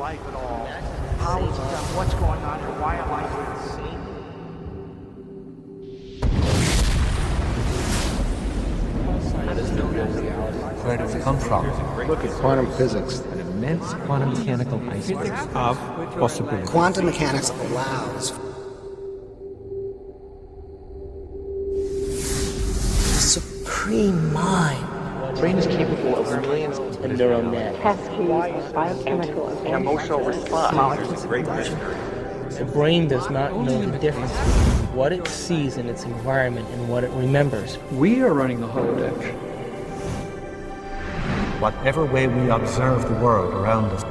life at all. How is it done? What's going on here? Why am I here? Where do we come from? Look at quantum physics. An immense quantum mechanical iceberg of possibility. Quantum mechanics allows supreme mind. The brain is capable of millions of neural nets. Biochemical An emotional response. The brain does not know the difference between what it sees in its environment and what it remembers. We are running the holodeck. Whatever way we observe the world around us,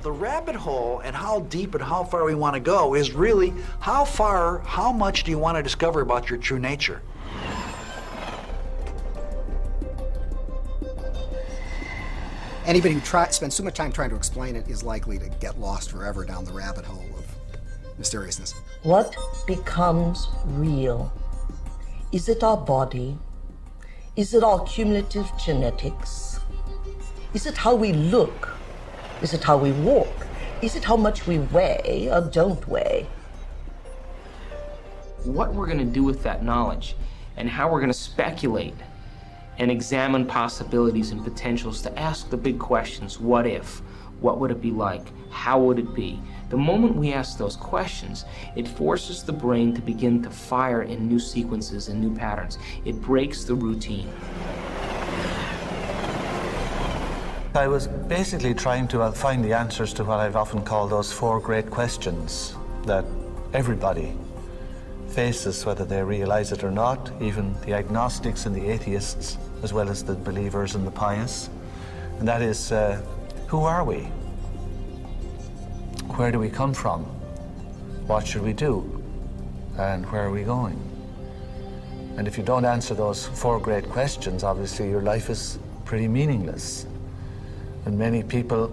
The rabbit hole and how deep and how far we want to go is really how much do you want to discover about your true nature? Anybody who spends too much time trying to explain it is likely to get lost forever down the rabbit hole of mysteriousness. What becomes real? Is it our body? Is it our cumulative genetics? Is it how we look? Is it how we walk? Is it how much we weigh or don't weigh? What we're going to do with that knowledge and how we're going to speculate and examine possibilities and potentials to ask the big questions. What if? What would it be like? How would it be? The moment we ask those questions, it forces the brain to begin to fire in new sequences and new patterns. It breaks the routine. I was basically trying to find the answers to what I've often called those four great questions that everybody faces, whether they realize it or not, even the agnostics and the atheists, as well as the believers and the pious. And that is, who are we? Where do we come from? What should we do? And where are we going? And if you don't answer those four great questions, obviously your life is pretty meaningless. And many people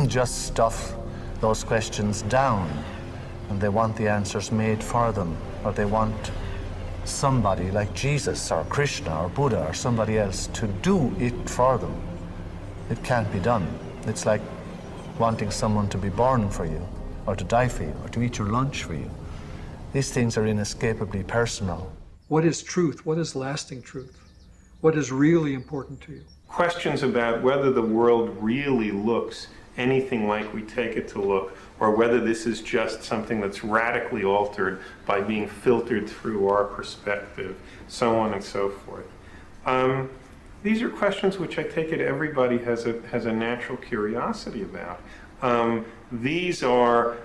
just stuff those questions down, and they want the answers made for them, or they want somebody like Jesus or Krishna or Buddha or somebody else to do it for them. It can't be done. It's like wanting someone to be born for you, or to die for you, or to eat your lunch for you. These things are inescapably personal. What is truth? What is lasting truth? What is really important to you? Questions about whether the world really looks anything like we take it to look, or whether this is just something that's radically altered by being filtered through our perspective, so on and so forth. These are questions which I take it everybody has a natural curiosity about. These are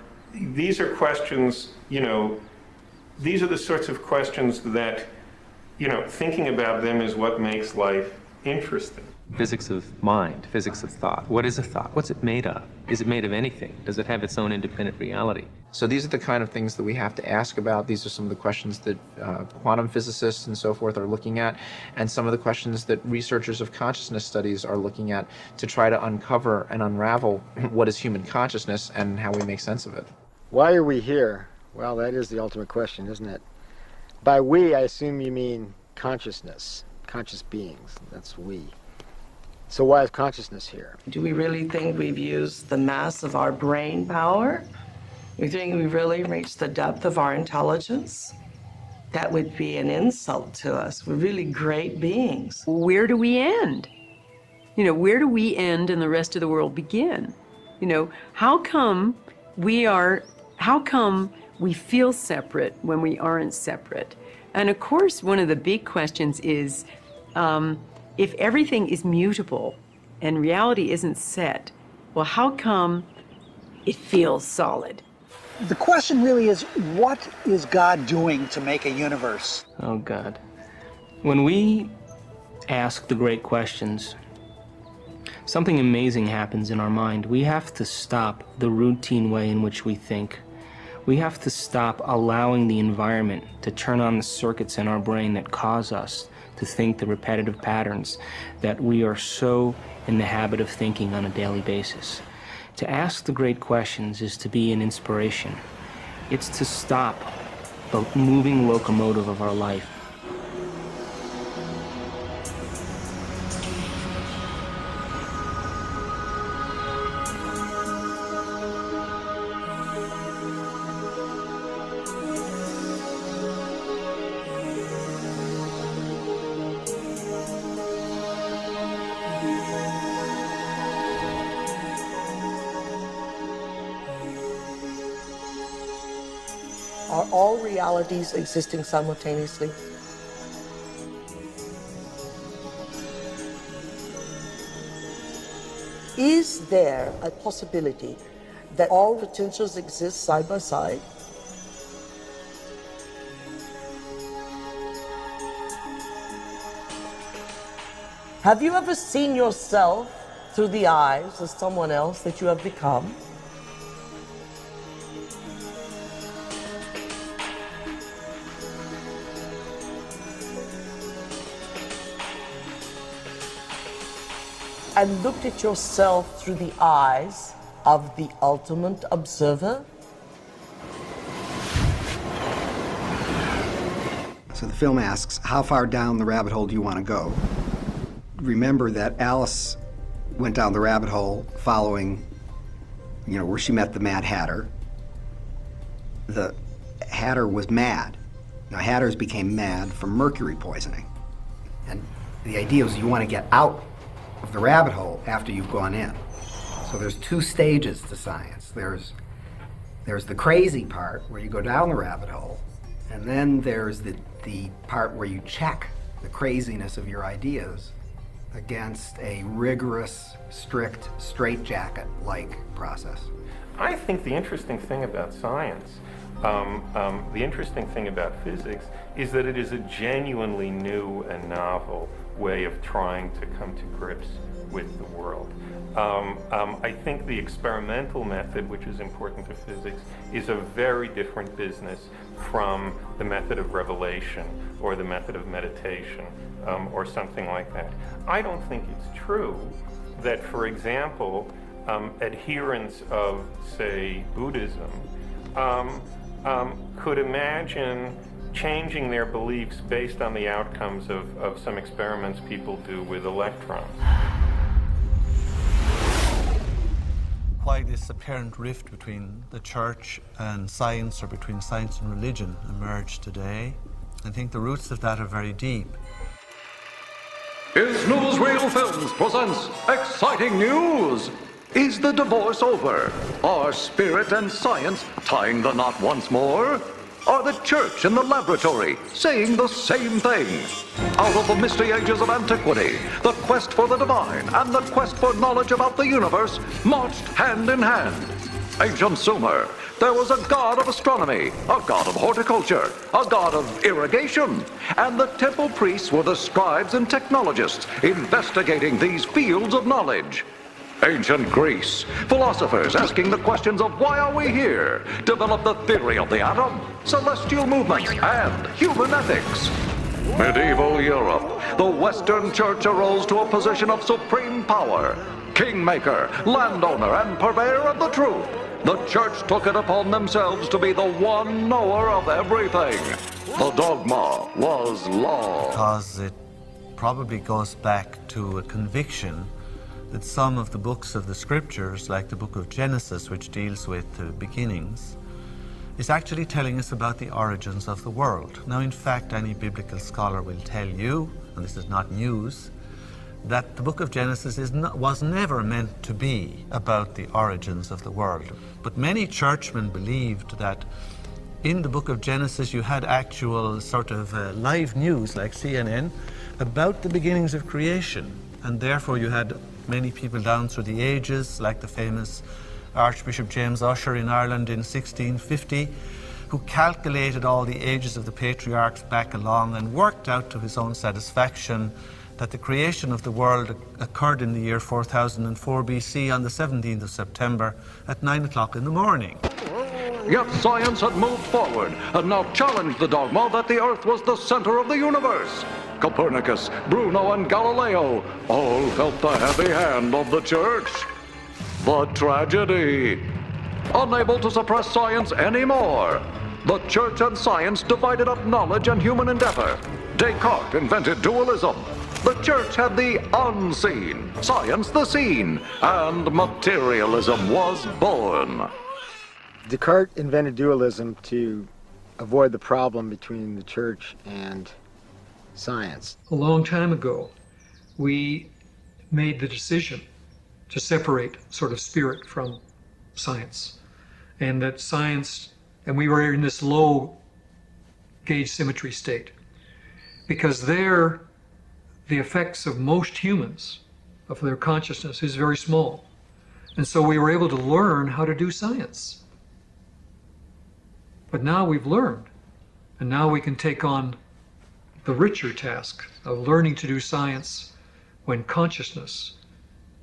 questions, these are the sorts of questions that, thinking about them is what makes life interesting. Physics of mind, physics of thought. What is a thought? What's it made of? Is it made of anything? Does it have its own independent reality? So these are the kind of things that we have to ask about. These are some of the questions that quantum physicists and so forth are looking at, and some of the questions that researchers of consciousness studies are looking at to try to uncover and unravel what is human consciousness and how we make sense of it. Why are we here? Well, that is the ultimate question, isn't it? By we, I assume you mean consciousness, conscious beings. That's we. So why is consciousness here? Do we really think we've used the mass of our brain power? We think we've really reached the depth of our intelligence? That would be an insult to us. We're really great beings. Where do we end? Where do we end and the rest of the world begin? How come we feel separate when we aren't separate? And of course, one of the big questions is, if everything is mutable and reality isn't set, well, how come it feels solid? The question really is, what is God doing to make a universe? Oh, God. When we ask the great questions, something amazing happens in our mind. We have to stop the routine way in which we think. We have to stop allowing the environment to turn on the circuits in our brain that cause us to think the repetitive patterns that we are so in the habit of thinking on a daily basis. To ask the great questions is to be an inspiration. It's to stop the moving locomotive of our life. Are all realities existing simultaneously? Is there a possibility that all potentials exist side by side? Have you ever seen yourself through the eyes of someone else that you have become? And looked at yourself through the eyes of the ultimate observer? So the film asks, how far down the rabbit hole do you want to go? Remember that Alice went down the rabbit hole following, where she met the Mad Hatter. The Hatter was mad. Now, Hatters became mad from mercury poisoning. And the idea was you want to get out of the rabbit hole after you've gone in. So there's two stages to science. There's the crazy part where you go down the rabbit hole, and then there's the part where you check the craziness of your ideas against a rigorous, strict, straitjacket-like process. I think the interesting thing about science, the interesting thing about physics, is that it is a genuinely new and novel way of trying to come to grips with the world. I think the experimental method, which is important to physics, is a very different business from the method of revelation or the method of meditation or something like that. I don't think it's true that, for example, adherents of, say, Buddhism could imagine changing their beliefs based on the outcomes of some experiments people do with electrons. Why this apparent rift between the church and science, or between science and religion, emerged today, I think the roots of that are very deep. Is Newsreel Films presents exciting news! Is the divorce over? Are spirit and science tying the knot once more? Are the church and the laboratory saying the same thing? Out of the misty ages of antiquity, the quest for the divine and the quest for knowledge about the universe marched hand in hand. Ancient Sumer, there was a god of astronomy, a god of horticulture, a god of irrigation, and the temple priests were the scribes and technologists investigating these fields of knowledge. Ancient Greece, philosophers asking the questions of why are we here, developed the theory of the atom, celestial movements, and human ethics. Medieval Europe, the Western Church arose to a position of supreme power, kingmaker, landowner, and purveyor of the truth. The church took it upon themselves to be the one knower of everything. The dogma was law. Because it probably goes back to a conviction that some of the books of the scriptures, like the book of Genesis, which deals with the beginnings, is actually telling us about the origins of the world. Now, in fact, any biblical scholar will tell you, and this is not news, that the book of Genesis was never meant to be about the origins of the world. But many churchmen believed that in the book of Genesis you had actual sort of live news, like CNN, about the beginnings of creation. And therefore you had many people down through the ages, like the famous Archbishop James Ussher in Ireland in 1650, who calculated all the ages of the patriarchs back along and worked out to his own satisfaction that the creation of the world occurred in the year 4004 BC on the 17th of September at 9 o'clock in the morning. Yet science had moved forward and now challenged the dogma that the Earth was the center of the universe. Copernicus, Bruno, and Galileo all felt the heavy hand of the Church. The tragedy. Unable to suppress science anymore, the Church and science divided up knowledge and human endeavor. Descartes invented dualism. The Church had the unseen, science the seen, and materialism was born. Descartes invented dualism to avoid the problem between the Church and science. A long time ago, we made the decision to separate sort of spirit from science. And that science, and we were in this low gauge symmetry state. Because there, the effects of most humans, of their consciousness, is very small. And so we were able to learn how to do science. But now we've learned, and now we can take on the richer task of learning to do science when consciousness,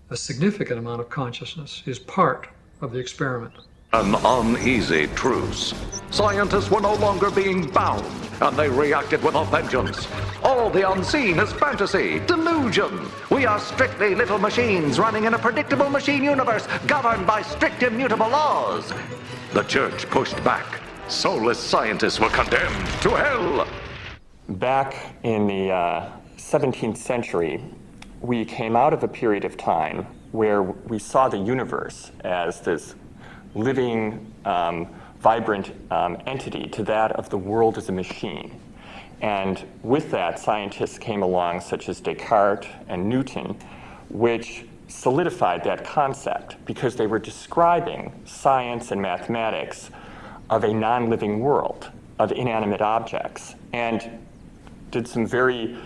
a significant amount of consciousness, is part of the experiment. An uneasy truce. Scientists were no longer being bound, and they reacted with a vengeance. All the unseen is fantasy, delusion. We are strictly little machines running in a predictable machine universe governed by strict immutable laws. The Church pushed back. Soulless scientists were condemned to hell. Back in the 17th century, we came out of a period of time where we saw the universe as this living, vibrant entity to that of the world as a machine. And with that, scientists came along, such as Descartes and Newton, which solidified that concept because they were describing science and mathematics of a non-living world, of inanimate objects, and did some very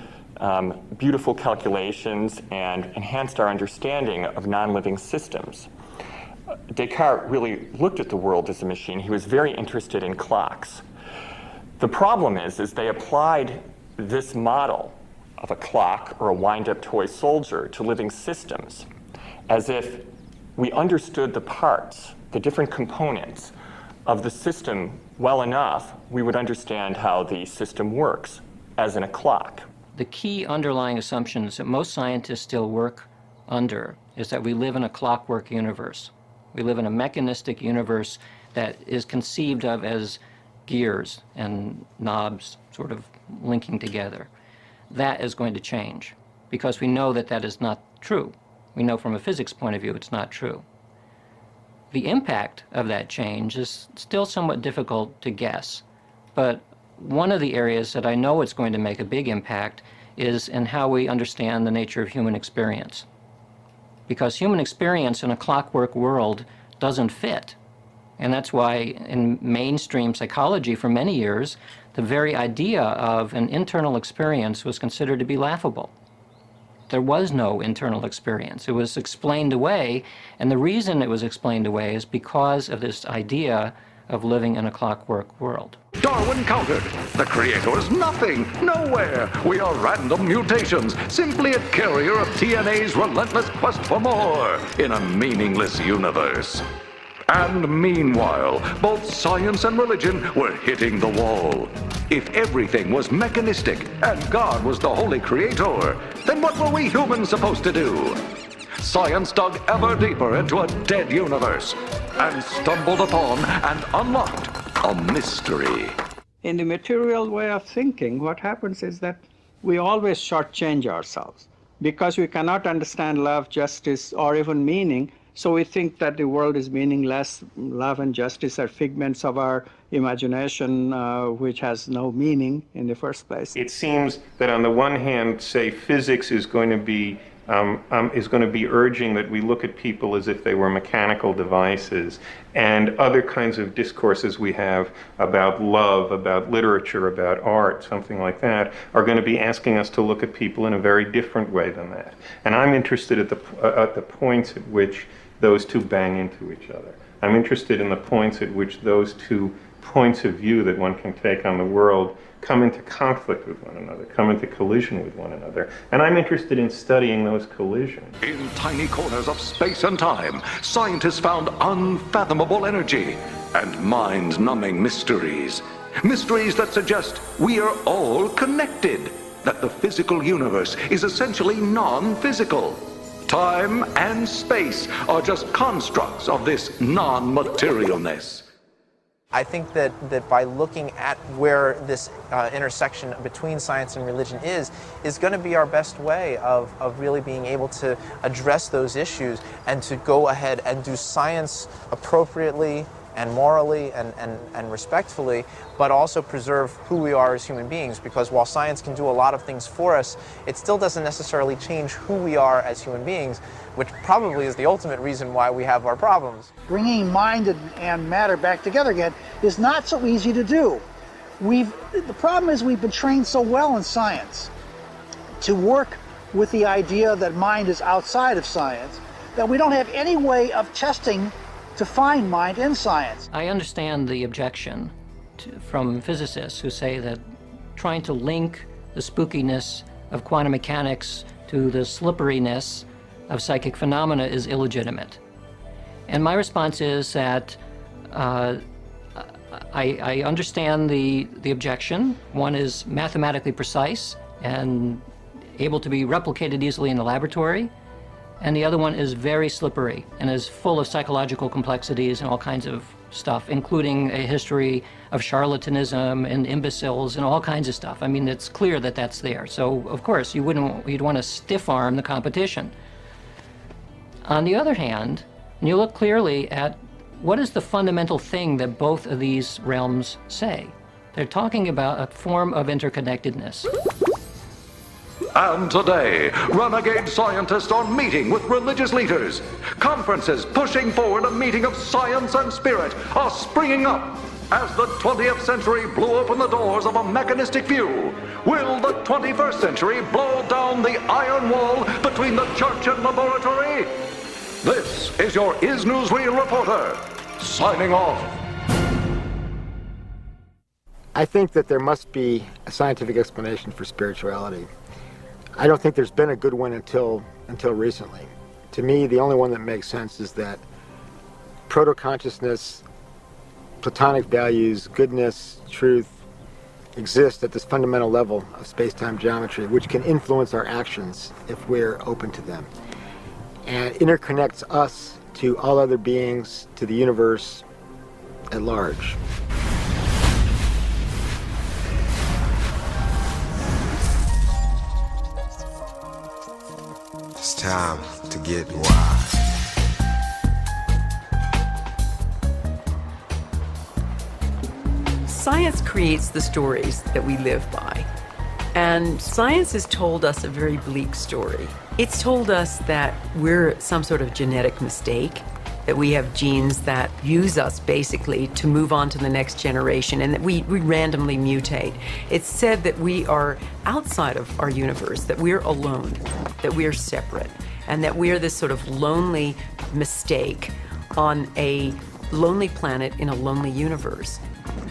beautiful calculations and enhanced our understanding of non-living systems. Descartes really looked at the world as a machine. He was very interested in clocks. The problem is they applied this model of a clock or a wind-up toy soldier to living systems as if we understood the parts, the different components of the system well enough, we would understand how the system works, as in a clock. The key underlying assumptions that most scientists still work under is that we live in a clockwork universe. We live in a mechanistic universe that is conceived of as gears and knobs sort of linking together. That is going to change because we know that that is not true. We know from a physics point of view it's not true. The impact of that change is still somewhat difficult to guess, but one of the areas that I know it's going to make a big impact is in how we understand the nature of human experience. Because human experience in a clockwork world doesn't fit. And that's why in mainstream psychology for many years, the very idea of an internal experience was considered to be laughable. There was no internal experience. It was explained away, and the reason it was explained away is because of this idea of living in a clockwork world. Darwin countered. The Creator is nothing, nowhere. We are random mutations, simply a carrier of TNA's relentless quest for more in a meaningless universe. And meanwhile, both science and religion were hitting the wall. If everything was mechanistic and God was the holy creator, then what were we humans supposed to do? Science dug ever deeper into a dead universe and stumbled upon and unlocked a mystery. In the material way of thinking, what happens is that we always shortchange ourselves because we cannot understand love, justice, or even meaning. So we think that the world is meaningless. Love and justice are figments of our imagination, which has no meaning in the first place. It seems that on the one hand, say, physics is going to be urging that we look at people as if they were mechanical devices, and other kinds of discourses we have about love, about literature, about art, something like that, are going to be asking us to look at people in a very different way than that. And I'm interested at the points at which those two bang into each other. I'm interested in the points at which those two points of view that one can take on the world come into conflict with one another, come into collision with one another. And I'm interested in studying those collisions. In tiny corners of space and time, scientists found unfathomable energy and mind-numbing mysteries. Mysteries that suggest we are all connected, that the physical universe is essentially non-physical. Time and space are just constructs of this non-materialness. I think that by looking at where this intersection between science and religion is going to be our best way of really being able to address those issues and to go ahead and do science appropriately and morally and respectfully, but also preserve who we are as human beings, because while science can do a lot of things for us, it still doesn't necessarily change who we are as human beings, which probably is the ultimate reason why we have our problems. Bringing mind and matter back together again is not so easy to do. The problem is we've been trained so well in science to work with the idea that mind is outside of science that we don't have any way of testing to find mind in science. I understand the objection from physicists who say that trying to link the spookiness of quantum mechanics to the slipperiness of psychic phenomena is illegitimate. And my response is that I understand the objection. One is mathematically precise and able to be replicated easily in the laboratory, and the other one is very slippery and is full of psychological complexities and all kinds of stuff, including a history of charlatanism and imbeciles and all kinds of stuff. I mean, it's clear that that's there. So, of course, you'd want to stiff-arm the competition. On the other hand, when you look clearly at what is the fundamental thing that both of these realms say, they're talking about a form of interconnectedness. And today, renegade scientists are meeting with religious leaders. Conferences pushing forward a meeting of science and spirit are springing up as the 20th century blew open the doors of a mechanistic view. Will the 21st century blow down the iron wall between the church and laboratory? This is your Is Newsreel reporter, signing off. I think that there must be a scientific explanation for spirituality. I don't think there's been a good one until recently. To me, the only one that makes sense is that proto-consciousness, Platonic values, goodness, truth, exist at this fundamental level of space-time geometry, which can influence our actions if we're open to them, and interconnects us to all other beings, to the universe at large. It's time to get wise. Science creates the stories that we live by. And science has told us a very bleak story. It's told us that we're some sort of genetic mistake, that we have genes that use us basically to move on to the next generation, and that we randomly mutate. It's said that we are outside of our universe, that we're alone, that we're separate, and that we're this sort of lonely mistake on a lonely planet in a lonely universe.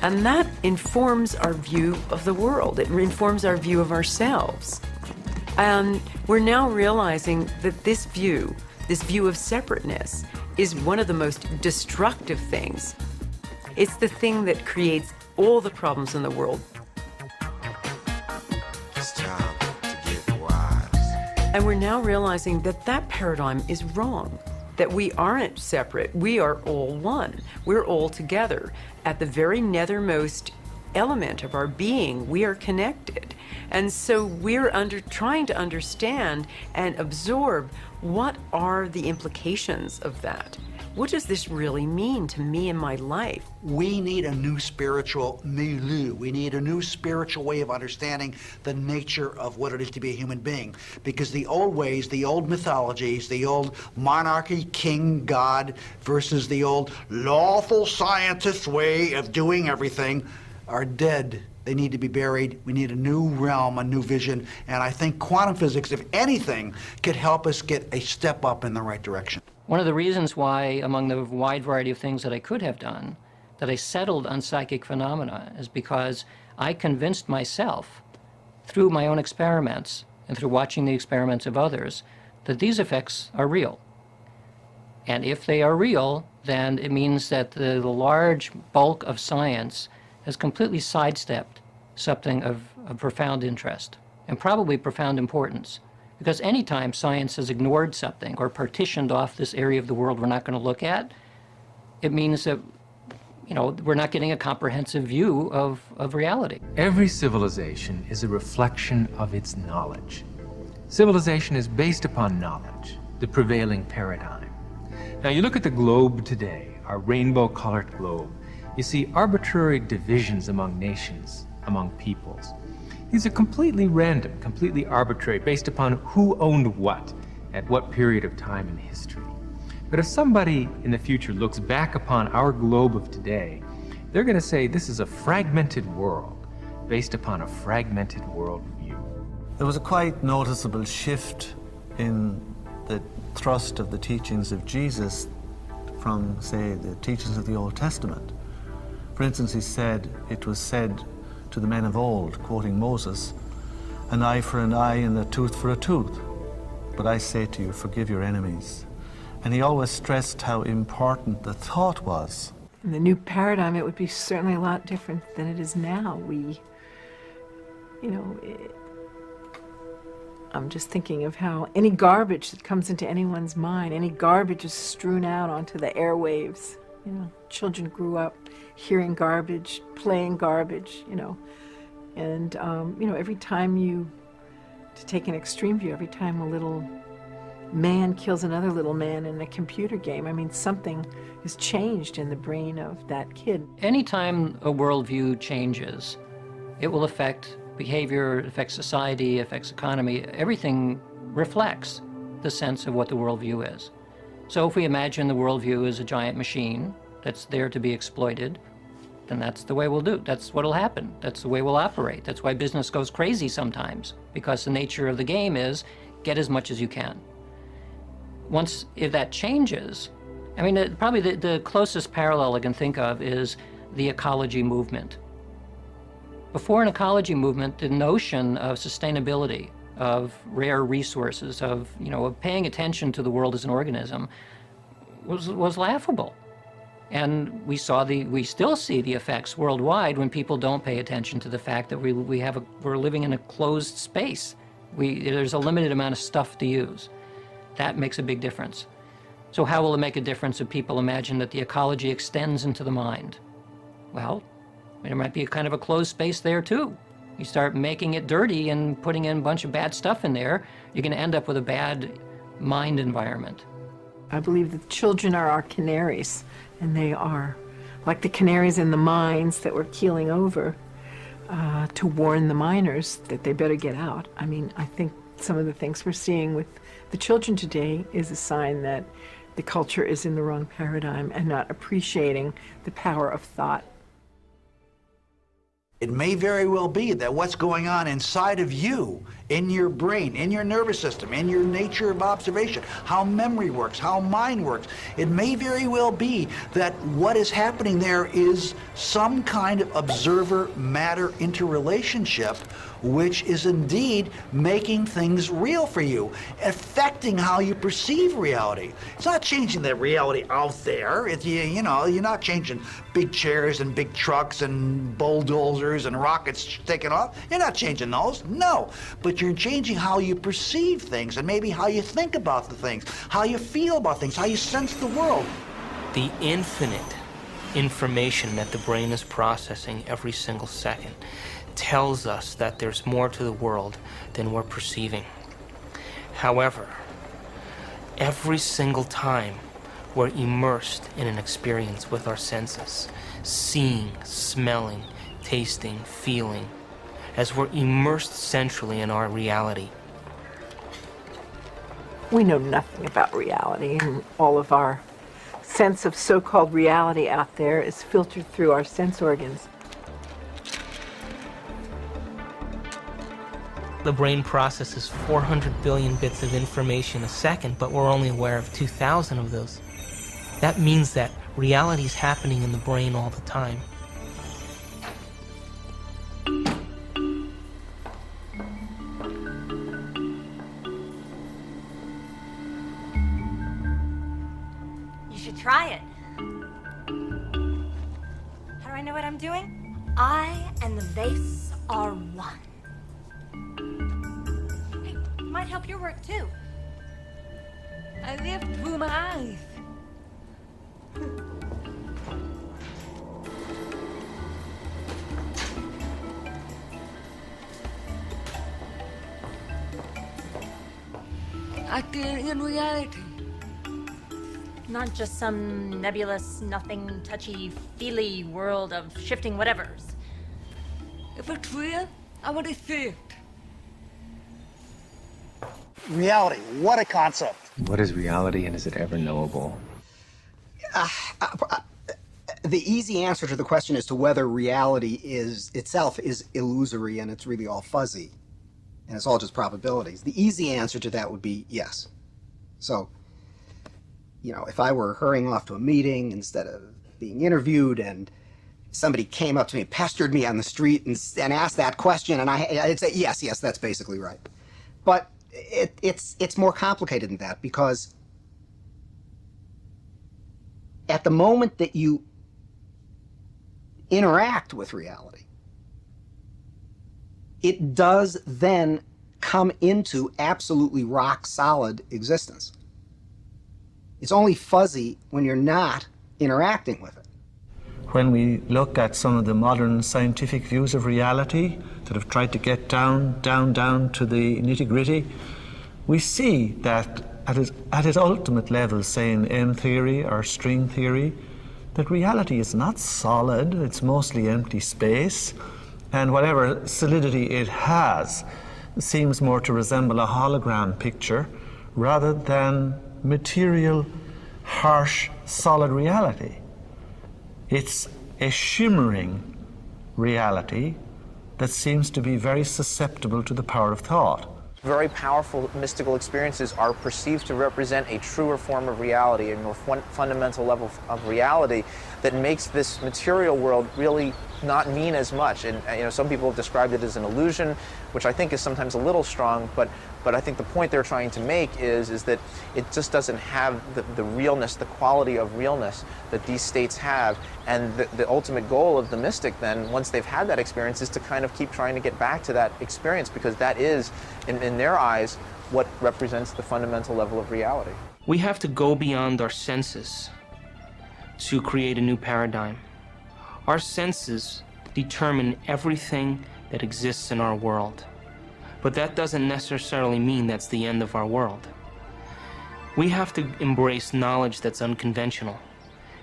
And that informs our view of the world. It informs our view of ourselves. And we're now realizing that this view of separateness, is one of the most destructive things. It's the thing that creates all the problems in the world. It's time to get wise. And we're now realizing that that paradigm is wrong, that we aren't separate, we are all one. We're all together. At the very nethermost element of our being, we are connected. And so we're trying to understand and absorb what are the implications of that. What does this really mean to me in my life? We need a new spiritual milieu. We need a new spiritual way of understanding the nature of what it is to be a human being. Because the old ways, the old mythologies, the old monarchy, king, God, versus the old lawful scientist way of doing everything are dead. They need to be buried. We need a new realm, a new vision. And I think quantum physics, if anything, could help us get a step up in the right direction. One of the reasons why, among the wide variety of things that I could have done, that I settled on psychic phenomena is because I convinced myself, through my own experiments and through watching the experiments of others, that these effects are real. And if they are real, then it means that the large bulk of science has completely sidestepped something of profound interest and probably profound importance. Because anytime science has ignored something or partitioned off this area of the world we're not going to look at, it means that, you know, we're not getting a comprehensive view of reality. Every civilization is a reflection of its knowledge. Civilization is based upon knowledge, the prevailing paradigm. Now you look at the globe today, our rainbow-colored globe, you see arbitrary divisions among nations, among peoples. These are completely random, completely arbitrary, based upon who owned what at what period of time in history. But if somebody in the future looks back upon our globe of today, they're going to say this is a fragmented world based upon a fragmented worldview. There was a quite noticeable shift in the thrust of the teachings of Jesus from, say, the teachings of the Old Testament. For instance, he said, it was said to the men of old, quoting Moses, an eye for an eye and a tooth for a tooth. But I say to you, forgive your enemies. And he always stressed how important the thought was. In the new paradigm, it would be certainly a lot different than it is now. I'm just thinking of how any garbage that comes into anyone's mind, any garbage is strewn out onto the airwaves. You know, children grew up hearing garbage, playing garbage, and every time to take an extreme view, every time a little man kills another little man in a computer game, I mean, something is changed in the brain of that kid. Anytime a worldview changes, it will affect behavior, affects society, affects economy. Everything reflects the sense of what the worldview is. So if we imagine the worldview as a giant machine that's there to be exploited, then that's the way we'll do. That's what'll happen. That's the way we'll operate. That's why business goes crazy sometimes, because the nature of the game is get as much as you can. If that changes, I mean, probably the closest parallel I can think of is the ecology movement. Before an ecology movement, the notion of sustainability, of rare resources, of paying attention to the world as an organism was laughable. And we still see the effects worldwide when people don't pay attention to the fact that we're living in a closed space. There's a limited amount of stuff to use. That makes a big difference. So how will it make a difference if people imagine that the ecology extends into the mind? Well, there might be a kind of a closed space there too. You start making it dirty and putting in a bunch of bad stuff in there, you're going to end up with a bad mind environment. I believe that children are our canaries, and they are like the canaries in the mines that were keeling over to warn the miners that they better get out. I mean, I think some of the things we're seeing with the children today is a sign that the culture is in the wrong paradigm and not appreciating the power of thought. It may very well be that what's going on inside of you, in your brain, in your nervous system, in your nature of observation, how memory works, how mind works, it may very well be that what is happening there is some kind of observer-matter interrelationship which is indeed making things real for you, affecting how you perceive reality. It's not changing the reality out there. You're not changing big chairs and big trucks and bulldozers and rockets taking off. You're not changing those, no. But you're changing how you perceive things and maybe how you think about the things, how you feel about things, how you sense the world. The infinite information that the brain is processing every single second tells us that there's more to the world than we're perceiving. However, every single time we're immersed in an experience with our senses, seeing, smelling, tasting, feeling, as we're immersed centrally in our reality. We know nothing about reality, and all of our sense of so-called reality out there is filtered through our sense organs. The brain processes 400 billion bits of information a second, but we're only aware of 2,000 of those. That means that reality is happening in the brain all the time. You should try it. How do I know what I'm doing? I and the vase are one. Hey, it might help your work too. I lift through my eyes. Acting in reality. Not just some nebulous, nothing, touchy-feely world of shifting whatevers. If it's real, I want to see it. Reality, what a concept. What is reality, and is it ever knowable? The easy answer to the question as to whether reality itself is illusory and it's really all fuzzy and it's all just probabilities, the easy answer to that would be yes. So, if I were hurrying off to a meeting instead of being interviewed and somebody came up to me, pestered me on the street and asked that question, and I'd say, yes, that's basically right. But it's more complicated than that, because at the moment that you interact with reality, it does then come into absolutely rock-solid existence. It's only fuzzy when you're not interacting with it. When we look at some of the modern scientific views of reality that have tried to get down to the nitty-gritty, we see that at its ultimate level, say in M theory or string theory, that reality is not solid, it's mostly empty space, and whatever solidity it has seems more to resemble a hologram picture rather than material, harsh, solid reality. It's a shimmering reality that seems to be very susceptible to the power of thought. Very powerful mystical experiences are perceived to represent a truer form of reality, a more fundamental level of reality that makes this material world really not mean as much. And some people have described it as an illusion, which I think is sometimes a little strong, but I think the point they're trying to make is that it just doesn't have the realness, the quality of realness that these states have. And the ultimate goal of the mystic then, once they've had that experience, is to kind of keep trying to get back to that experience, because that is, in their eyes, what represents the fundamental level of reality. We have to go beyond our senses to create a new paradigm. Our senses determine everything that exists in our world. But that doesn't necessarily mean that's the end of our world. We have to embrace knowledge that's unconventional,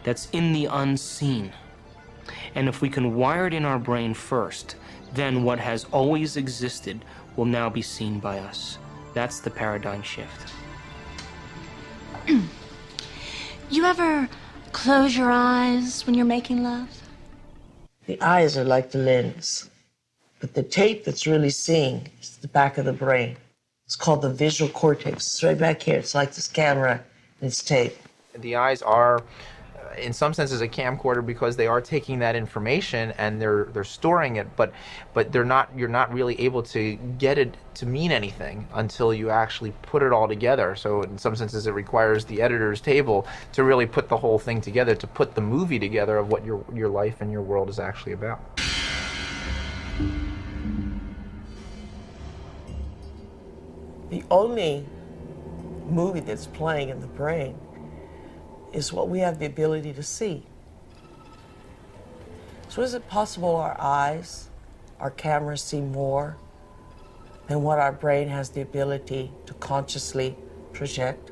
that's in the unseen. And if we can wire it in our brain first, then what has always existed will now be seen by us. That's the paradigm shift. You ever close your eyes when you're making love? The eyes are like the lens, but the tape that's really seeing is the back of the brain. It's called the visual cortex. It's right back here. It's like this camera and it's tape. The eyes are, in some senses, a camcorder, because they are taking that information and they're storing it, but you're not really able to get it to mean anything until you actually put it all together. So in some senses it requires the editor's table to really put the whole thing together, to put the movie together of what your life and your world is actually about. The only movie that's playing in the brain is what we have the ability to see. So is it possible our eyes, our cameras see more than what our brain has the ability to consciously project?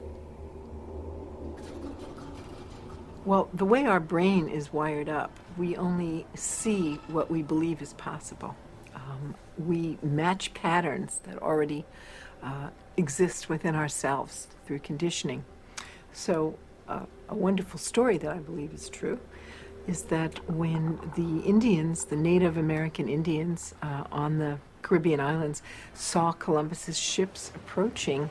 Well, the way our brain is wired up, we only see what we believe is possible. We match patterns that already exist within ourselves through conditioning. So a wonderful story that I believe is true is that when the Indians, the Native American Indians on the Caribbean islands saw Columbus's ships approaching,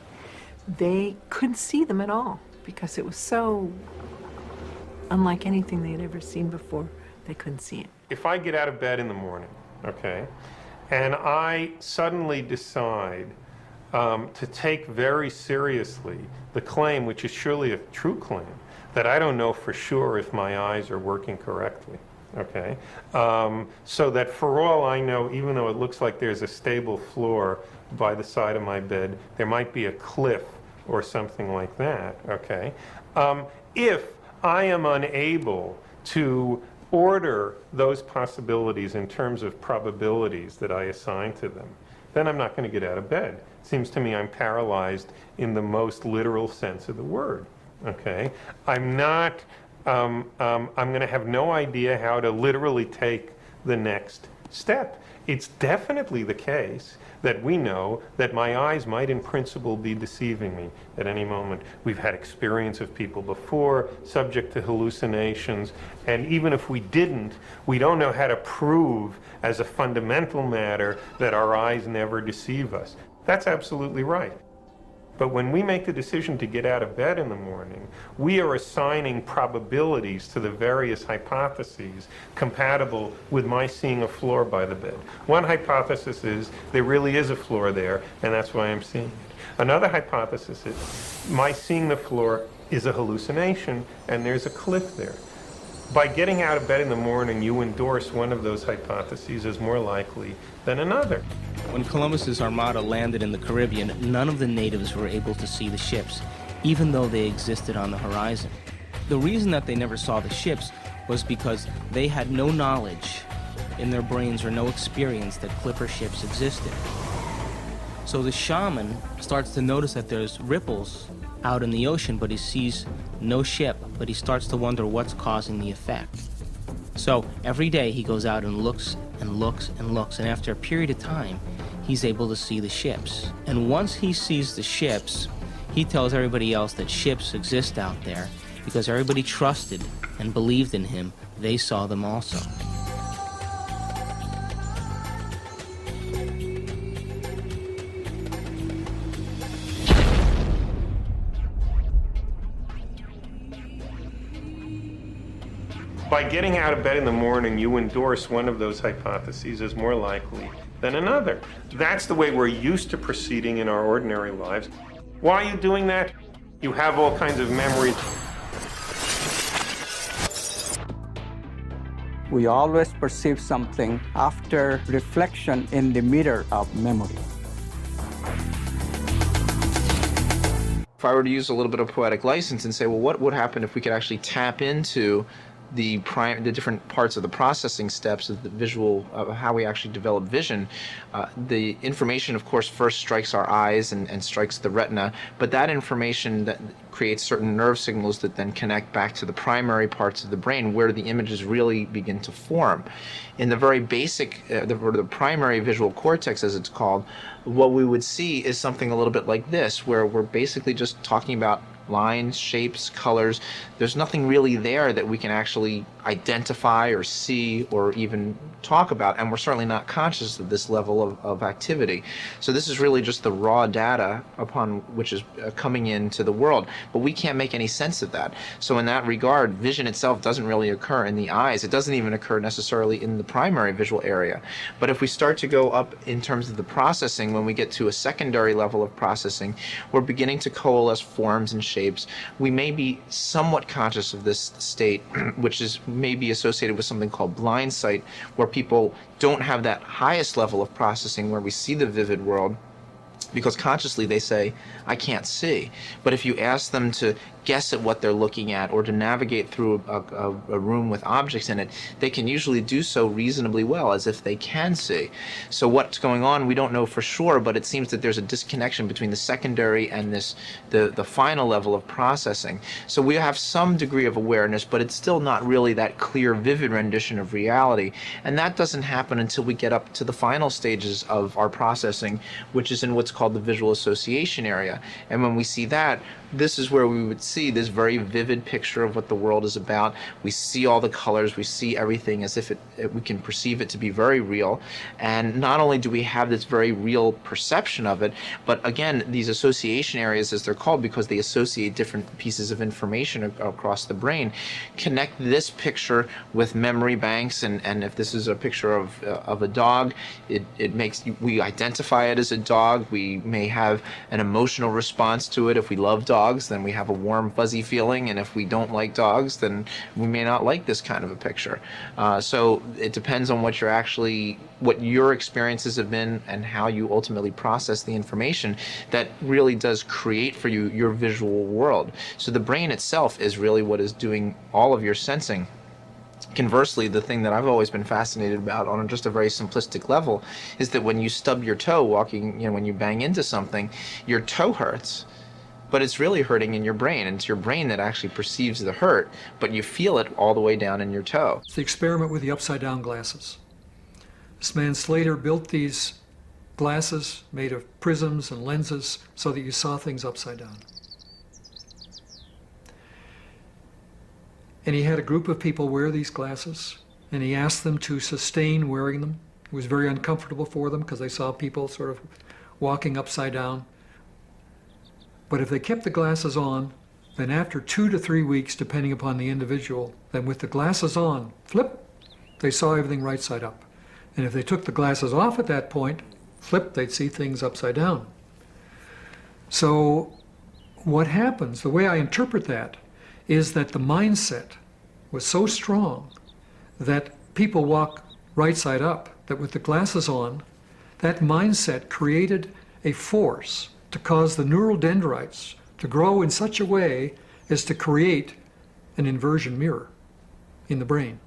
they couldn't see them at all because it was so unlike anything they had ever seen before. They couldn't see it. If I get out of bed in the morning, okay, and I suddenly decide to take very seriously the claim, which is surely a true claim, that I don't know for sure if my eyes are working correctly, okay? So that for all I know, even though it looks like there's a stable floor by the side of my bed, there might be a cliff or something like that, okay? If I am unable to order those possibilities in terms of probabilities that I assign to them, then I'm not going to get out of bed. It seems to me I'm paralyzed in the most literal sense of the word, okay? I'm going to have no idea how to literally take the next step. It's definitely the case that we know that my eyes might in principle be deceiving me at any moment. We've had experience of people before subject to hallucinations, and even if we didn't, we don't know how to prove as a fundamental matter that our eyes never deceive us. That's absolutely right. But when we make the decision to get out of bed in the morning, we are assigning probabilities to the various hypotheses compatible with my seeing a floor by the bed. One hypothesis is there really is a floor there, and that's why I'm seeing it. Another hypothesis is my seeing the floor is a hallucination, and there's a cliff there. By getting out of bed in the morning, you endorse one of those hypotheses as more likely than another. When Columbus's armada landed in the Caribbean, none of the natives were able to see the ships, even though they existed on the horizon. The reason that they never saw the ships was because they had no knowledge in their brains or no experience that clipper ships existed. So the shaman starts to notice that there's ripples out in the ocean, but he sees no ship, but he starts to wonder what's causing the effect. So every day he goes out and looks and looks and looks, and after a period of time, he's able to see the ships. And once he sees the ships, he tells everybody else that ships exist out there because everybody trusted and believed in him. They saw them also. By getting out of bed in the morning, you endorse one of those hypotheses as more likely than another. That's the way we're used to proceeding in our ordinary lives. Why are you doing that? You have all kinds of memories. We always perceive something after reflection in the mirror of memory. If I were to use a little bit of poetic license and say, well, what would happen if we could actually tap into the different parts of the processing steps of the visual, of how we actually develop vision? The information, of course, first strikes our eyes and strikes the retina, but that information that creates certain nerve signals that then connect back to the primary parts of the brain where the images really begin to form. In the very basic, the primary visual cortex, as it's called, what we would see is something a little bit like this, where we're basically just talking about lines, shapes, colors. There's nothing really there that we can actually identify or see or even talk about, and we're certainly not conscious of this level of activity. So this is really just the raw data upon which is coming into the world, but we can't make any sense of that. So in that regard, vision itself doesn't really occur in the eyes. It doesn't even occur necessarily in the primary visual area. But if we start to go up in terms of the processing, when we get to a secondary level of processing, we're beginning to coalesce forms and shapes. We may be somewhat conscious of this state, which is maybe associated with something called blind sight, where people don't have that highest level of processing where we see the vivid world, because consciously they say, I can't see. But if you ask them to guess at what they're looking at or to navigate through a room with objects in it, they can usually do so reasonably well, as if they can see. So what's going on, we don't know for sure, but it seems that there's a disconnection between the secondary and the final level of processing. So we have some degree of awareness, but it's still not really that clear, vivid rendition of reality. And that doesn't happen until we get up to the final stages of our processing, which is in what's called the visual association area. And when we see that, this is where we would see this very vivid picture of what the world is about. We see all the colors, we see everything as if we can perceive it to be very real. And not only do we have this very real perception of it, but again, these association areas, as they're called, because they associate different pieces of information across the brain, connect this picture with memory banks. And if this is a picture of a dog, it makes, we identify it as a dog. We may have an emotional response to it. If we love dogs, then we have a warm, fuzzy feeling, and if we don't like dogs, then we may not like this kind of a picture. So it depends on what your experiences have been and how you ultimately process the information that really does create for you your visual world. So the brain itself is really what is doing all of your sensing. Conversely, the thing that I've always been fascinated about on just a very simplistic level is that when you stub your toe walking, when you bang into something, your toe hurts, but it's really hurting in your brain, and it's your brain that actually perceives the hurt, but you feel it all the way down in your toe. It's the experiment with the upside-down glasses. This man Slater built these glasses made of prisms and lenses so that you saw things upside down. And he had a group of people wear these glasses, and he asked them to sustain wearing them. It was very uncomfortable for them because they saw people sort of walking upside down. But if they kept the glasses on, then after 2 to 3 weeks, depending upon the individual, then with the glasses on, flip, they saw everything right side up. And if they took the glasses off at that point, flip, they'd see things upside down. So what happens, the way I interpret that, is that the mindset was so strong that people walk right side up, that with the glasses on, that mindset created a force to cause the neural dendrites to grow in such a way as to create an inversion mirror in the brain.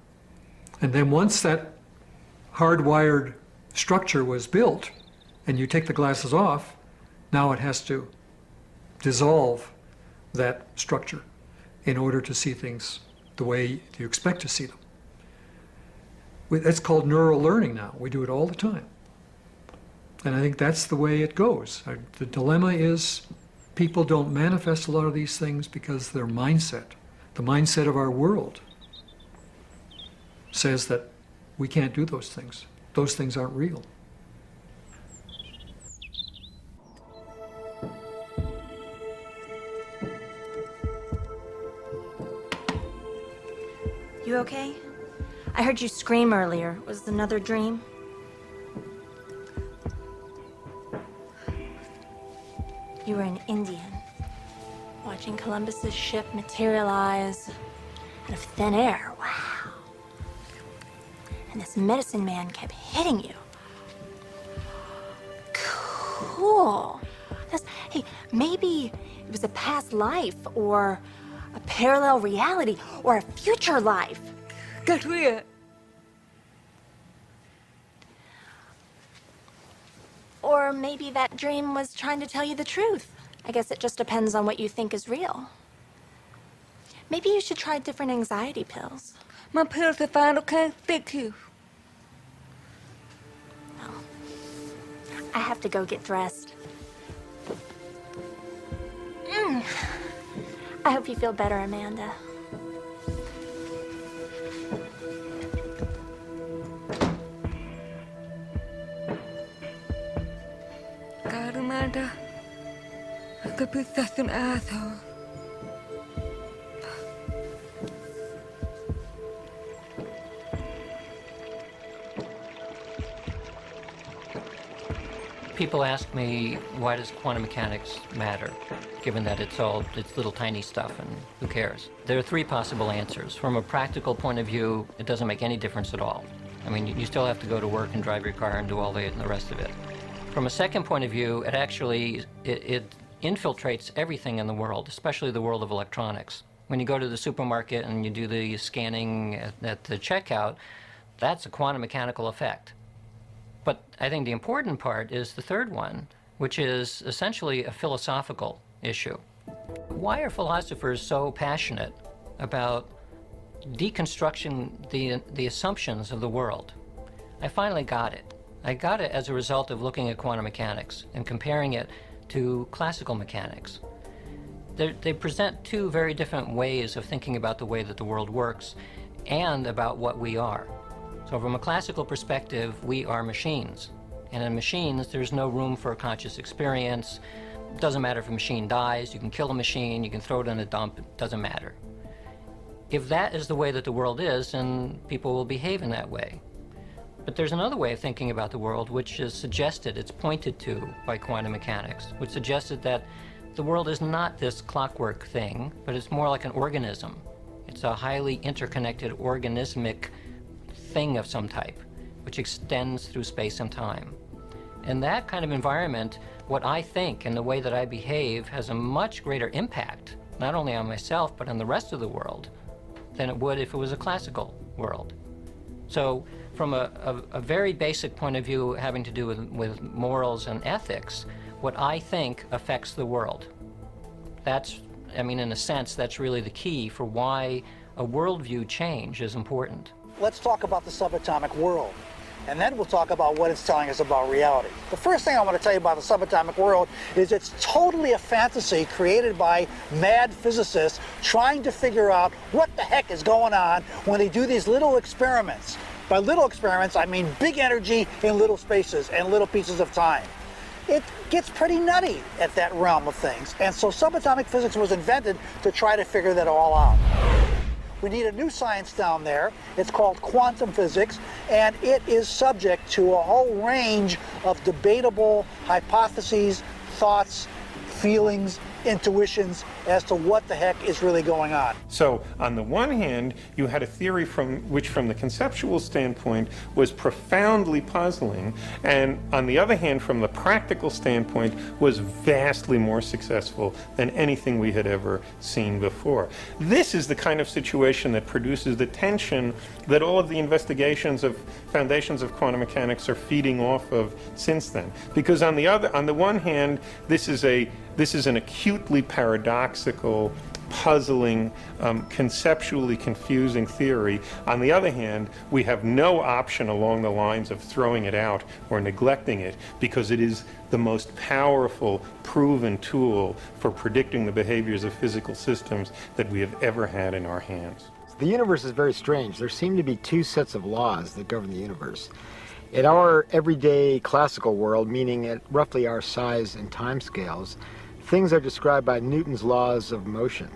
And then once that hardwired structure was built, and you take the glasses off, now it has to dissolve that structure in order to see things the way you expect to see them. That's called neural learning now. We do it all the time. And I think that's the way it goes. The dilemma is people don't manifest a lot of these things because their mindset, the mindset of our world, says that we can't do those things. Those things aren't real. You okay? I heard you scream earlier. Was it another dream? You were an Indian, watching Columbus's ship materialize out of thin air. Wow. And this medicine man kept hitting you. Cool. Hey, maybe it was a past life, or a parallel reality, or a future life. Got weird. Or maybe that dream was trying to tell you the truth. I guess it just depends on what you think is real. Maybe you should try different anxiety pills. My pills are fine, okay? Thank you. Oh. I have to go get dressed. I hope you feel better, Amanda. God, Amanda, I could be such an asshole. People ask me, why does quantum mechanics matter, given that it's little tiny stuff and who cares? There are 3 possible answers. From a practical point of view, it doesn't make any difference at all. I mean, you still have to go to work and drive your car and do all the rest of it. From a second point of view, it actually infiltrates everything in the world, especially the world of electronics. When you go to the supermarket and you do the scanning at the checkout, that's a quantum mechanical effect. But I think the important part is the third one, which is essentially a philosophical issue. Why are philosophers so passionate about deconstructing the assumptions of the world? I finally got it. I got it as a result of looking at quantum mechanics and comparing it to classical mechanics. they present two very different ways of thinking about the way that the world works and about what we are. So from a classical perspective, we are machines. And in machines, there's no room for a conscious experience. It doesn't matter if a machine dies, you can kill a machine, you can throw it in a dump, it doesn't matter. If that is the way that the world is, then people will behave in that way. But there's another way of thinking about the world which is suggested, it's pointed to by quantum mechanics, which suggested that the world is not this clockwork thing, but it's more like an organism. It's a highly interconnected organismic thing of some type, which extends through space and time. In that kind of environment, what I think and the way that I behave has a much greater impact, not only on myself, but on the rest of the world, than it would if it was a classical world. So from a very basic point of view having to do with morals and ethics, what I think affects the world. That's, I mean, in a sense, that's really the key for why a worldview change is important. Let's talk about the subatomic world, and then we'll talk about what it's telling us about reality. The first thing I want to tell you about the subatomic world is it's totally a fantasy created by mad physicists trying to figure out what the heck is going on when they do these little experiments. By little experiments, I mean big energy in little spaces and little pieces of time. It gets pretty nutty at that realm of things, and so subatomic physics was invented to try to figure that all out. We need a new science down there. It's called quantum physics, and it is subject to a whole range of debatable hypotheses, thoughts, feelings, intuitions as to what the heck is really going on. So on the one hand, you had a theory which from the conceptual standpoint was profoundly puzzling, and on the other hand, from the practical standpoint, was vastly more successful than anything we had ever seen before. This is the kind of situation that produces the tension that all of the investigations of foundations of quantum mechanics are feeding off of since then. Because on the one hand, this is an acutely paradoxical, puzzling, conceptually confusing theory. On the other hand, we have no option along the lines of throwing it out or neglecting it, because it is the most powerful, proven tool for predicting the behaviors of physical systems that we have ever had in our hands. The universe is very strange. There seem to be two sets of laws that govern the universe. In our everyday classical world, meaning at roughly our size and time scales, things are described by Newton's laws of motion,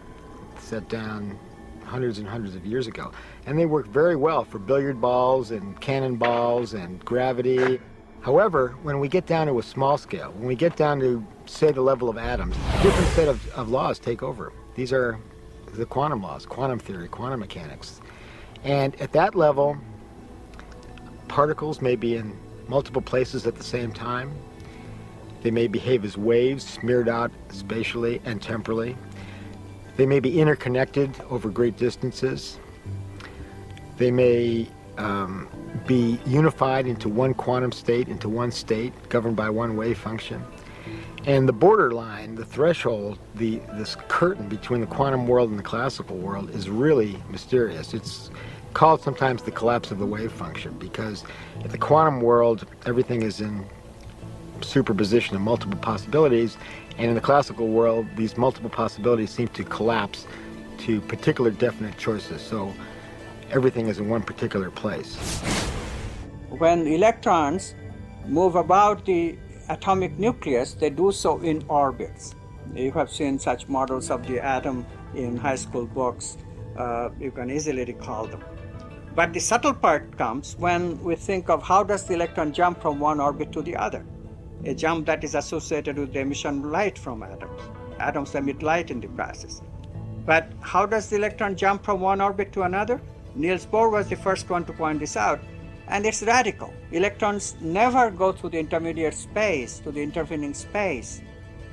set down hundreds and hundreds of years ago. And they work very well for billiard balls and cannonballs and gravity. However, when we get down to a small scale, when we get down to, say, the level of atoms, a different set of laws take over. These are the quantum laws, quantum theory, quantum mechanics. And at that level, particles may be in multiple places at the same time. They may behave as waves smeared out spatially and temporally. They may be interconnected over great distances. They may be unified into one quantum state, into one state, governed by one wave function. And the borderline, the threshold, this curtain between the quantum world and the classical world is really mysterious. It's called sometimes the collapse of the wave function, because at the quantum world, everything is in superposition of multiple possibilities, and in the classical world, these multiple possibilities seem to collapse to particular definite choices. So everything is in one particular place. When electrons move about the atomic nucleus, they do so in orbits. You have seen such models of the atom in high school books. You can easily recall them. But the subtle part comes when we think of how does the electron jump from one orbit to the other. A jump that is associated with the emission of light from atoms. Atoms emit light in the process. But how does the electron jump from one orbit to another? Niels Bohr was the first one to point this out, and it's radical. Electrons never go through the intermediate space, to the intervening space.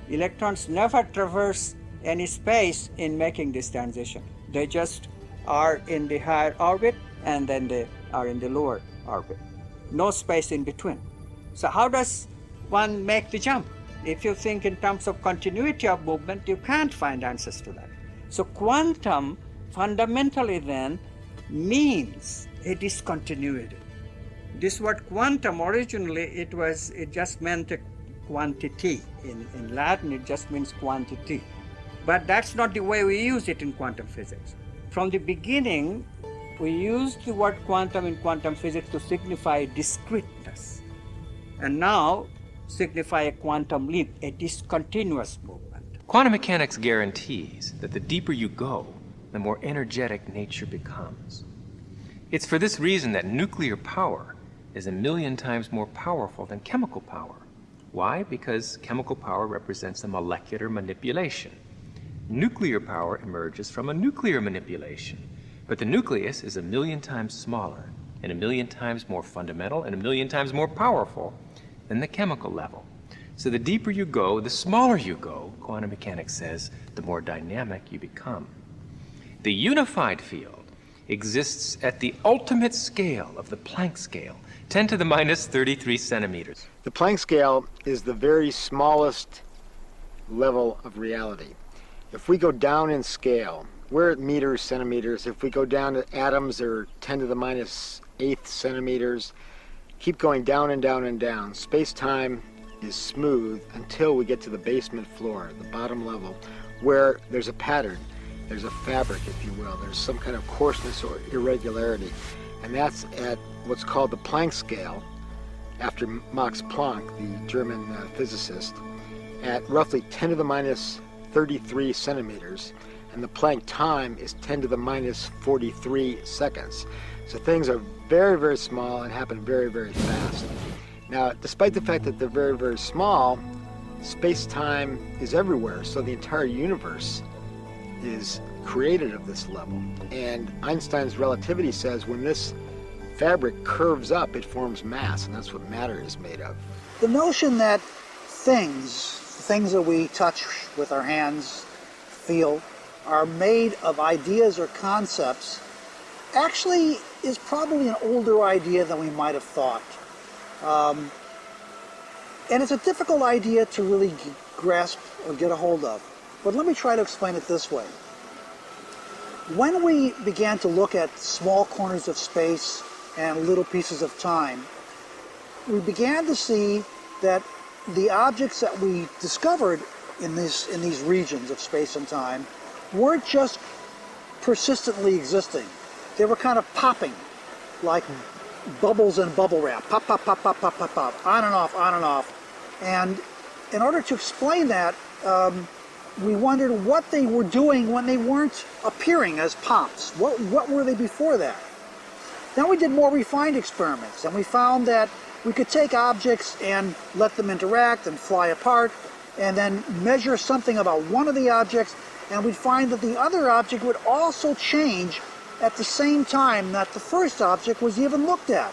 Electrons never traverse any space in making this transition. They just are in the higher orbit, and then they are in the lower orbit. No space in between. So how does one make the jump? If you think in terms of continuity of movement, you can't find answers to that. So quantum fundamentally then means a discontinuity. This word quantum, originally it just meant a quantity. In Latin it just means quantity. But that's not the way we use it in quantum physics. From the beginning, we used the word quantum in quantum physics to signify discreteness, and now signify a quantum leap, a discontinuous movement. Quantum mechanics guarantees that the deeper you go, the more energetic nature becomes. It's for this reason that nuclear power is 1,000,000 times more powerful than chemical power. Why? Because chemical power represents a molecular manipulation. Nuclear power emerges from a nuclear manipulation, but the nucleus is 1,000,000 times smaller and 1,000,000 times more fundamental and 1,000,000 times more powerful than the chemical level. So the deeper you go, the smaller you go, quantum mechanics says, the more dynamic you become. The unified field exists at the ultimate scale of the Planck scale, 10 to the minus 33 centimeters. The Planck scale is the very smallest level of reality. If we go down in scale, we're at meters, centimeters. If we go down to atoms, they're 10 to the minus 8th centimeters. Keep going down and down and down. Space-time is smooth until we get to the basement floor, the bottom level, where there's a pattern. There's a fabric, if you will. There's some kind of coarseness or irregularity. And that's at what's called the Planck scale, after Max Planck, the German physicist, at roughly 10 to the minus 33 centimeters. And the Planck time is 10 to the minus 43 seconds. So things are very, very small and happen very, very fast. Now, despite the fact that they're very, very small, space-time is everywhere. So the entire universe is created at this level. And Einstein's relativity says when this fabric curves up, it forms mass, and that's what matter is made of. The notion that things that we touch with our hands, feel, are made of ideas or concepts actually is probably an older idea than we might have thought. And it's a difficult idea to really grasp or get a hold of. But let me try to explain it this way. When we began to look at small corners of space and little pieces of time, we began to see that the objects that we discovered in these regions of space and time weren't just persistently existing. They were kind of popping like bubbles in bubble wrap. Pop, pop, pop, pop, pop, pop, pop, on and off, on and off. And in order to explain that, we wondered what they were doing when they weren't appearing as pops. What were they before that? Then we did more refined experiments, and we found that we could take objects and let them interact and fly apart, and then measure something about one of the objects, and we'd find that the other object would also change at the same time that the first object was even looked at.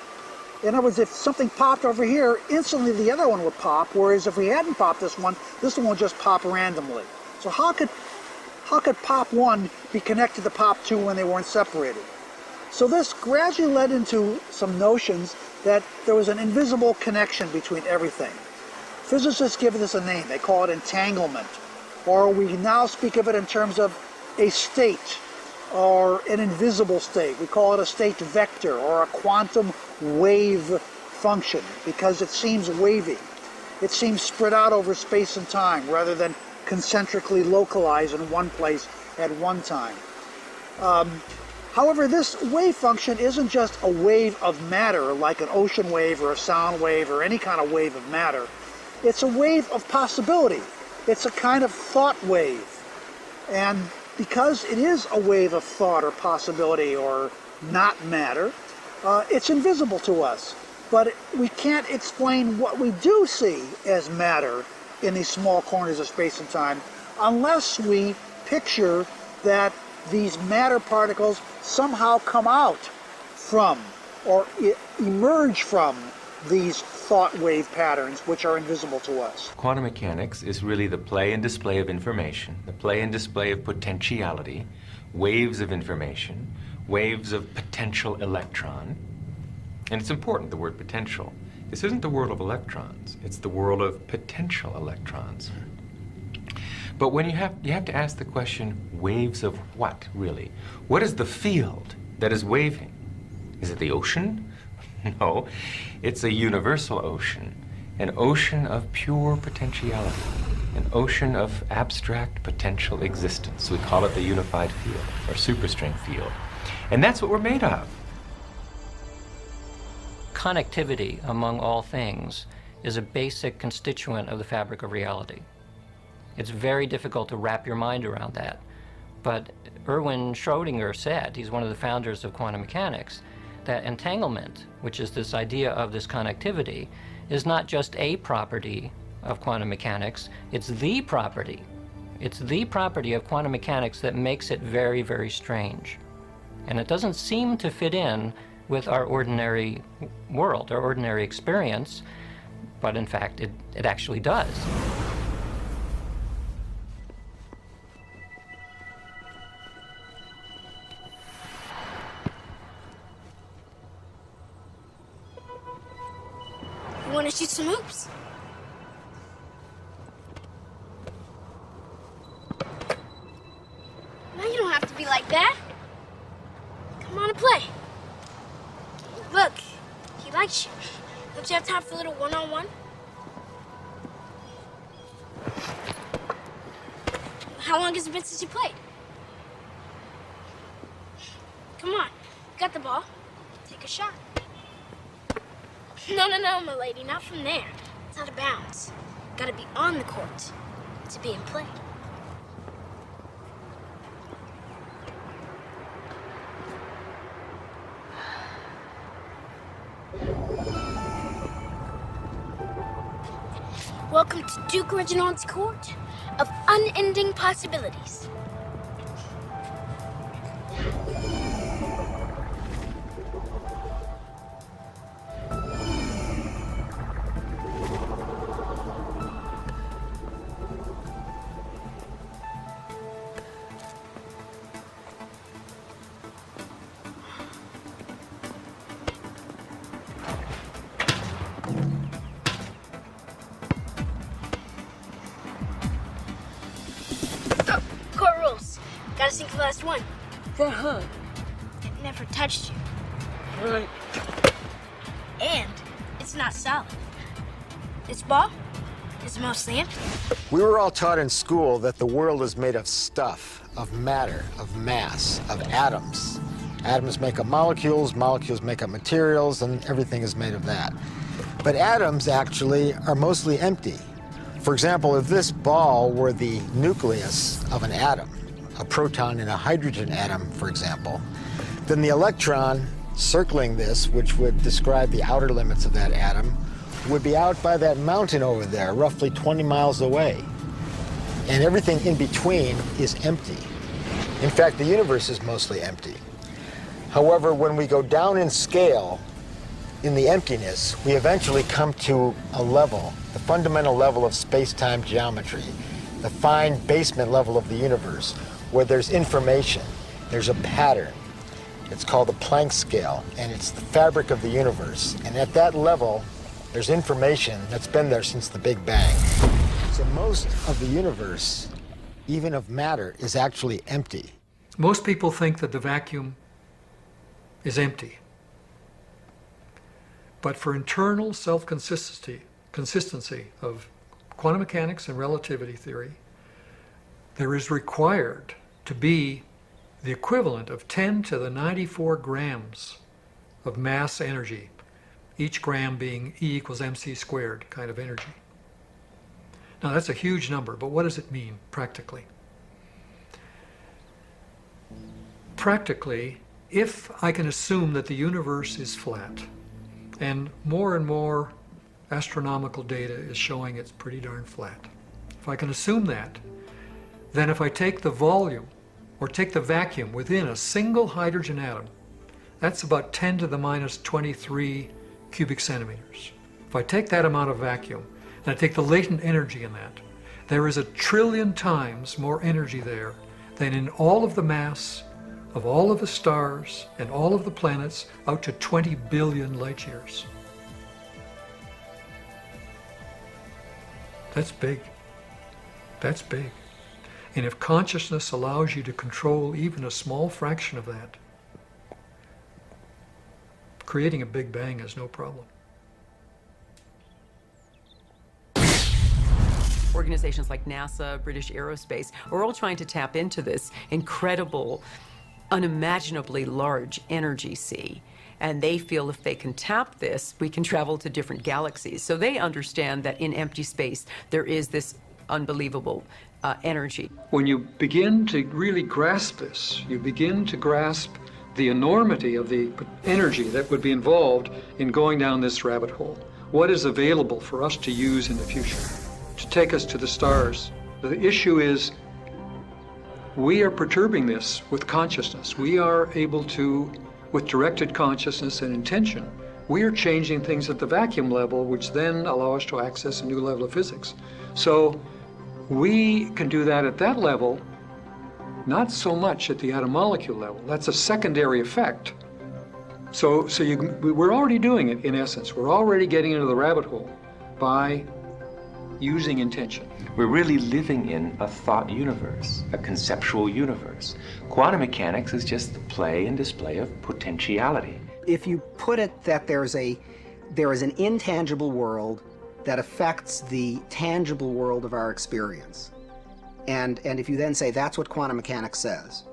In other words, if something popped over here, instantly the other one would pop, whereas if we hadn't popped this one would just pop randomly. So how could pop 1 be connected to pop 2 when they weren't separated? So this gradually led into some notions that there was an invisible connection between everything. Physicists give this a name. They call it entanglement. Or we now speak of it in terms of a state or an invisible state. We call it a state vector or a quantum wave function because it seems wavy. It seems spread out over space and time rather than concentrically localized in one place at one time. However, this wave function isn't just a wave of matter like an ocean wave or a sound wave or any kind of wave of matter. It's a wave of possibility. It's a kind of thought wave. And because it is a wave of thought or possibility or not matter, it's invisible to us. But we can't explain what we do see as matter in these small corners of space and time unless we picture that these matter particles somehow come out from or emerge from these thought wave patterns which are invisible to us. Quantum mechanics is really the play and display of information, the play and display of potentiality, waves of information, waves of potential electron. And it's important, the word potential. This isn't the world of electrons, it's the world of potential electrons. But when you have to ask the question, waves of what, really? What is the field that is waving? Is it the ocean? No, it's a universal ocean, an ocean of pure potentiality. an ocean of abstract potential existence. We call it the unified field, or superstring field. And that's what we're made of. Connectivity among all things is a basic constituent of the fabric of reality. It's very difficult to wrap your mind around that. But Erwin Schrödinger said, he's one of the founders of quantum mechanics, that entanglement, which is this idea of this connectivity, is not just a property of quantum mechanics, it's the property. It's the property of quantum mechanics that makes it very, very strange. And it doesn't seem to fit in with our ordinary world, our ordinary experience, but in fact, it actually does. You want to shoot some hoops? No, you don't have to be like that. Come on and play. Look, he likes you. Don't you have time for a little one-on-one? How long has it been since you played? Come on, you got the ball. Take a shot. No, my lady, not from there. It's out of bounds. Gotta be on the court to be in play. Welcome to Duke Reginald's court of unending possibilities. Gotta sink the last one. That hurt. It never touched you. Right. And it's not solid. This ball is mostly empty. We were all taught in school that the world is made of stuff, of matter, of mass, of atoms. Atoms make up molecules, molecules make up materials, and everything is made of that. But atoms actually are mostly empty. For example, if this ball were the nucleus of an atom, a proton in a hydrogen atom, for example, then the electron circling this, which would describe the outer limits of that atom, would be out by that mountain over there, roughly 20 miles away. And everything in between is empty. In fact, the universe is mostly empty. However, when we go down in scale, in the emptiness, we eventually come to a level, the fundamental level of space-time geometry, the fine basement level of the universe, where there's information, there's a pattern. It's called the Planck scale, and it's the fabric of the universe. And at that level, there's information that's been there since the Big Bang. So most of the universe, even of matter, is actually empty. Most people think that the vacuum is empty. But for internal consistency of quantum mechanics and relativity theory, there is required to be the equivalent of 10 to the 94 grams of mass energy, each gram being E equals mc squared kind of energy. Now that's a huge number, but what does it mean practically? Practically, if I can assume that the universe is flat, and more astronomical data is showing it's pretty darn flat. If I can assume that, then if I take the volume or take the vacuum within a single hydrogen atom, that's about 10 to the minus 23 cubic centimeters. If I take that amount of vacuum and I take the latent energy in that, there is 1 trillion times more energy there than in all of the mass of all of the stars and all of the planets out to 20 billion light years. That's big. That's big. And if consciousness allows you to control even a small fraction of that, creating a Big Bang is no problem. organizations like NASA, British Aerospace, are all trying to tap into this incredible, unimaginably large energy sea. And they feel if they can tap this, we can travel to different galaxies. So they understand that in empty space, there is this unbelievable energy. When you begin to really grasp this, you begin to grasp the enormity of the energy that would be involved in going down this rabbit hole. What is available for us to use in the future to take us to the stars? The issue is we are perturbing this with consciousness. We are able to, with directed consciousness and intention, we are changing things at the vacuum level, which then allow us to access a new level of physics. So we can do that at that level, not so much at the atom molecule level. That's a secondary effect. So we're already doing it in essence. We're already getting into the rabbit hole by using intention. We're really living in a thought universe, a conceptual universe. Quantum mechanics is just the play and display of potentiality. If you put it that there is an intangible world that affects the tangible world of our experience, and if you then say that's what quantum mechanics says,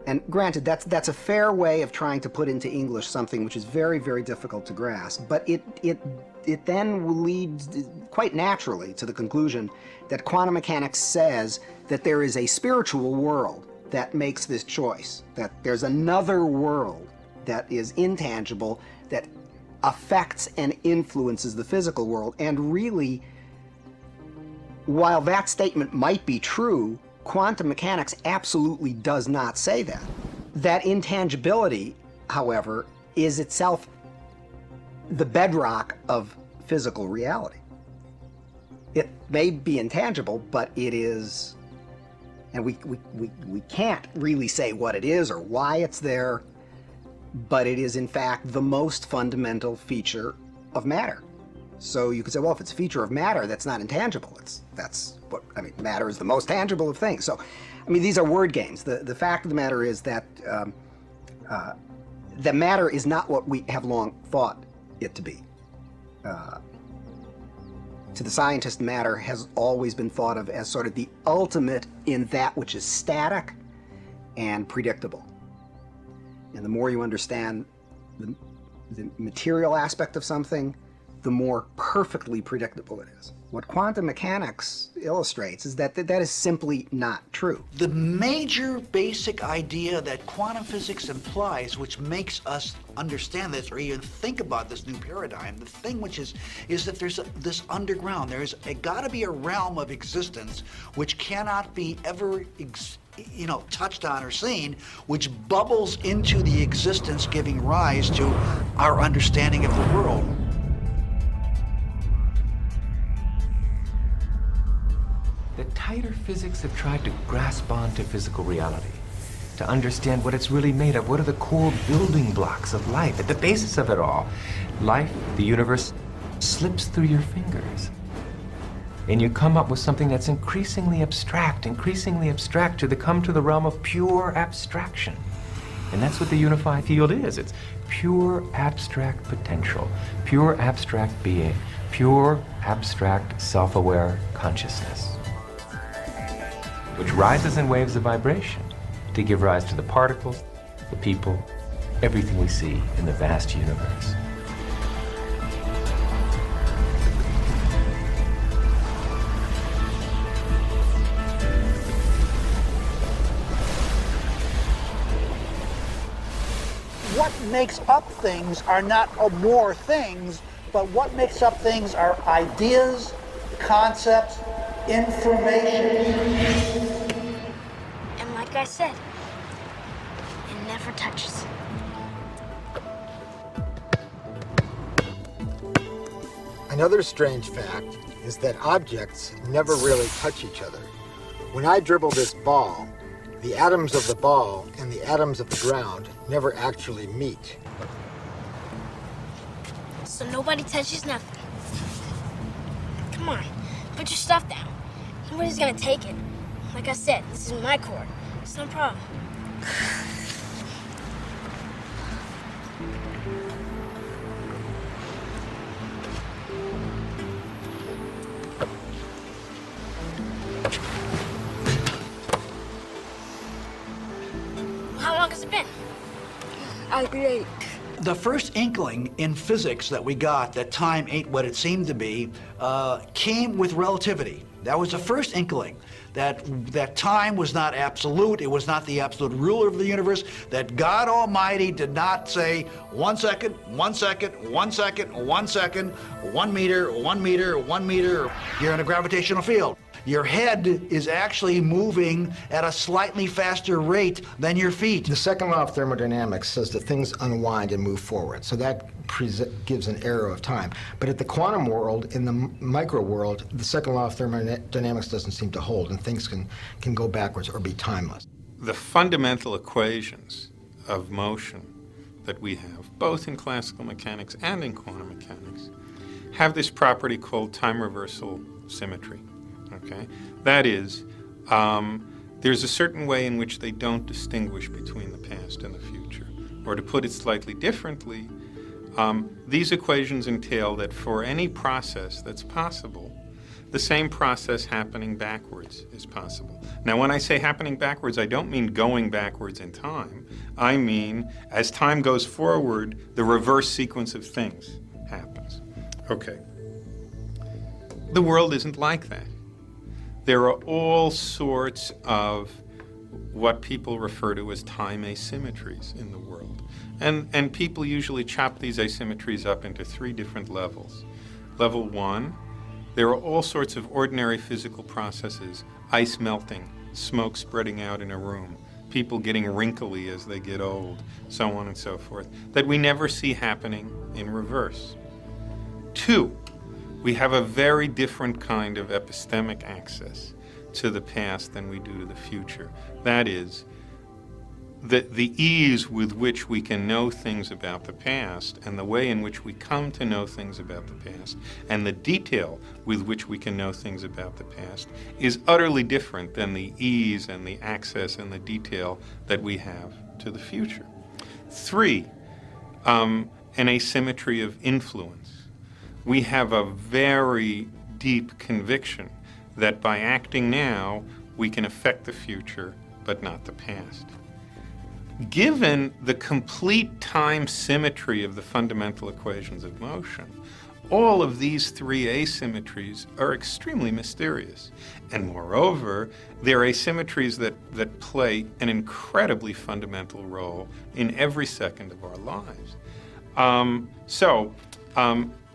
and granted that's a fair way of trying to put into English something which is very, very difficult to grasp, but it then leads quite naturally to the conclusion that quantum mechanics says that there is a spiritual world that makes this choice, that there's another world that is intangible, that affects and influences the physical world. And really, while that statement might be true, quantum mechanics absolutely does not say that. That intangibility, however, is itself the bedrock of physical reality. It may be intangible, but it is, and we can't really say what it is or why it's there, but it is in fact the most fundamental feature of matter. So you could say, well, if it's a feature of matter, that's not intangible. Matter is the most tangible of things. So, I mean, these are word games. The fact of the matter is that the matter is not what we have long thought it to be. To the scientist, matter has always been thought of as sort of the ultimate in that which is static and predictable. And the more you understand the material aspect of something, the more perfectly predictable it is. What quantum mechanics illustrates is that that is simply not true. The major basic idea that quantum physics implies, which makes us understand this or even think about this new paradigm, the thing which is that there's this underground, there's got to be a realm of existence which cannot be ever touched on or seen, which bubbles into the existence giving rise to our understanding of the world. The tighter physics have tried to grasp onto physical reality, to understand what it's really made of. What are the core building blocks of life? At the basis of it all, life, the universe, slips through your fingers. And you come up with something that's increasingly abstract to come to the realm of pure abstraction. And that's what the unified field is. It's pure abstract potential, pure abstract being, pure abstract self-aware consciousness, which rises in waves of vibration to give rise to the particles, the people, everything we see in the vast universe. What makes up things are not more things, but what makes up things are ideas, concepts, information. And like I said, it never touches. Another strange fact is that objects never really touch each other. When I dribble this ball, the atoms of the ball and the atoms of the ground never actually meet. So nobody touches nothing. Come on, put your stuff down. Nobody's gonna take it. Like I said, this is my court. It's no problem. been? I'll be late. The first inkling in physics that we got that time ain't what it seemed to be came with relativity. That was the first inkling that time was not absolute, it was not the absolute ruler of the universe, that God Almighty did not say 1 second, 1 second, 1 second, 1 second, 1 meter, 1 meter, 1 meter. You're in a gravitational field. Your head is actually moving at a slightly faster rate than your feet. The second law of thermodynamics says that things unwind and move forward, so that gives an arrow of time. But at the quantum world, in the micro world, the second law of thermodynamics doesn't seem to hold, and things can go backwards or be timeless. The fundamental equations of motion that we have, both in classical mechanics and in quantum mechanics, have this property called time reversal symmetry. Okay? That is, there's a certain way in which they don't distinguish between the past and the future. Or to put it slightly differently, these equations entail that for any process that's possible, the same process happening backwards is possible. Now, when I say happening backwards, I don't mean going backwards in time. I mean, as time goes forward, the reverse sequence of things happens. Okay. The world isn't like that. There are all sorts of what people refer to as time asymmetries in the world. And people usually chop these asymmetries up into 3 different levels. Level 1, there are all sorts of ordinary physical processes, ice melting, smoke spreading out in a room, people getting wrinkly as they get old, so on and so forth, that we never see happening in reverse. 2, we have a very different kind of epistemic access to the past than we do to the future. That is, the ease with which we can know things about the past and the way in which we come to know things about the past and the detail with which we can know things about the past is utterly different than the ease and the access and the detail that we have to the future. 3, an asymmetry of influence. We have a very deep conviction that by acting now, we can affect the future, but not the past. Given the complete time symmetry of the fundamental equations of motion, all of these 3 asymmetries are extremely mysterious. And moreover, they're asymmetries that play an incredibly fundamental role in every second of our lives.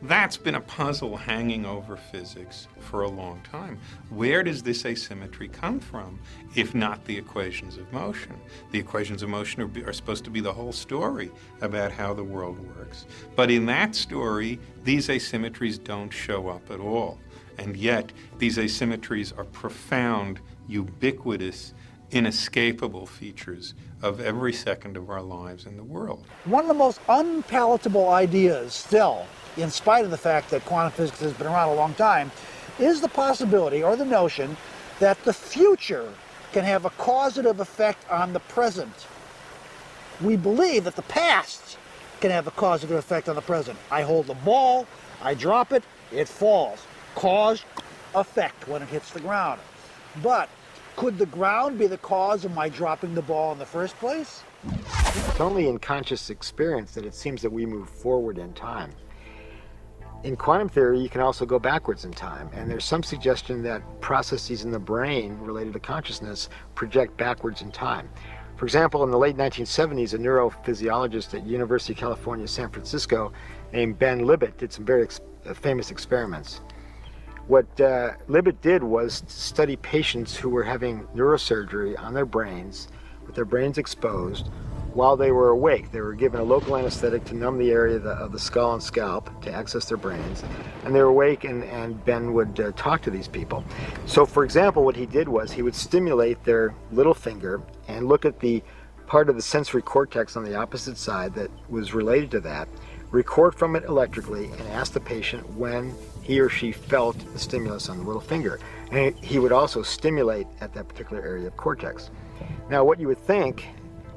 That's been a puzzle hanging over physics for a long time. Where does this asymmetry come from, if not the equations of motion? The equations of motion are supposed to be the whole story about how the world works. But in that story, these asymmetries don't show up at all. And yet, these asymmetries are profound, ubiquitous, inescapable features of every second of our lives in the world. One of the most unpalatable ideas still, in spite of the fact that quantum physics has been around a long time, is the possibility or the notion that the future can have a causative effect on the present. We believe that the past can have a causative effect on the present. I hold the ball, I drop it, it falls. Cause, effect when it hits the ground. But could the ground be the cause of my dropping the ball in the first place? It's only in conscious experience that it seems that we move forward in time. In quantum theory, you can also go backwards in time, and there's some suggestion that processes in the brain related to consciousness project backwards in time. For example, in the late 1970s, a neurophysiologist at University of California, San Francisco, named Ben Libet did some very famous experiments. What Libet did was to study patients who were having neurosurgery on their brains, with their brains exposed, while they were awake. They were given a local anesthetic to numb the area of the skull and scalp to access their brains. And they were awake, and Ben would talk to these people. So, for example, what he did was he would stimulate their little finger and look at the part of the sensory cortex on the opposite side that was related to that, record from it electrically, and ask the patient when he or she felt the stimulus on the little finger. And he would also stimulate at that particular area of cortex. Now, what you would think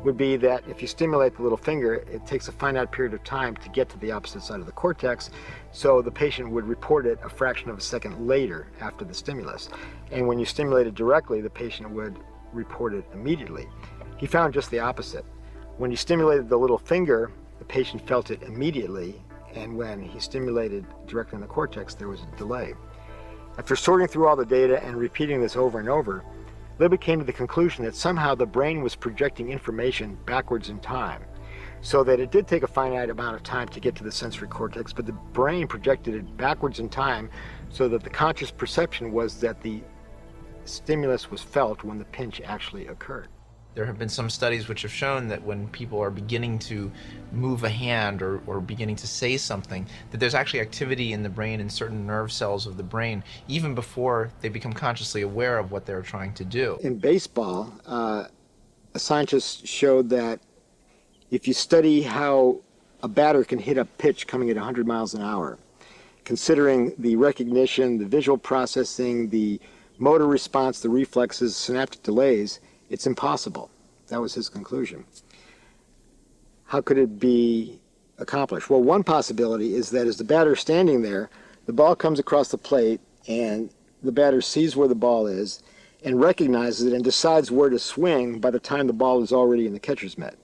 would be that if you stimulate the little finger, it takes a finite period of time to get to the opposite side of the cortex, so the patient would report it a fraction of a second later after the stimulus. And when you stimulate it directly, the patient would report it immediately. He found just the opposite. When he stimulated the little finger, the patient felt it immediately, and when he stimulated directly in the cortex, there was a delay. After sorting through all the data and repeating this over and over, Libet came to the conclusion that somehow the brain was projecting information backwards in time, so that it did take a finite amount of time to get to the sensory cortex, but the brain projected it backwards in time so that the conscious perception was that the stimulus was felt when the pinch actually occurred. There have been some studies which have shown that when people are beginning to move a hand or beginning to say something, that there's actually activity in the brain in certain nerve cells of the brain, even before they become consciously aware of what they're trying to do. In baseball, a scientist showed that if you study how a batter can hit a pitch coming at 100 miles an hour, considering the recognition, the visual processing, the motor response, the reflexes, synaptic delays, it's impossible. That was his conclusion. How could it be accomplished? Well, one possibility is that as the batter is standing there, the ball comes across the plate and the batter sees where the ball is and recognizes it and decides where to swing by the time the ball is already in the catcher's mitt.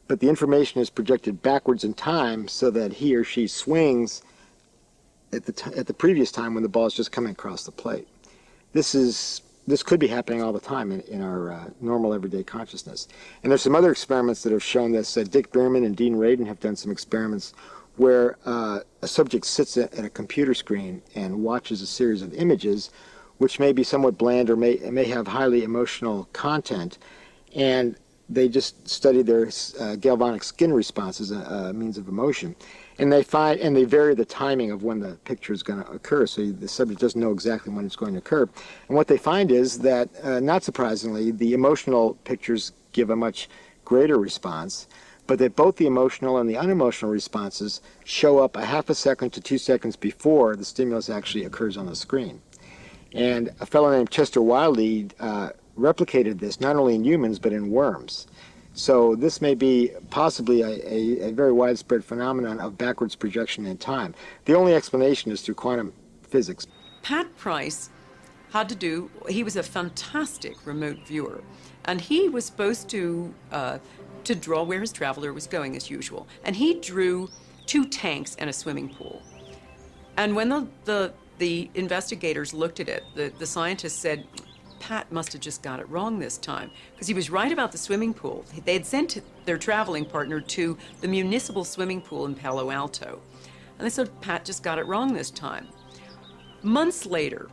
But the information is projected backwards in time so that he or she swings at the previous time when the ball is just coming across the plate. This could be happening all the time in our normal everyday consciousness. And there's some other experiments that have shown this. Dick Bierman and Dean Radin have done some experiments where a subject sits at a computer screen and watches a series of images which may be somewhat bland or may have highly emotional content, and they just study their galvanic skin responses, a means of emotion. And they vary the timing of when the picture is going to occur, so the subject doesn't know exactly when it's going to occur. And what they find is that, not surprisingly, the emotional pictures give a much greater response, but that both the emotional and the unemotional responses show up a half a second to 2 seconds before the stimulus actually occurs on the screen. And a fellow named Chester Wiley replicated this not only in humans but in worms. So this may be possibly a very widespread phenomenon of backwards projection in time. The only explanation is through quantum physics. Pat Price he was a fantastic remote viewer, and he was supposed to draw where his traveler was going as usual. And he drew 2 tanks and a swimming pool. And when the investigators looked at it, the scientists said, Pat must have just got it wrong this time, because he was right about the swimming pool. They had sent their traveling partner to the municipal swimming pool in Palo Alto. And they said, Pat just got it wrong this time. Months later,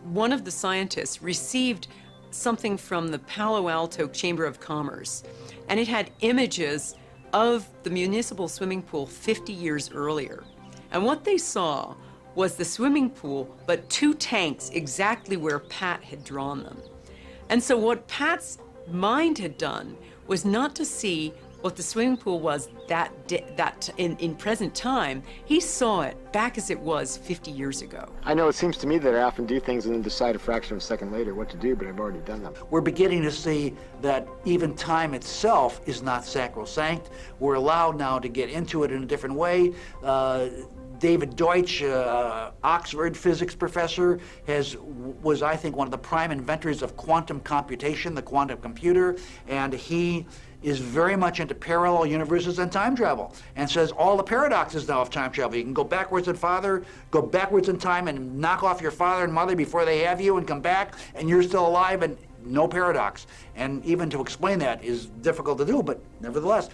one of the scientists received something from the Palo Alto Chamber of Commerce, and it had images of the municipal swimming pool 50 years earlier. And what they saw was the swimming pool, but 2 tanks exactly where Pat had drawn them. And so what Pat's mind had done was not to see what the swimming pool was in present time. He saw it back as it was 50 years ago. I know it seems to me that I often do things and then decide a fraction of a second later what to do, but I've already done them. We're beginning to see that even time itself is not sacrosanct. We're allowed now to get into it in a different way. David Deutsch, Oxford physics professor, was, I think, one of the prime inventors of quantum computation, the quantum computer, and he is very much into parallel universes and time travel, and says all the paradoxes now of time travel. You can go backwards in time and knock off your father and mother before they have you and come back, and you're still alive, and no paradox. And even to explain that is difficult to do, but nevertheless,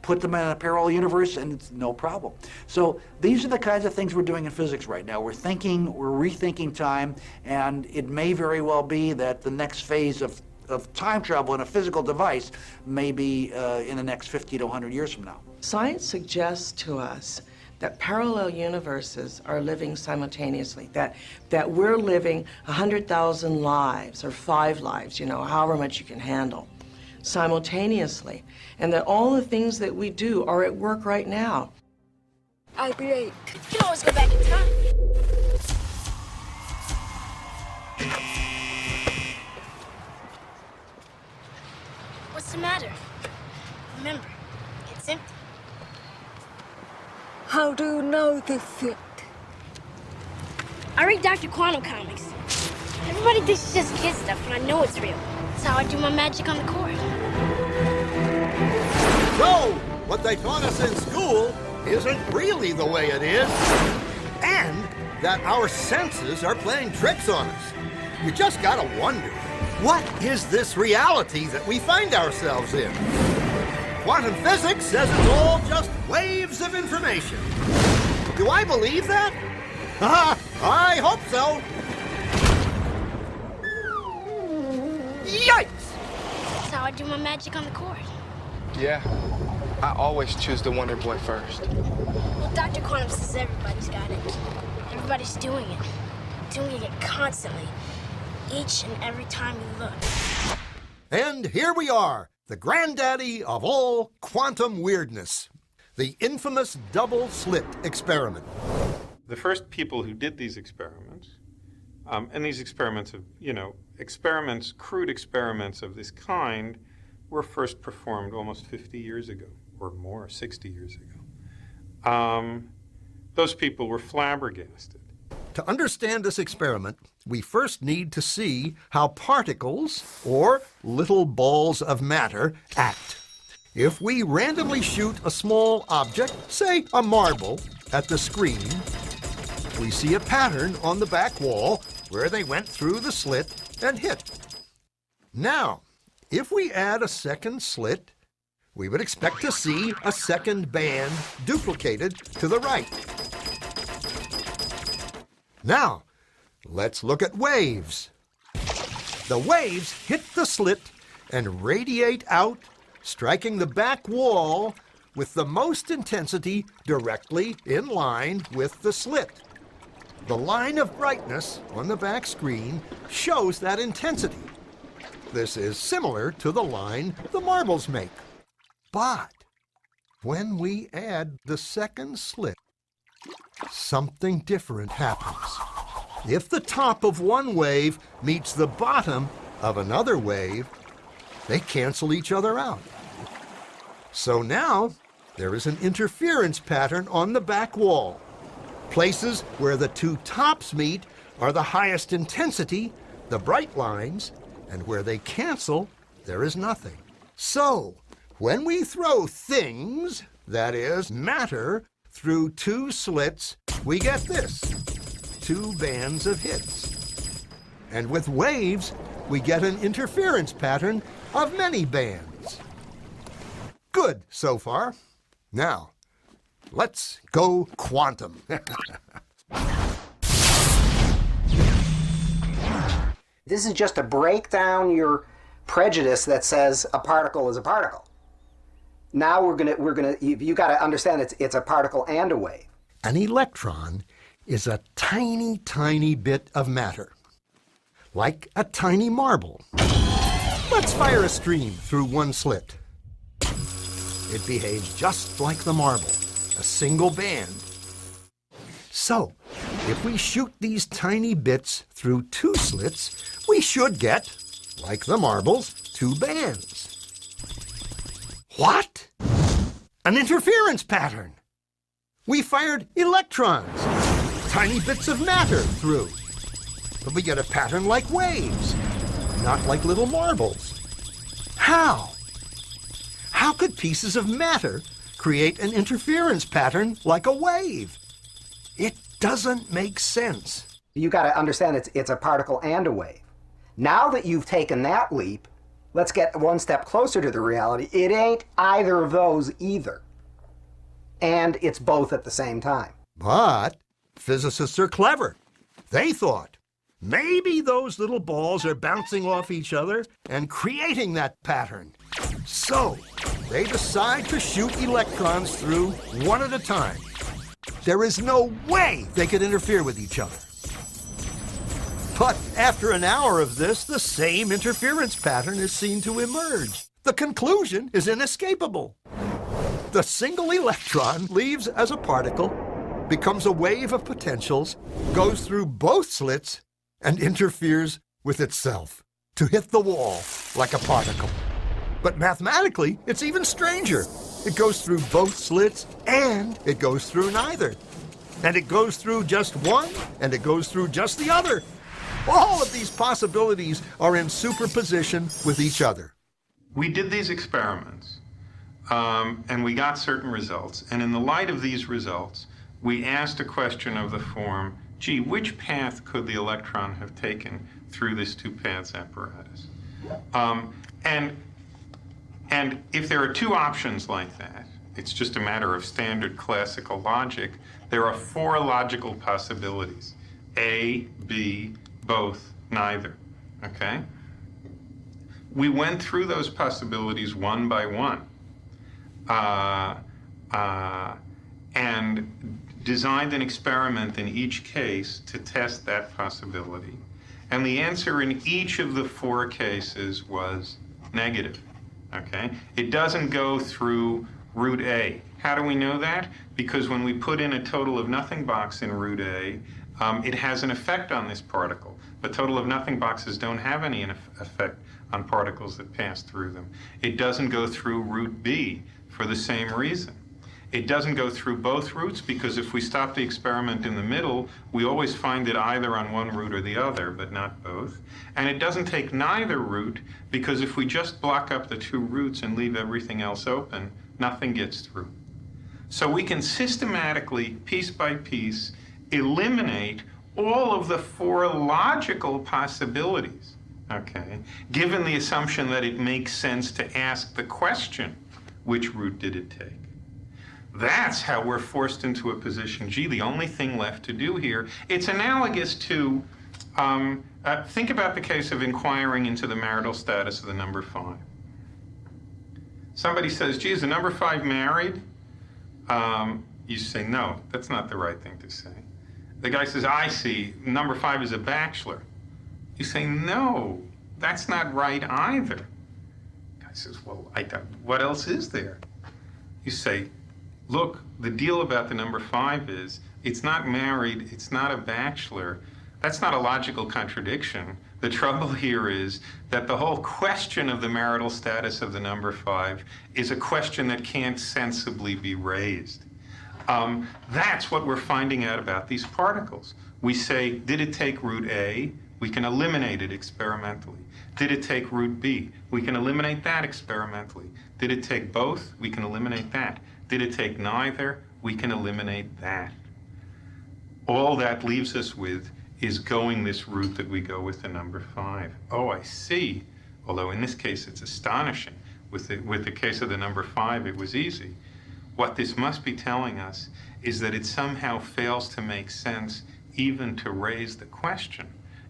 put them in a parallel universe and it's no problem. So these are the kinds of things we're doing in physics right now. We're rethinking time, and it may very well be that the next phase of time travel in a physical device may be in the next 50 to 100 years from now. Science suggests to us that parallel universes are living simultaneously, that we're living 100,000 lives, or 5 lives, however much you can handle, simultaneously, and that all the things that we do are at work right now. I'll be late. You can always go back in time. What's the matter? Remember, it's empty. How do you know this shit? I read Dr. Quantum comics. Everybody thinks it's just kid stuff, and I know it's real. That's how I do my magic on the court. So, what they taught us in school isn't really the way it is, and that our senses are playing tricks on us. You just gotta wonder, what is this reality that we find ourselves in? Quantum physics says it's all just waves of information. Do I believe that? I hope so. Yikes! That's how I do my magic on the court. Yeah, I always choose the Wonder Boy first. Well, Dr. Quantum says everybody's got it. Everybody's doing it constantly, each and every time you look. And here we are, the granddaddy of all quantum weirdness, the infamous double-slit experiment. The first people who did these experiments, and these experiments of, experiments, crude experiments of this kind, were first performed almost 50 years ago, or more, 60 years ago. Those people were flabbergasted. To understand this experiment, we first need to see how particles, or little balls of matter, act. If we randomly shoot a small object, say a marble, at the screen, we see a pattern on the back wall where they went through the slit and hit. Now, if we add a second slit, we would expect to see a second band duplicated to the right. Now, let's look at waves. The waves hit the slit and radiate out, striking the back wall with the most intensity directly in line with the slit. The line of brightness on the back screen shows that intensity. This is similar to the line the marbles make. But when we add the second slit, something different happens. If the top of one wave meets the bottom of another wave, they cancel each other out. So now there is an interference pattern on the back wall. Places where the two tops meet are the highest intensity, the bright lines, and where they cancel, there is nothing. So, when we throw things, that is, matter, through two slits, we get this, two bands of hits. And with waves, we get an interference pattern of many bands. Good so far. Now, let's go quantum. This is just to break down your prejudice that says a particle is a particle. Now you got to understand it's a particle and a wave. An electron is a tiny, tiny bit of matter, like a tiny marble. Let's fire a stream through one slit. It behaves just like the marble, a single band. So, if we shoot these tiny bits through two slits, we should get, like the marbles, two bands. What? An interference pattern. We fired electrons, tiny bits of matter through. But we get a pattern like waves, not like little marbles. How? How could pieces of matter create an interference pattern like a wave? It doesn't make sense. You got to understand it's a particle and a wave. Now that you've taken that leap, let's get one step closer to the reality. It ain't either of those either. And it's both at the same time. But physicists are clever. They thought, maybe those little balls are bouncing off each other and creating that pattern. So they decide to shoot electrons through one at a time. There is no way they could interfere with each other. But after an hour of this, the same interference pattern is seen to emerge. The conclusion is inescapable. The single electron leaves as a particle, becomes a wave of potentials, goes through both slits, and interferes with itself to hit the wall like a particle. But mathematically, it's even stranger. It goes through both slits, and it goes through neither. And it goes through just one, and it goes through just the other. All of these possibilities are in superposition with each other. We did these experiments and we got certain results. And in the light of these results, we asked a question of the form, gee, which path could the electron have taken through this two paths apparatus? And if there are two options like that, it's just a matter of standard classical logic, there are four logical possibilities. A, B, both, neither, okay? We went through those possibilities one by one and designed an experiment in each case to test that possibility. And the answer in each of the four cases was negative, okay? It doesn't go through root A. How do we know that? Because when we put in a total of nothing box in root A, it has an effect on this particle. But total of nothing boxes don't have any effect on particles that pass through them. It doesn't go through root B for the same reason. It doesn't go through both roots because if we stop the experiment in the middle, we always find it either on one root or the other, but not both. And it doesn't take neither root because if we just block up the two roots and leave everything else open, nothing gets through. So we can systematically, piece by piece, eliminate all of the four logical possibilities, okay, given the assumption that it makes sense to ask the question, which route did it take? That's how we're forced into a position, gee, the only thing left to do here, it's analogous to, think about the case of inquiring into the marital status of the number 5. Somebody says, gee, is the number 5 married? You say, no, that's not the right thing to say. The guy says, I see, number 5 is a bachelor. You say, no, that's not right either. The guy says, well, what else is there? You say, look, the deal about the number 5 is it's not married, it's not a bachelor. That's not a logical contradiction. The trouble here is that the whole question of the marital status of the number 5 is a question that can't sensibly be raised. That's what we're finding out about these particles. We say, did it take root A? We can eliminate it experimentally. Did it take root B? We can eliminate that experimentally. Did it take both? We can eliminate that. Did it take neither? We can eliminate that. All that leaves us with is going this route that we go with the number 5. Oh, I see. Although in this case it's astonishing. With the case of the number 5, it was easy. What this must be telling us is that it somehow fails to make sense even to raise the question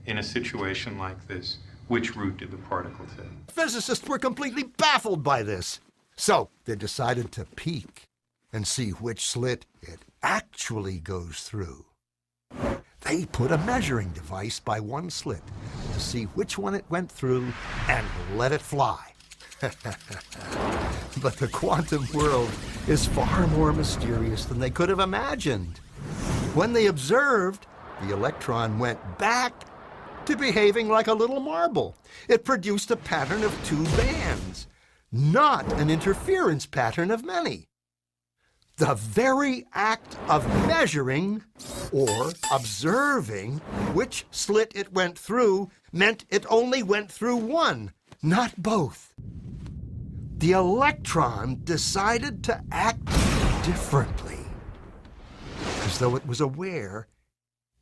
in a situation like this. Which route did the particle take? Physicists were completely baffled by this. So they decided to peek and see which slit it actually goes through. They put a measuring device by one slit to see which one it went through and let it fly. But the quantum world is far more mysterious than they could have imagined. When they observed, the electron went back to behaving like a little marble. It produced a pattern of 2 bands, not an interference pattern of many. The very act of measuring or observing which slit it went through meant it only went through one, not both. The electron decided to act differently, as though it was aware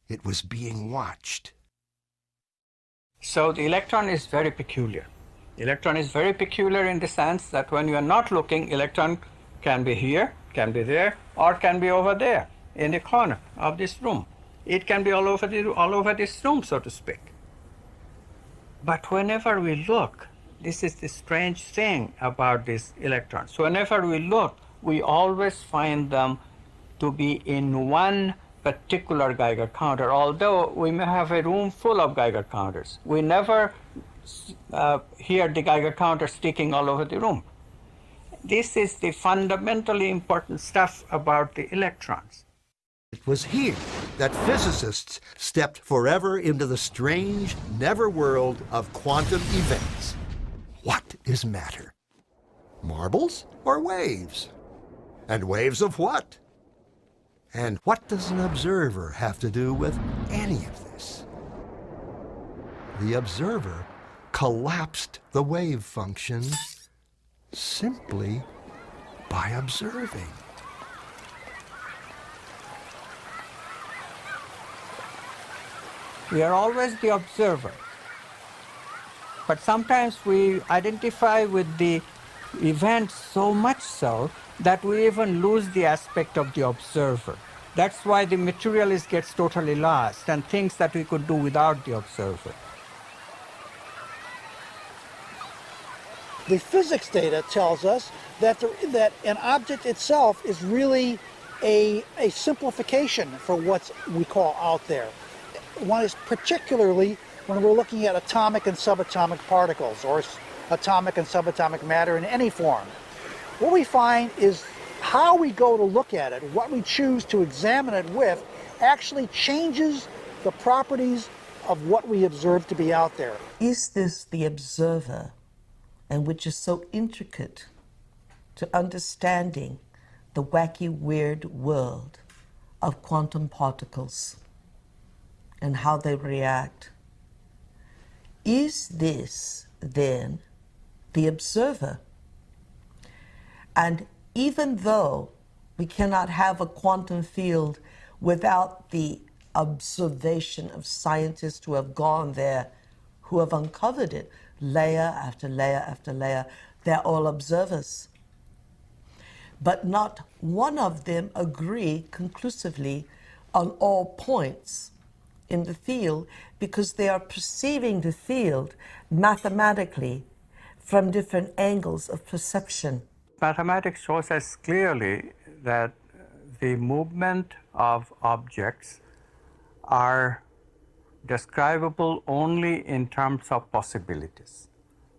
it was being watched. So the electron is very peculiar. The electron is very peculiar in the sense that when you are not looking, electron can be here, can be there, or can be over there in the corner of this room. It can be all over this room, so to speak. But whenever we look, this is the strange thing about these electrons. Whenever we look, we always find them to be in one particular Geiger counter, although we may have a room full of Geiger counters. We never hear the Geiger counter sticking all over the room. This is the fundamentally important stuff about the electrons. It was here that physicists stepped forever into the strange never-world of quantum events. What is matter? Marbles or waves? And waves of what? And what does an observer have to do with any of this? The observer collapsed the wave function simply by observing. We are always the observer. But sometimes we identify with the event so much so that we even lose the aspect of the observer. That's why the materialist gets totally lost and thinks that we could do without the observer. The physics data tells us that, that an object itself is really a simplification for what we call out there. One is particularly when we're looking at atomic and subatomic particles or atomic and subatomic matter in any form. What we find is how we go to look at it, what we choose to examine it with, actually changes the properties of what we observe to be out there. Is this the observer, and which is so intricate to understanding the wacky, weird world of quantum particles and how they react? Is this, then, the observer? And even though we cannot have a quantum field without the observation of scientists who have gone there, who have uncovered it, layer after layer after layer, they're all observers. But not one of them agree conclusively on all points in the field, because they are perceiving the field mathematically from different angles of perception. Mathematics shows us clearly that the movement of objects are describable only in terms of possibilities,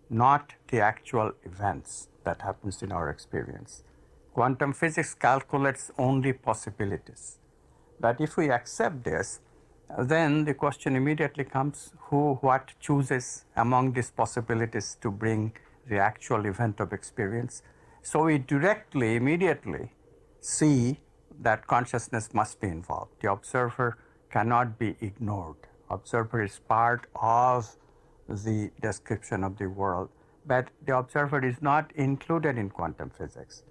not the actual events that happens in our experience. Quantum physics calculates only possibilities. But if we accept this, then the question immediately comes, what chooses among these possibilities to bring the actual event of experience? So we directly, immediately see that consciousness must be involved. The observer cannot be ignored. Observer is part of the description of the world, but the observer is not included in quantum physics.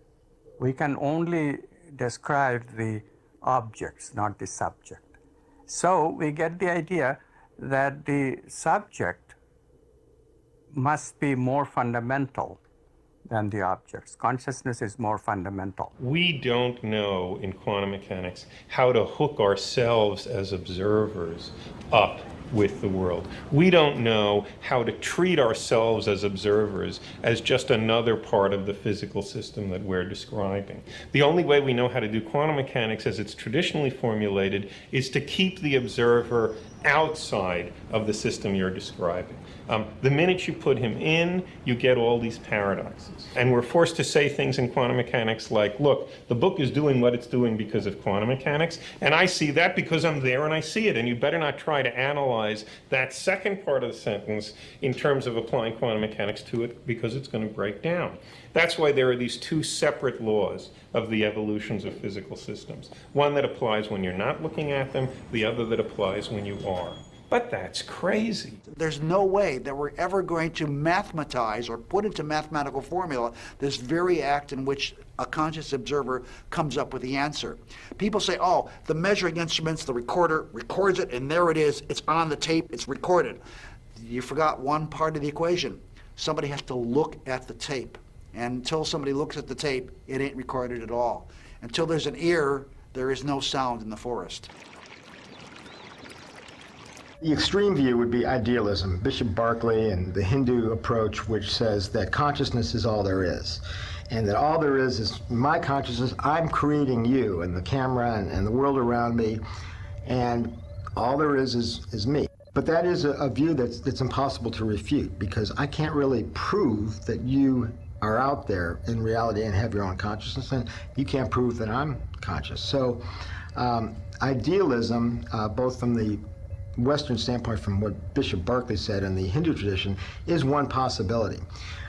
We can only describe the objects, not the subject. So we get the idea that the subject must be more fundamental than the objects. Consciousness is more fundamental. We don't know in quantum mechanics how to hook ourselves as observers up with the world. We don't know how to treat ourselves as observers as just another part of the physical system that we're describing. The only way we know how to do quantum mechanics as it's traditionally formulated is to keep the observer outside of the system you're describing. The minute you put him in, you get all these paradoxes. And we're forced to say things in quantum mechanics like, look, the book is doing what it's doing because of quantum mechanics, and I see that because I'm there and I see it, and you better not try to analyze that second part of the sentence in terms of applying quantum mechanics to it, because it's going to break down. That's why there are these two separate laws of the evolutions of physical systems. One that applies when you're not looking at them, the other that applies when you are. But that's crazy. There's no way that we're ever going to mathematize or put into mathematical formula this very act in which a conscious observer comes up with the answer. People say, oh, the measuring instruments, the recorder records it, and there it is, it's on the tape, it's recorded. You forgot one part of the equation. Somebody has to look at the tape. And until somebody looks at the tape, it ain't recorded at all. Until there's an ear, there is no sound in the forest. The extreme view would be idealism, Bishop Berkeley and the Hindu approach, which says that consciousness is all there is. And that all there is my consciousness. I'm creating you and the camera and the world around me, and all there is me. But that is a view that's impossible to refute, because I can't really prove that you are out there in reality and have your own consciousness, and you can't prove that I'm conscious. So idealism, both from the Western standpoint from what Bishop Berkeley said in the Hindu tradition is one possibility.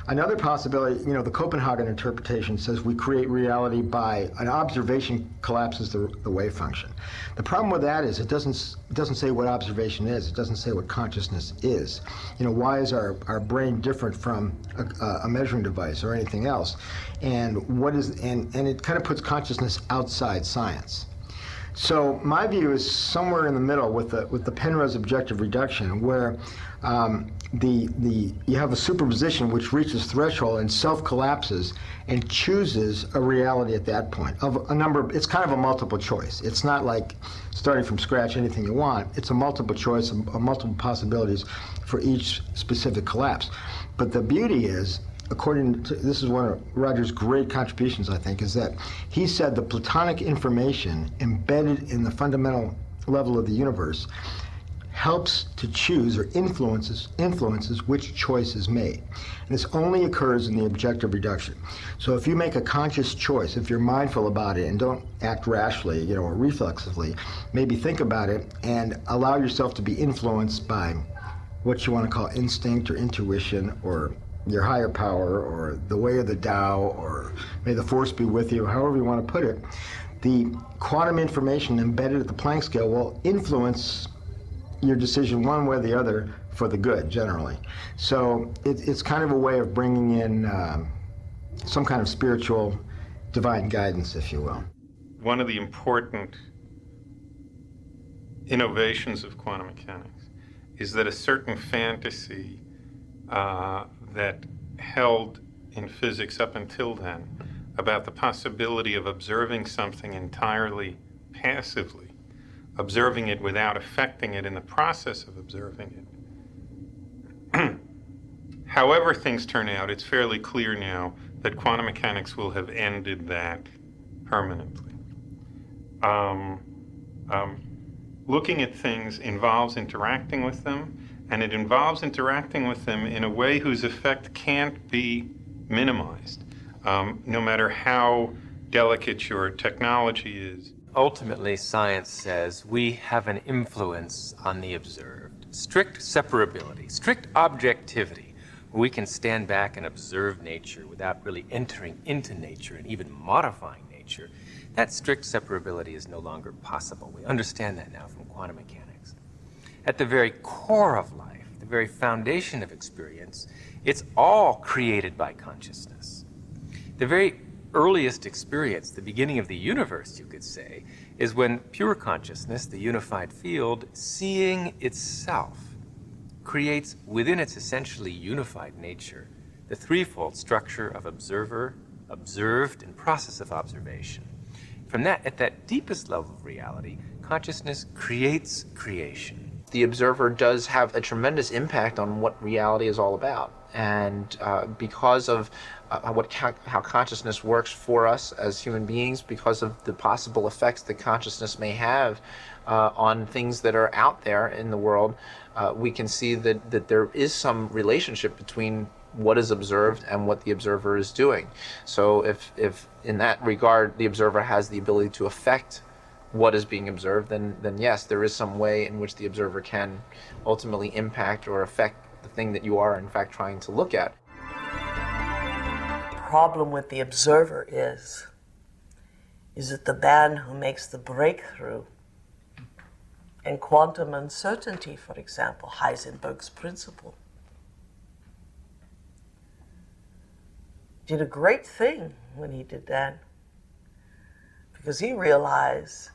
Another possibility, the Copenhagen interpretation says we create reality by an observation collapses the wave function. The problem with that is it doesn't say what observation is. It doesn't say what consciousness is. Why is our brain different from a measuring device or anything else? And it kind of puts consciousness outside science. So my view is somewhere in the middle with the Penrose objective reduction, where you have a superposition which reaches threshold and self-collapses and chooses a reality at that point of a number. It's kind of a multiple choice. It's not like starting from scratch anything you want. It's a multiple choice of multiple possibilities for each specific collapse. But the beauty is, according to, this is one of Roger's great contributions, I think, is that he said the Platonic information embedded in the fundamental level of the universe helps to choose or influences which choice is made. And this only occurs in the objective reduction. So if you make a conscious choice, if you're mindful about it and don't act rashly, or reflexively, maybe think about it and allow yourself to be influenced by what you want to call instinct or intuition or your higher power or the way of the Tao or may the force be with you, however you want to put it, the quantum information embedded at the Planck scale will influence your decision one way or the other for the good, generally. So it's kind of a way of bringing in some kind of spiritual divine guidance, if you will. One of the important innovations of quantum mechanics is that a certain fantasy that held in physics up until then about the possibility of observing something entirely passively, observing it without affecting it in the process of observing it. However things turn out, it's fairly clear now that quantum mechanics will have ended that permanently. Looking at things involves interacting with them, and it involves interacting with them in a way whose effect can't be minimized, no matter how delicate your technology is. Ultimately, science says we have an influence on the observed. Strict separability, strict objectivity, where we can stand back and observe nature without really entering into nature and even modifying nature. That strict separability is no longer possible. We understand that now from quantum mechanics. At the very core of life, the very foundation of experience, it's all created by consciousness. The very earliest experience, the beginning of the universe, you could say, is when pure consciousness, the unified field, seeing itself, creates within its essentially unified nature the threefold structure of observer, observed, and process of observation. From that, at that deepest level of reality, consciousness creates creation. The observer does have a tremendous impact on what reality is all about. And because of how consciousness works for us as human beings, because of the possible effects that consciousness may have on things that are out there in the world, we can see that there is some relationship between what is observed and what the observer is doing. So if in that regard the observer has the ability to affect what is being observed, then yes, there is some way in which the observer can ultimately impact or affect the thing that you are in fact trying to look at. The problem with the observer is it the man who makes the breakthrough in quantum uncertainty, for example, Heisenberg's principle. Did a great thing when he did that, because he realized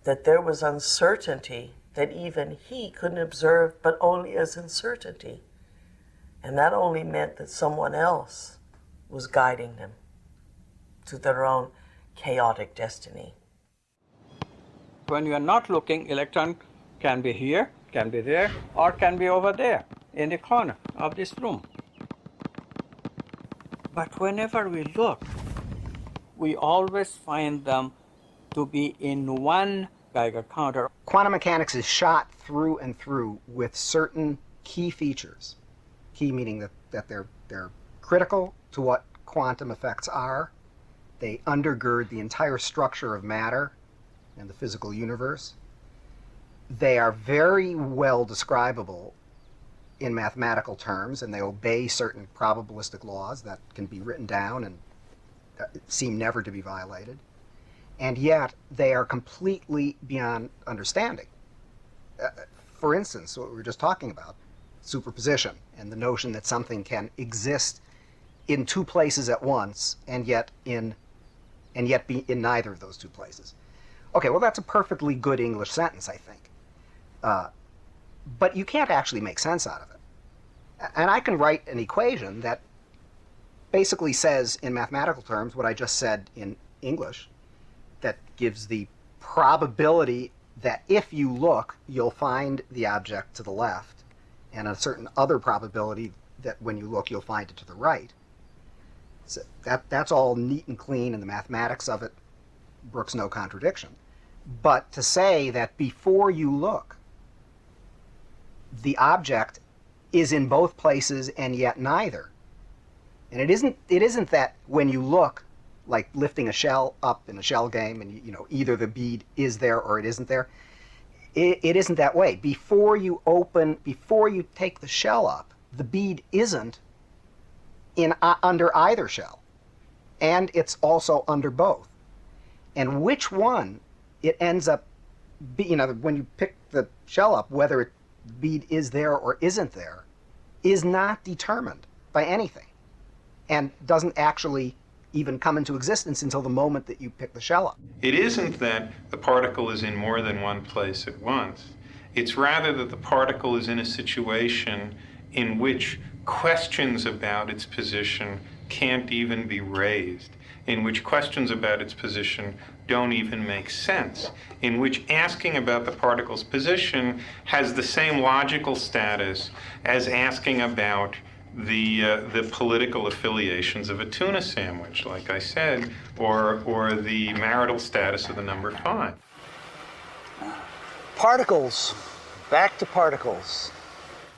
that there was uncertainty that even he couldn't observe, but only as uncertainty. And that only meant that someone else was guiding them to their own chaotic destiny. When you are not looking, electron can be here, can be there, or can be over there in the corner of this room. But whenever we look, we always find them to be in one Geiger counter. Quantum mechanics is shot through and through with certain key features. Key meaning that they're critical to what quantum effects are. They undergird the entire structure of matter and the physical universe. They are very well describable in mathematical terms, and they obey certain probabilistic laws that can be written down and seem never to be violated. And yet, they are completely beyond understanding. For instance, what we were just talking about, superposition, and the notion that something can exist in two places at once and yet be in neither of those two places. Okay, well, that's a perfectly good English sentence, I think. But you can't actually make sense out of it. And I can write an equation that basically says in mathematical terms what I just said in English, that gives the probability that if you look, you'll find the object to the left, and a certain other probability that when you look, you'll find it to the right. So that's all neat and clean, and the mathematics of it brooks no contradiction. But to say that before you look, the object is in both places and yet neither, and it isn't that when you look, like lifting a shell up in a shell game, and you know either the bead is there or it isn't there. It isn't that way. Before you take the shell up, the bead isn't under either shell, and it's also under both. And which one it ends up being, when you pick the shell up, whether the bead is there or isn't there, is not determined by anything, and doesn't actually even come into existence until the moment that you pick the shell up. It isn't that the particle is in more than one place at once. It's rather that the particle is in a situation in which questions about its position can't even be raised, in which questions about its position don't even make sense, in which asking about the particle's position has the same logical status as asking about the political affiliations of a tuna sandwich, like I said, or the marital status of the number 5. Particles. Back to particles.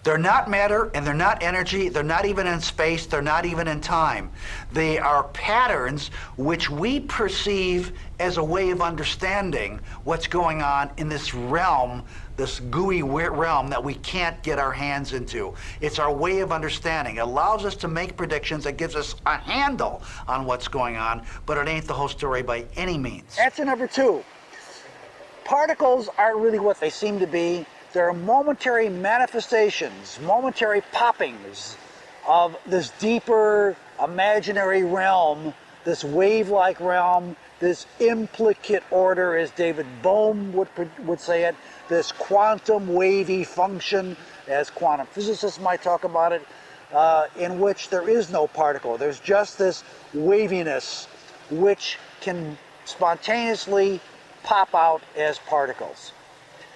They're not matter, and they're not energy, they're not even in space, they're not even in time. They are patterns which we perceive as a way of understanding what's going on in this realm, this gooey realm that we can't get our hands into. It's our way of understanding. It allows us to make predictions, that gives us a handle on what's going on, but it ain't the whole story by any means. Answer number 2. Particles aren't really what they seem to be. They're momentary manifestations, momentary poppings of this deeper imaginary realm, this wave-like realm, this implicate order, as David Bohm would say it, this quantum wavy function, as quantum physicists might talk about it, in which there is no particle. There's just this waviness which can spontaneously pop out as particles.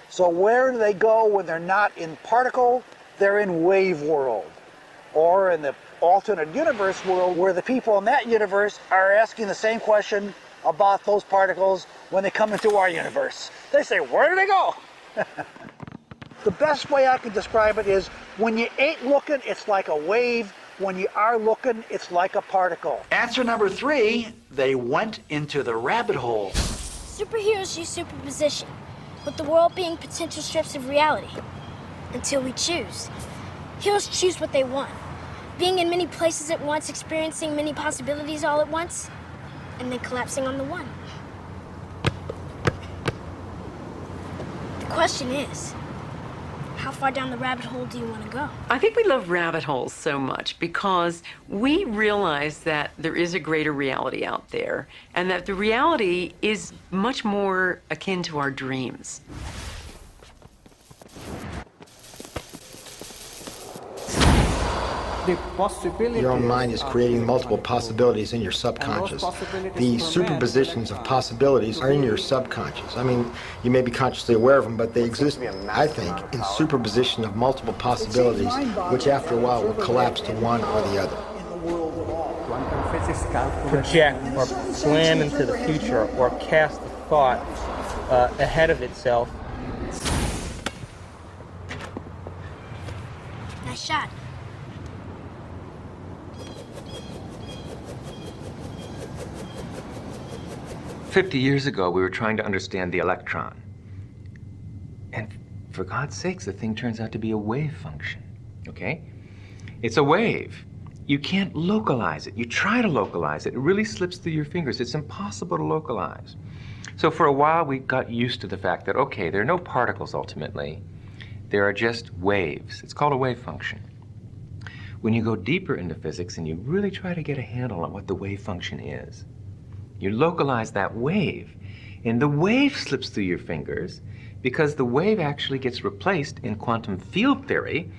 So where do they go when they're not in particle? They're in wave world, or in the alternate universe world, where the people in that universe are asking the same question about those particles when they come into our universe. They say, where do they go? The best way I can describe it is, when you ain't looking, it's like a wave. When you are looking, it's like a particle. Answer number 3, they went into the rabbit hole. Superheroes use superposition, with the world being potential strips of reality, until we choose. Heroes choose what they want, being in many places at once, experiencing many possibilities all at once, and then collapsing on the one. The question is, how far down the rabbit hole do you want to go? I think we love rabbit holes so much because we realize that there is a greater reality out there, and that the reality is much more akin to our dreams. Your own mind is creating multiple possibilities in your subconscious. The superpositions of possibilities are in your subconscious. I mean, you may be consciously aware of them, but they exist, I think, in superposition of multiple possibilities, which after a while will collapse to one or the other. Project or plan into the future, or cast a thought ahead of itself. Nice shot. "50 years ago, we were trying to understand the electron. And for God's sakes, the thing turns out to be a wave function, okay? It's a wave. You can't localize it. You try to localize it. It really slips through your fingers. It's impossible to localize. So for a while, we got used to the fact that, okay, there are no particles ultimately. There are just waves. It's called a wave function. When you go deeper into physics and you really try to get a handle on what the wave function is, you localize that wave, and the wave slips through your fingers because the wave actually gets replaced in quantum field theory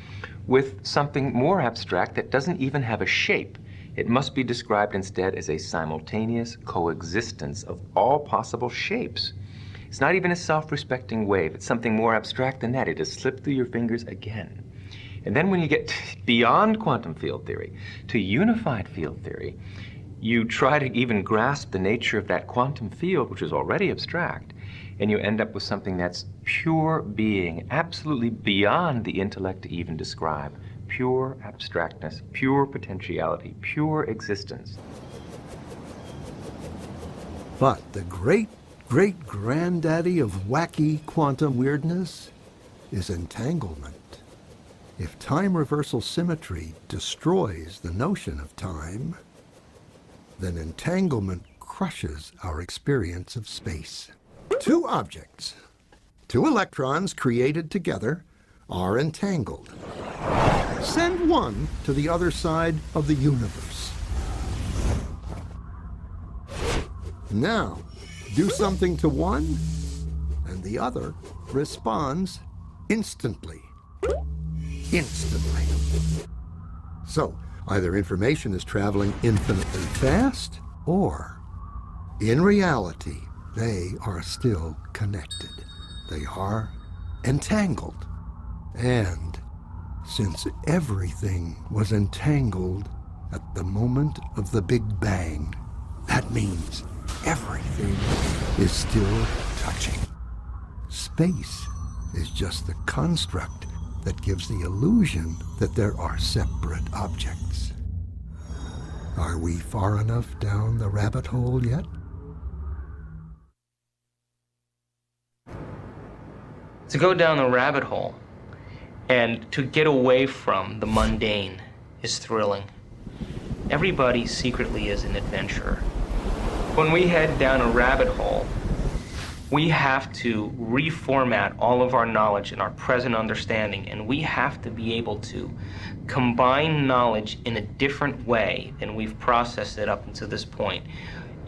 with something more abstract that doesn't even have a shape. It must be described instead as a simultaneous coexistence of all possible shapes. It's not even a self-respecting wave. It's something more abstract than that. It has slipped through your fingers again. And then when you get beyond quantum field theory to unified field theory, you try to even grasp the nature of that quantum field, which is already abstract, and you end up with something that's pure being, absolutely beyond the intellect to even describe. Pure abstractness, pure potentiality, pure existence. But the great-great-granddaddy of wacky quantum weirdness is entanglement. If time reversal symmetry destroys the notion of time, then entanglement crushes our experience of space. Two objects, two electrons created together, are entangled. Send one to the other side of the universe. Now, do something to one, and the other responds instantly. Instantly. So, either information is traveling infinitely fast, or, in reality, they are still connected. They are entangled. And since everything was entangled at the moment of the Big Bang, that means everything is still touching. Space is just the construct that gives the illusion that there are separate objects. Are we far enough down the rabbit hole yet? To go down the rabbit hole and to get away from the mundane is thrilling. Everybody secretly is an adventurer. When we head down a rabbit hole, we have to reformat all of our knowledge and our present understanding, and we have to be able to combine knowledge in a different way than we've processed it up until this point.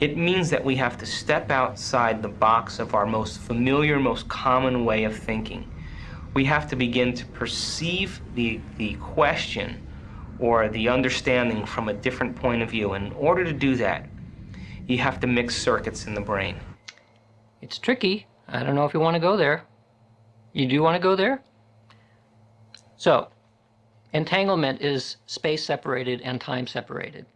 It means that we have to step outside the box of our most familiar, most common way of thinking. We have to begin to perceive the question or the understanding from a different point of view. And in order to do that, you have to mix circuits in the brain. It's tricky. I don't know if you want to go there. You do want to go there? So, entanglement is space separated and time separated.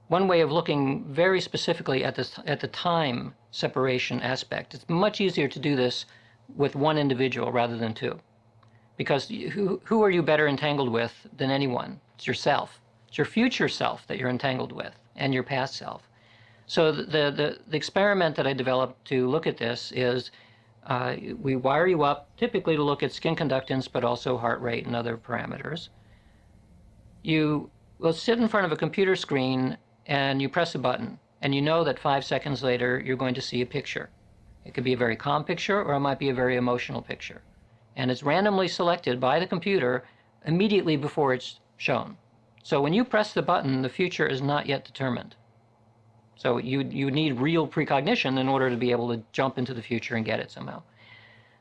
One way of looking very specifically at the time separation aspect, it's much easier to do this with one individual rather than two. Because who are you better entangled with than anyone? It's yourself. It's your future self that you're entangled with, and your past self. So the experiment that I developed to look at this is we wire you up typically to look at skin conductance, but also heart rate and other parameters. You will sit in front of a computer screen and you press a button, and you know that 5 seconds later you're going to see a picture. It could be a very calm picture, or it might be a very emotional picture. And it's randomly selected by the computer immediately before it's shown. So when you press the button, the future is not yet determined. So you need real precognition in order to be able to jump into the future and get it somehow.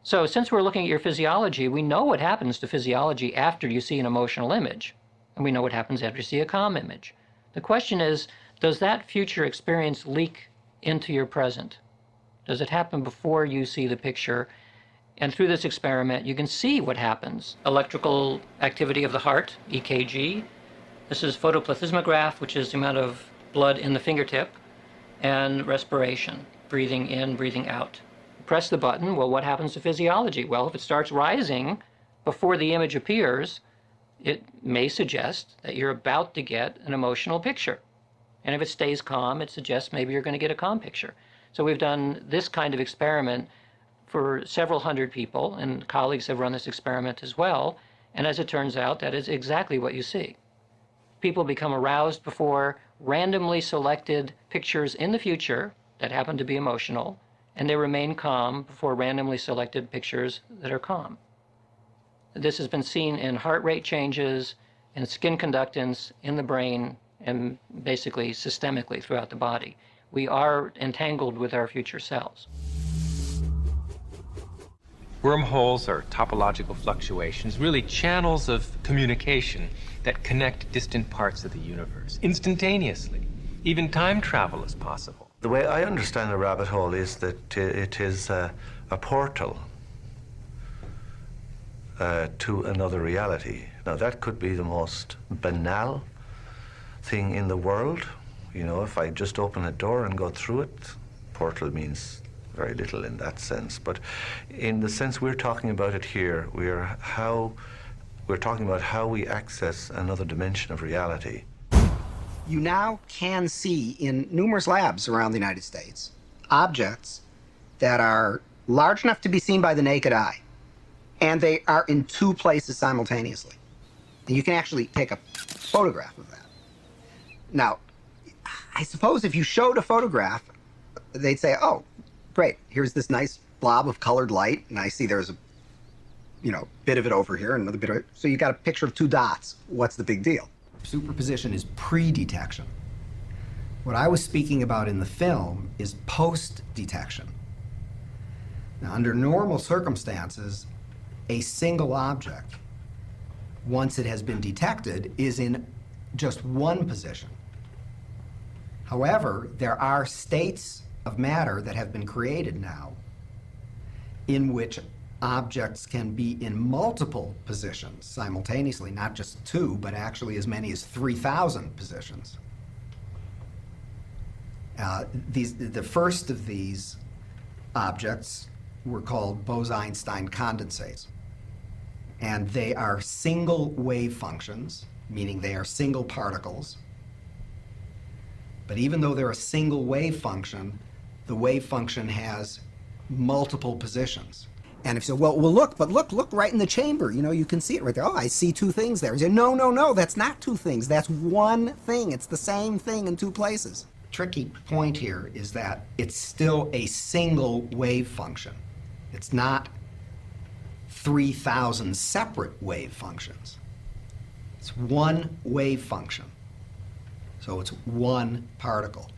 So since we're looking at your physiology, we know what happens to physiology after you see an emotional image. And we know what happens after you see a calm image. The question is, does that future experience leak into your present? Does it happen before you see the picture? And through this experiment, you can see what happens. Electrical activity of the heart, EKG. This is photoplethysmograph, which is the amount of blood in the fingertip. And respiration, breathing in, breathing out. Press the button, well, what happens to physiology? Well, if it starts rising before the image appears, it may suggest that you're about to get an emotional picture. And if it stays calm, it suggests maybe you're going to get a calm picture. So we've done this kind of experiment for several hundred people, and colleagues have run this experiment as well, and as it turns out, that is exactly what you see. People become aroused before randomly selected pictures in the future that happen to be emotional, and they remain calm before randomly selected pictures that are calm. This has been seen in heart rate changes, in skin conductance, in the brain, and basically systemically throughout the body. We are entangled with our future selves. Wormholes are topological fluctuations, really channels of communication that connect distant parts of the universe instantaneously. Even time travel is possible. The way I understand a rabbit hole is that it is a portal to another reality. Now, that could be the most banal thing in the world. You know, if I just open a door and go through it, portal means very little in that sense. But in the sense we're talking about it here, we're talking about how we access another dimension of reality. You now can see in numerous labs around the United States objects that are large enough to be seen by the naked eye, and they are in two places simultaneously. And you can actually take a photograph of that. Now, I suppose if you showed a photograph, they'd say, oh, great, here's this nice blob of colored light, and I see there's a bit of it over here, and another bit of it. So you got a picture of two dots. What's the big deal? Superposition is pre-detection. What I was speaking about in the film is post-detection. Now, under normal circumstances, a single object, once it has been detected, is in just one position. However, there are states of matter that have been created now in which objects can be in multiple positions simultaneously, not just two, but actually as many as 3,000 positions. The first of these objects were called Bose-Einstein condensates. And they are single wave functions, meaning they are single particles. But even though they're a single wave function, the wave function has multiple positions. And if you say, well, look right in the chamber, you can see it right there. Oh, I see two things there. You say, no, that's not two things. That's one thing. It's the same thing in two places. The tricky point here is that it's still a single wave function. It's not 3,000 separate wave functions. It's one wave function. So it's one particle.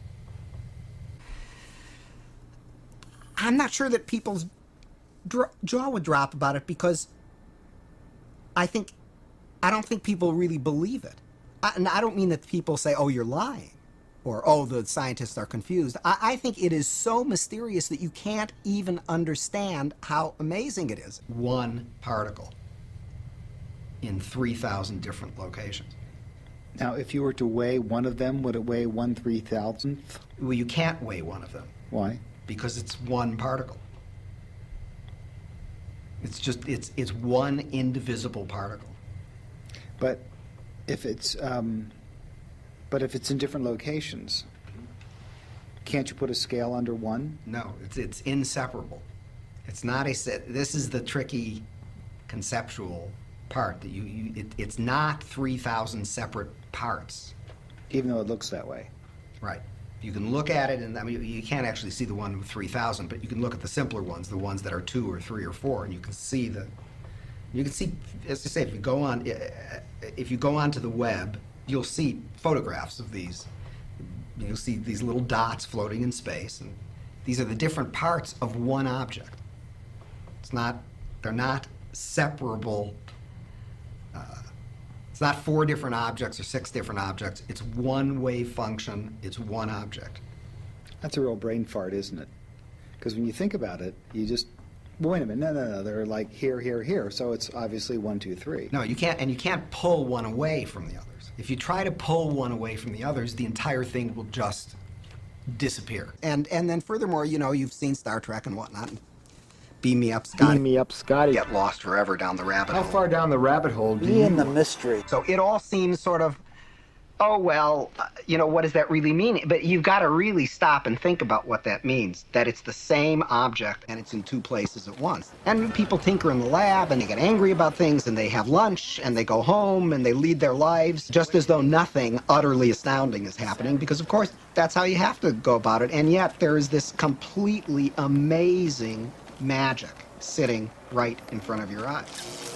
I'm not sure that people's jaw would drop about it because I don't think people really believe it. And I don't mean that people say, oh, you're lying, or, oh, the scientists are confused. I think it is so mysterious that you can't even understand how amazing it is. One particle in 3,000 different locations. Now, if you were to weigh one of them, would it weigh 1/3,000th? Well, you can't weigh one of them. Why? Because it's one particle. It's one indivisible particle. But if it's in different locations, can't you put a scale under one? No, it's inseparable. It's not a set. This is the tricky conceptual part that it's not 3,000 separate parts. Even though it looks that way. Right. You can look at it, and I mean, you can't actually see the one with 3,000, but you can look at the simpler ones, the ones that are 2 or 3 or 4, and you can see, as I say, if you go onto the web, you'll see photographs of these. You'll see these little dots floating in space, and these are the different parts of one object. They're not separable. It's not 4 different objects or 6 different objects. It's one wave function. It's one object. That's a real brain fart, isn't it? Because when you think about it, you just, wait a minute, no, they're like here. So it's obviously 1, 2, 3. No, you can't, and you can't pull one away from the others. If you try to pull one away from the others, the entire thing will just disappear. And then furthermore, you've seen Star Trek and whatnot. Beam me up, Scotty. Beam me up, Scotty. Get lost forever down the rabbit hole. How far down the rabbit hole do Be you... in the mystery. So it all seems sort of oh, well, what does that really mean? But you've got to really stop and think about what that means, that it's the same object and it's in two places at once. And people tinker in the lab and they get angry about things and they have lunch and they go home and they lead their lives just as though nothing utterly astounding is happening, because of course that's how you have to go about it. And yet there is this completely amazing magic sitting right in front of your eyes.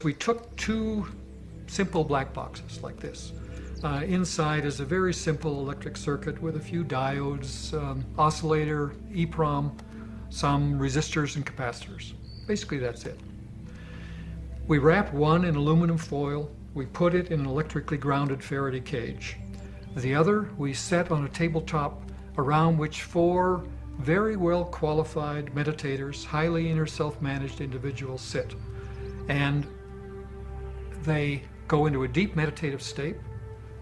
We took two simple black boxes like this. Inside is a very simple electric circuit with a few diodes, oscillator, EEPROM, some resistors and capacitors. Basically that's it. We wrapped one in aluminum foil. We put it in an electrically grounded Faraday cage. The other we set on a tabletop around which 4 very well qualified meditators, highly inner self-managed individuals sit. And they go into a deep meditative state.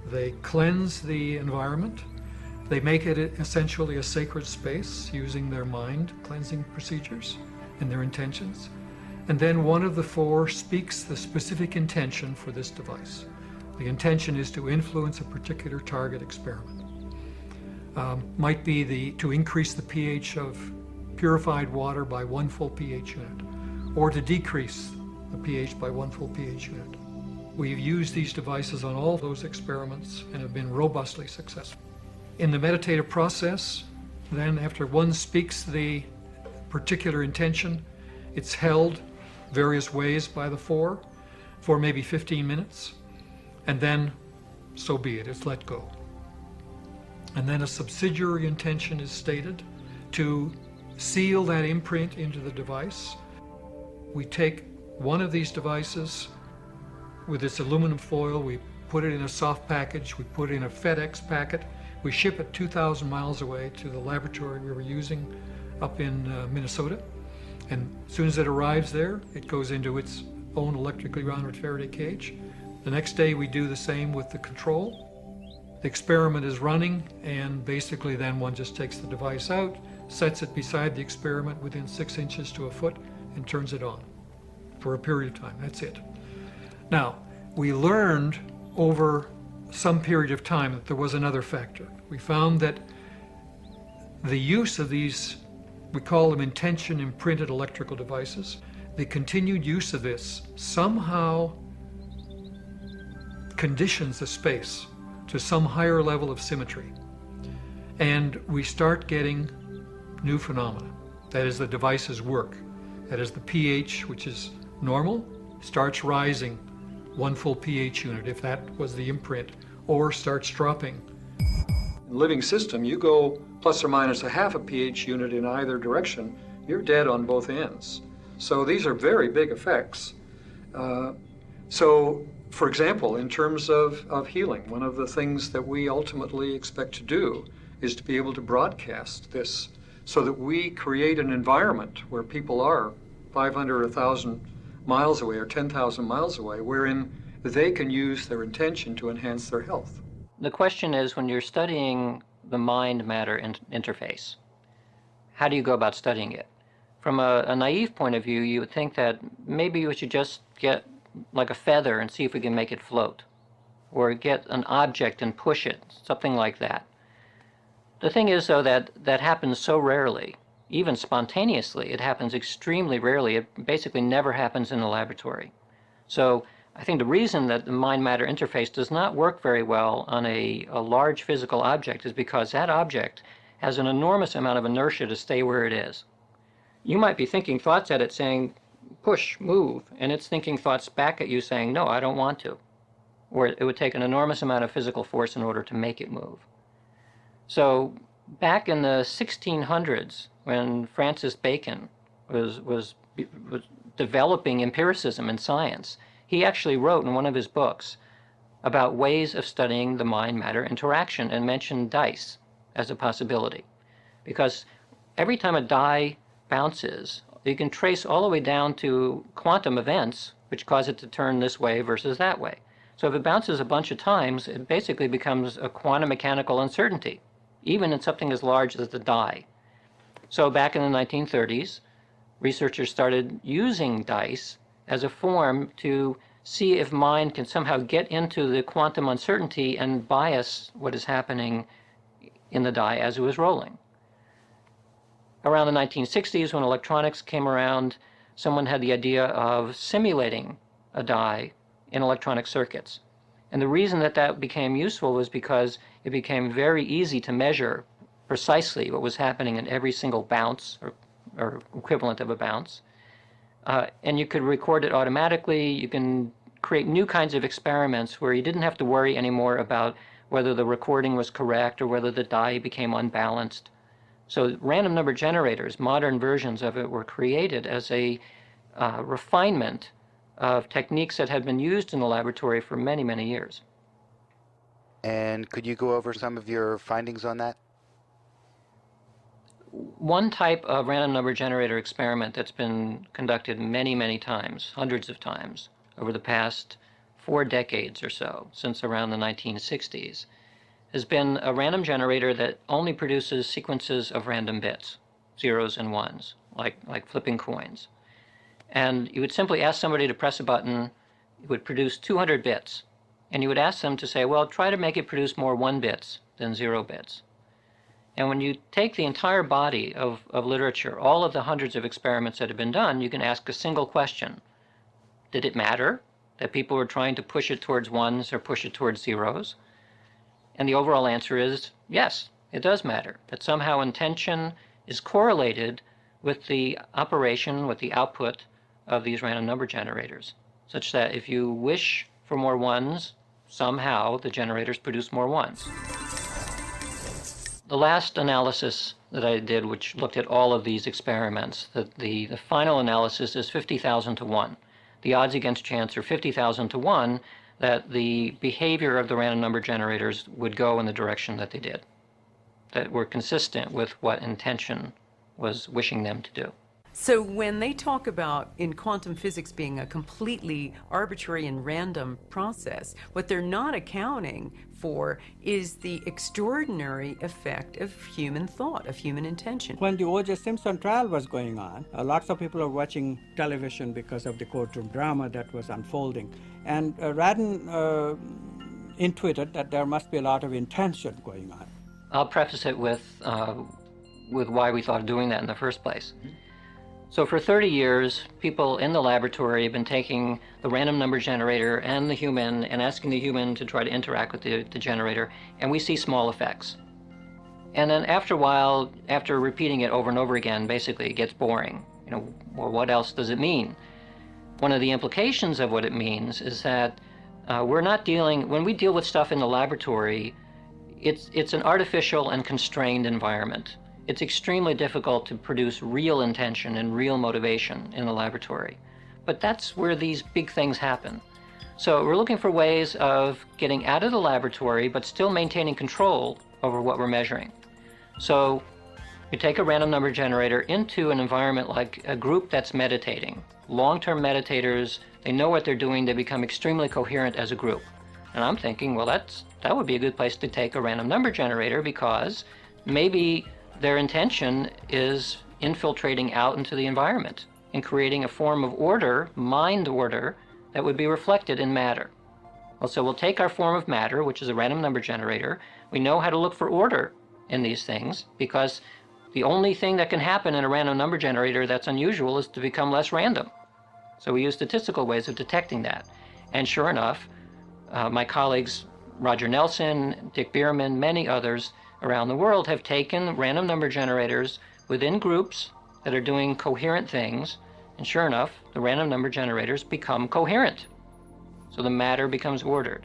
They cleanse the environment. They make it essentially a sacred space using their mind cleansing procedures and their intentions. And then one of the 4 speaks the specific intention for this device. The intention is to influence a particular target experiment. Might be to increase the pH of purified water by 1 full pH unit, or to decrease the pH by 1 full pH unit. We've used these devices on all those experiments and have been robustly successful. In the meditative process, then after one speaks the particular intention, it's held various ways by the 4 for maybe 15 minutes, and then so be it, it's let go. And then a subsidiary intention is stated to seal that imprint into the device. We take one of these devices with its aluminum foil, we put it in a soft package, we put it in a FedEx packet, we ship it 2,000 miles away to the laboratory we were using up in Minnesota. And as soon as it arrives there, it goes into its own electrically grounded Faraday cage. The next day we do the same with the control. The experiment is running, and basically then one just takes the device out, sets it beside the experiment within 6 inches to a foot, and turns it on for a period of time. That's it. Now, we learned over some period of time that there was another factor. We found that the use of these, we call them intention imprinted electrical devices, the continued use of this somehow conditions the space to some higher level of symmetry. And we start getting new phenomena. That is, the devices work. That is, the pH, which is normal, starts rising 1 full pH unit, if that was the imprint, or starts dropping. In the living system, you go plus or minus a half a pH unit in either direction, you're dead on both ends. So these are very big effects. So, for example, in terms of healing, one of the things that we ultimately expect to do is to be able to broadcast this so that we create an environment where people are 500 or 1,000 miles away or 10,000 miles away, wherein they can use their intention to enhance their health. The question is, when you're studying the mind-matter interface, how do you go about studying it? From a naive point of view, you would think that maybe we should just get like a feather and see if we can make it float, or get an object and push it, something like that. The thing is, though, that happens so rarely. Even spontaneously, it happens extremely rarely. It basically never happens in the laboratory. So I think the reason that the mind-matter interface does not work very well on a large physical object is because that object has an enormous amount of inertia to stay where it is. You might be thinking thoughts at it saying, push, move, and it's thinking thoughts back at you saying, no, I don't want to. Or it would take an enormous amount of physical force in order to make it move. So back in the 1600s, when Francis Bacon was developing empiricism in science, he actually wrote in one of his books about ways of studying the mind-matter interaction and mentioned dice as a possibility. Because every time a die bounces, you can trace all the way down to quantum events which cause it to turn this way versus that way. So if it bounces a bunch of times, it basically becomes a quantum mechanical uncertainty, even in something as large as the die. So back in the 1930s, researchers started using dice as a form to see if mind can somehow get into the quantum uncertainty and bias what is happening in the die as it was rolling. Around the 1960s, when electronics came around, someone had the idea of simulating a die in electronic circuits. And the reason that that became useful was because it became very easy to measure precisely what was happening in every single bounce or equivalent of a bounce. And you could record it automatically. You can create new kinds of experiments where you didn't have to worry anymore about whether the recording was correct or whether the die became unbalanced. So random number generators, modern versions of it, were created as a refinement of techniques that had been used in the laboratory for many, many years. And could you go over some of your findings on that? One type of random number generator experiment that's been conducted many, many times, hundreds of times, over the past 4 decades or so, since around the 1960s, has been a random generator that only produces sequences of random bits, zeros and ones, like flipping coins. And you would simply ask somebody to press a button, it would produce 200 bits. And you would ask them to say, well, try to make it produce more 1 bits than 0 bits. And when you take the entire body of literature, all of the hundreds of experiments that have been done, you can ask a single question. Did it matter that people were trying to push it towards ones or push it towards zeros? And the overall answer is yes, it does matter. That somehow intention is correlated with the operation, with the output of these random number generators, such that if you wish for more ones, somehow the generators produce more ones. The last analysis that I did, which looked at all of these experiments, the final analysis is 50,000 to 1. The odds against chance are 50,000 to 1 that the behavior of the random number generators would go in the direction that they did, that were consistent with what intention was wishing them to do. So when they talk about in quantum physics being a completely arbitrary and random process, what they're not accounting for is the extraordinary effect of human thought, of human intention. When the O.J. Simpson trial was going on, lots of people are watching television because of the courtroom drama that was unfolding. And Radin intuited that there must be a lot of intention going on. I'll preface it with why we thought of doing that in the first place. So for 30 years, people in the laboratory have been taking the random number generator and the human and asking the human to try to interact with the generator, and we see small effects. And then after a while, after repeating it over and over again, basically it gets boring. You know, well, what else does it mean? One of the implications of what it means is that we're not dealing, when we deal with stuff in the laboratory, it's an artificial and constrained environment. It's extremely difficult to produce real intention and real motivation in the laboratory. But that's where these big things happen. So we're looking for ways of getting out of the laboratory, but still maintaining control over what we're measuring. So we take a random number generator into an environment like a group that's meditating. Long-term meditators, they know what they're doing, they become extremely coherent as a group. And I'm thinking, well, that would be a good place to take a random number generator, because maybe their intention is infiltrating out into the environment and creating a form of order, mind order, that would be reflected in matter. Well, so we'll take our form of matter, which is a random number generator. We know how to look for order in these things, because the only thing that can happen in a random number generator that's unusual is to become less random. So we use statistical ways of detecting that. And sure enough, my colleagues, Roger Nelson, Dick Bierman, many others around the world have taken random number generators within groups that are doing coherent things, and sure enough, the random number generators become coherent. So the matter becomes ordered.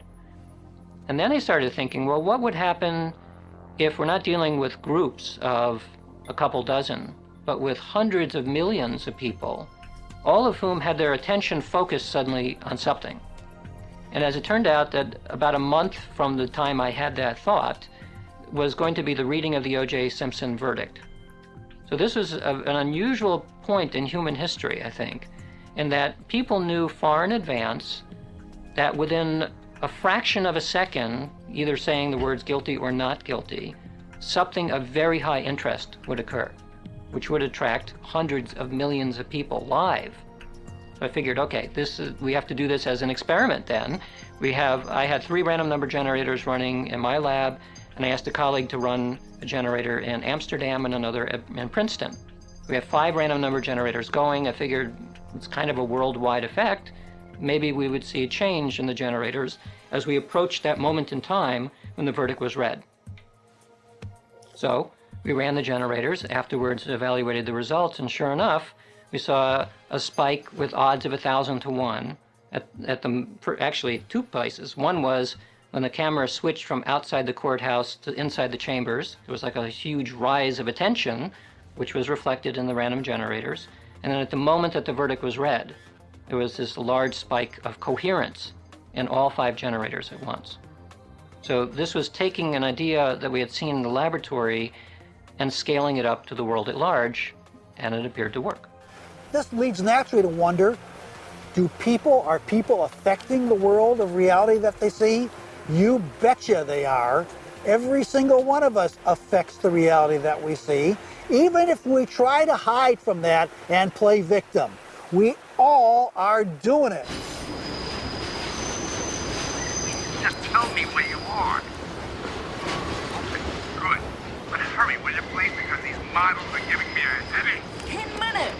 And then they started thinking, well, what would happen if we're not dealing with groups of a couple dozen, but with hundreds of millions of people, all of whom had their attention focused suddenly on something. And as it turned out, that about a month from the time I had that thought was going to be the reading of the O.J. Simpson verdict. So this was an unusual point in human history, I think, in that people knew far in advance that within a fraction of a second, either saying the words guilty or not guilty, something of very high interest would occur, which would attract hundreds of millions of people live. So I figured, okay, we have to do this as an experiment then. I had 3 random number generators running in my lab, and I asked a colleague to run a generator in Amsterdam and another in Princeton. We have 5 random number generators going. I figured it's kind of a worldwide effect. Maybe we would see a change in the generators as we approached that moment in time when the verdict was read. So we ran the generators, afterwards evaluated the results, and sure enough, we saw a spike with odds of 1,000 to 1 actually 2 places. One was when the camera switched from outside the courthouse to inside the chambers. There was like a huge rise of attention, which was reflected in the random generators. And then at the moment that the verdict was read, there was this large spike of coherence in all 5 generators at once. So this was taking an idea that we had seen in the laboratory and scaling it up to the world at large, and it appeared to work. This leads naturally to wonder, are people affecting the world of reality that they see? You betcha they are. Every single one of us affects the reality that we see, even if we try to hide from that and play victim. We all are doing it. Just tell me where you are. Okay, good. But hurry, will you please, because these models are giving me a headache. 10 minutes.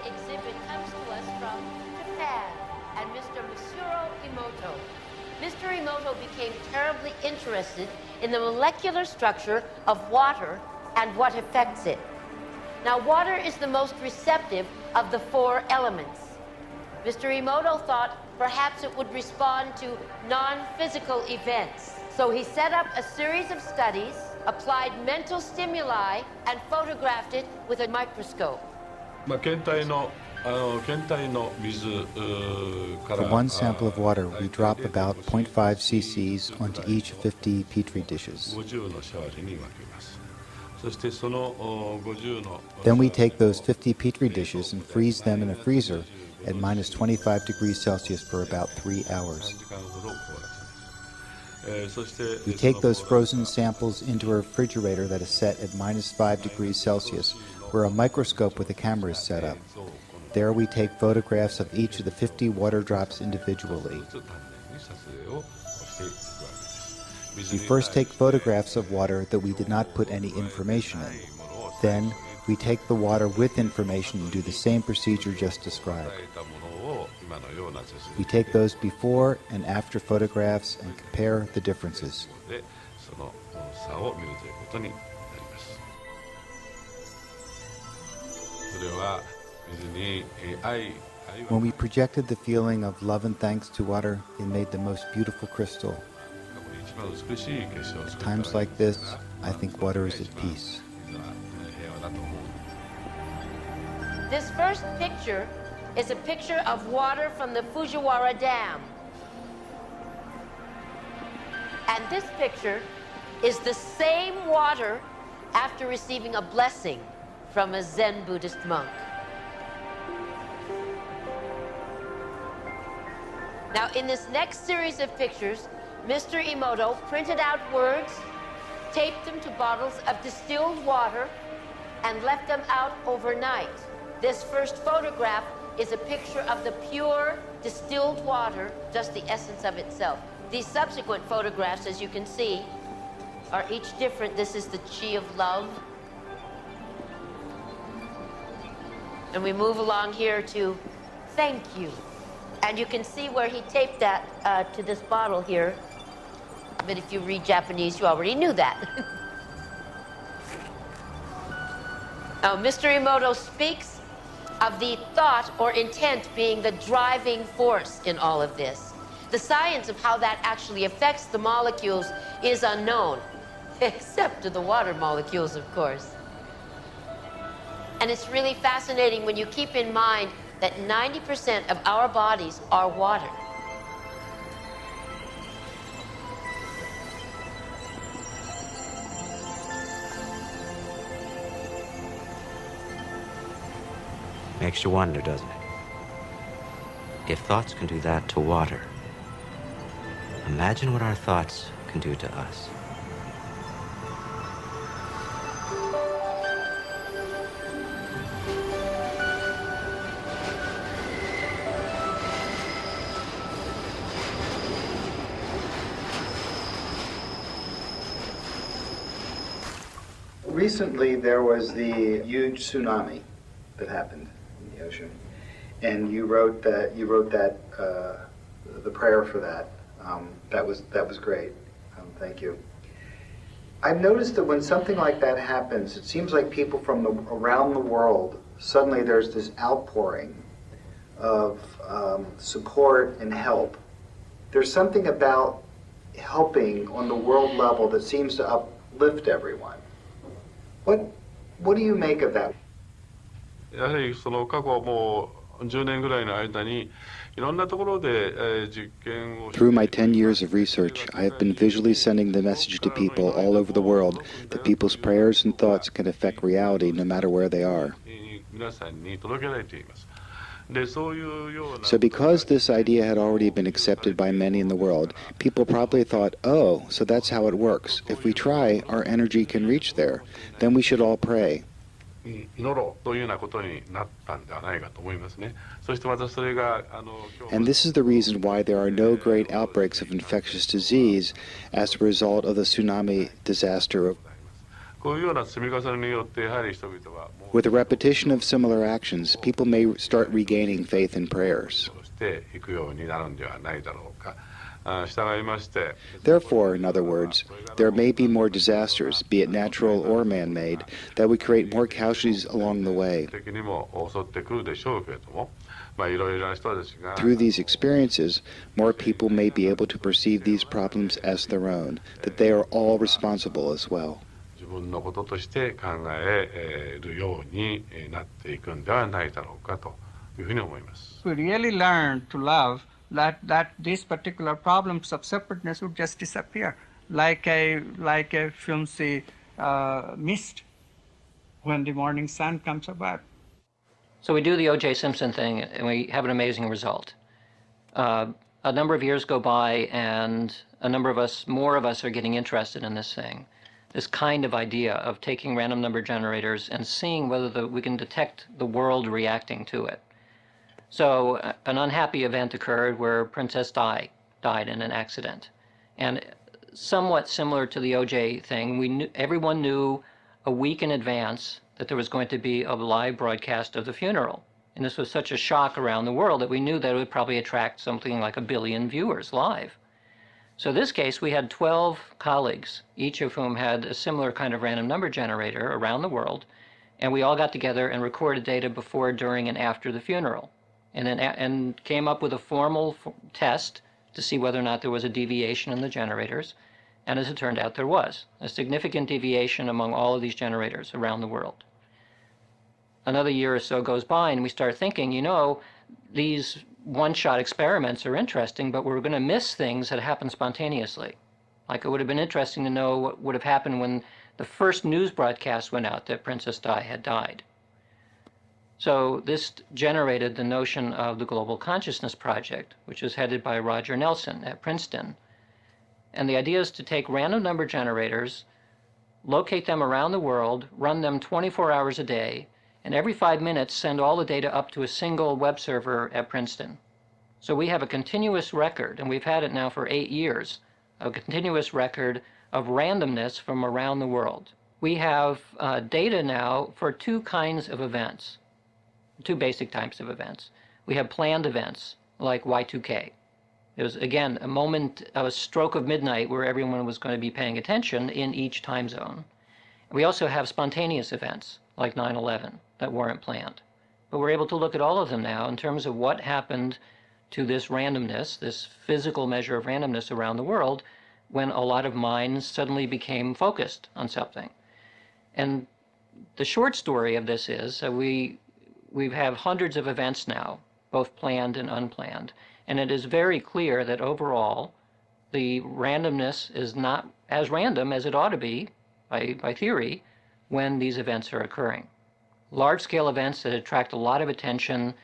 Exhibit comes to us from Japan and Mr. Masaru Emoto. Mr. Emoto became terribly interested in the molecular structure of water and what affects it. Now, water is the most receptive of the 4 elements. Mr. Emoto thought perhaps it would respond to non-physical events. So he set up a series of studies, applied mental stimuli, and photographed it with a microscope. For one sample of water, we drop about 0.5 cc's onto each 50 petri dishes. Then we take those 50 petri dishes and freeze them in a freezer at minus 25 degrees Celsius for about 3 hours. We take those frozen samples into a refrigerator that is set at minus 5 degrees Celsius, where a microscope with a camera is set up. There we take photographs of each of the 50 water drops individually. We first take photographs of water that we did not put any information in. Then we take the water with information and do the same procedure just described. We take those before and after photographs and compare the differences. When we projected the feeling of love and thanks to water, it made the most beautiful crystal. At times like this, I think water is at peace. This first picture is a picture of water from the Fujiwara Dam. And this picture is the same water after receiving a blessing from a Zen Buddhist monk. Now, in this next series of pictures, Mr. Emoto printed out words, taped them to bottles of distilled water, and left them out overnight. This first photograph is a picture of the pure distilled water, just the essence of itself. These subsequent photographs, as you can see, are each different. This is the chi of love. And we move along here to thank you. And you can see where he taped that to this bottle here. But if you read Japanese, you already knew that. Now, Mr. Emoto speaks of the thought or intent being the driving force in all of this. The science of how that actually affects the molecules is unknown, except to the water molecules, of course. And it's really fascinating when you keep in mind that 90% of our bodies are water. Makes you wonder, doesn't it? If thoughts can do that to water, imagine what our thoughts can do to us. Recently, there was the huge tsunami that happened in the ocean, and you wrote that the prayer for that. That was great. Thank you. I've noticed that when something like that happens, it seems like people from around the world, suddenly there's this outpouring of support and help. There's something about helping on the world level that seems to uplift everyone. What do you make of that? やはりその過去もう10年ぐらいの間にいろんなところで実験を Through my 10 years of research, I have been visually sending the message to people all over the world that people's prayers and thoughts can affect reality no matter where they are. 皆さんに届けられています。 So because this idea had already been accepted by many in the world, people probably thought, oh, so that's how it works. If we try, our energy can reach there. Then we should all pray. And this is the reason why there are no great outbreaks of infectious disease as a result of the tsunami disaster. With the repetition of similar actions, people may start regaining faith in prayers. Therefore, in other words, there may be more disasters, be it natural or man-made, that would create more casualties along the way. Through these experiences, more people may be able to perceive these problems as their own, that they are all responsible as well. 自分のこととして考えるようになっていくんではないだろうかというふうに思います。 We really learn to love that these particular problems of separateness would just disappear, like a flimsy mist when the morning sun comes about. So we do the O.J. Simpson thing, and we have an amazing result. A number of years go by, and more of us are getting interested in this thing. This kind of idea of taking random number generators and seeing whether we can detect the world reacting to it. So an unhappy event occurred where Princess Di died in an accident. And somewhat similar to the O.J. thing, everyone knew a week in advance that there was going to be a live broadcast of the funeral. And this was such a shock around the world that we knew that it would probably attract something like 1 billion viewers live. So in this case, we had 12 colleagues, each of whom had a similar kind of random number generator around the world, and we all got together and recorded data before, during, and after the funeral, and came up with a formal test to see whether or not there was a deviation in the generators, and as it turned out, there was a significant deviation among all of these generators around the world. Another year or so goes by, and we start thinking, you know, these one-shot experiments are interesting, but we're going to miss things that happen spontaneously. Like it would have been interesting to know what would have happened when the first news broadcast went out that Princess Di had died. So this generated the notion of the Global Consciousness Project, which is headed by Roger Nelson at Princeton. And the idea is to take random number generators, locate them around the world, run them 24 hours a day, and every 5 minutes send all the data up to a single web server at Princeton. So we have a continuous record, and we've had it now for 8 years, a continuous record of randomness from around the world. We have data now for two kinds of events, two basic types of events. We have planned events, like Y2K. It was, again, a moment, a stroke of midnight where everyone was going to be paying attention in each time zone. We also have spontaneous events, like 9/11, that weren't planned. But we're able to look at all of them now in terms of what happened to this randomness, this physical measure of randomness around the world, when a lot of minds suddenly became focused on something. And the short story of this is we have hundreds of events now, both planned and unplanned. And it is very clear that overall, the randomness is not as random as it ought to be, by theory, when these events are occurring. Large-scale events that attract a lot of attention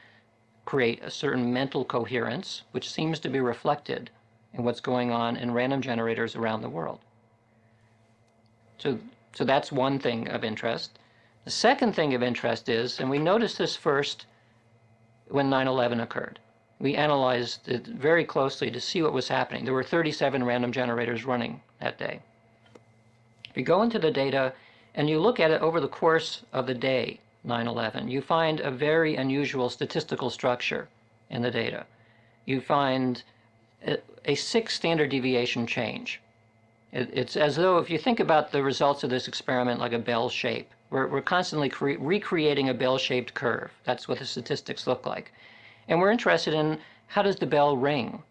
create a certain mental coherence, which seems to be reflected in what's going on in random generators around the world. So that's one thing of interest. The second thing of interest is, and we noticed this first when 9/11 occurred. We analyzed it very closely to see what was happening. There were 37 random generators running that day. If you go into the data and you look at it over the course of the day, 9/11, you find a very unusual statistical structure in the data. You find a 6 standard deviation change. It's as though, if you think about the results of this experiment like a bell shape, we're constantly recreating a bell-shaped curve. That's what the statistics look like. And we're interested in, how does the bell ring?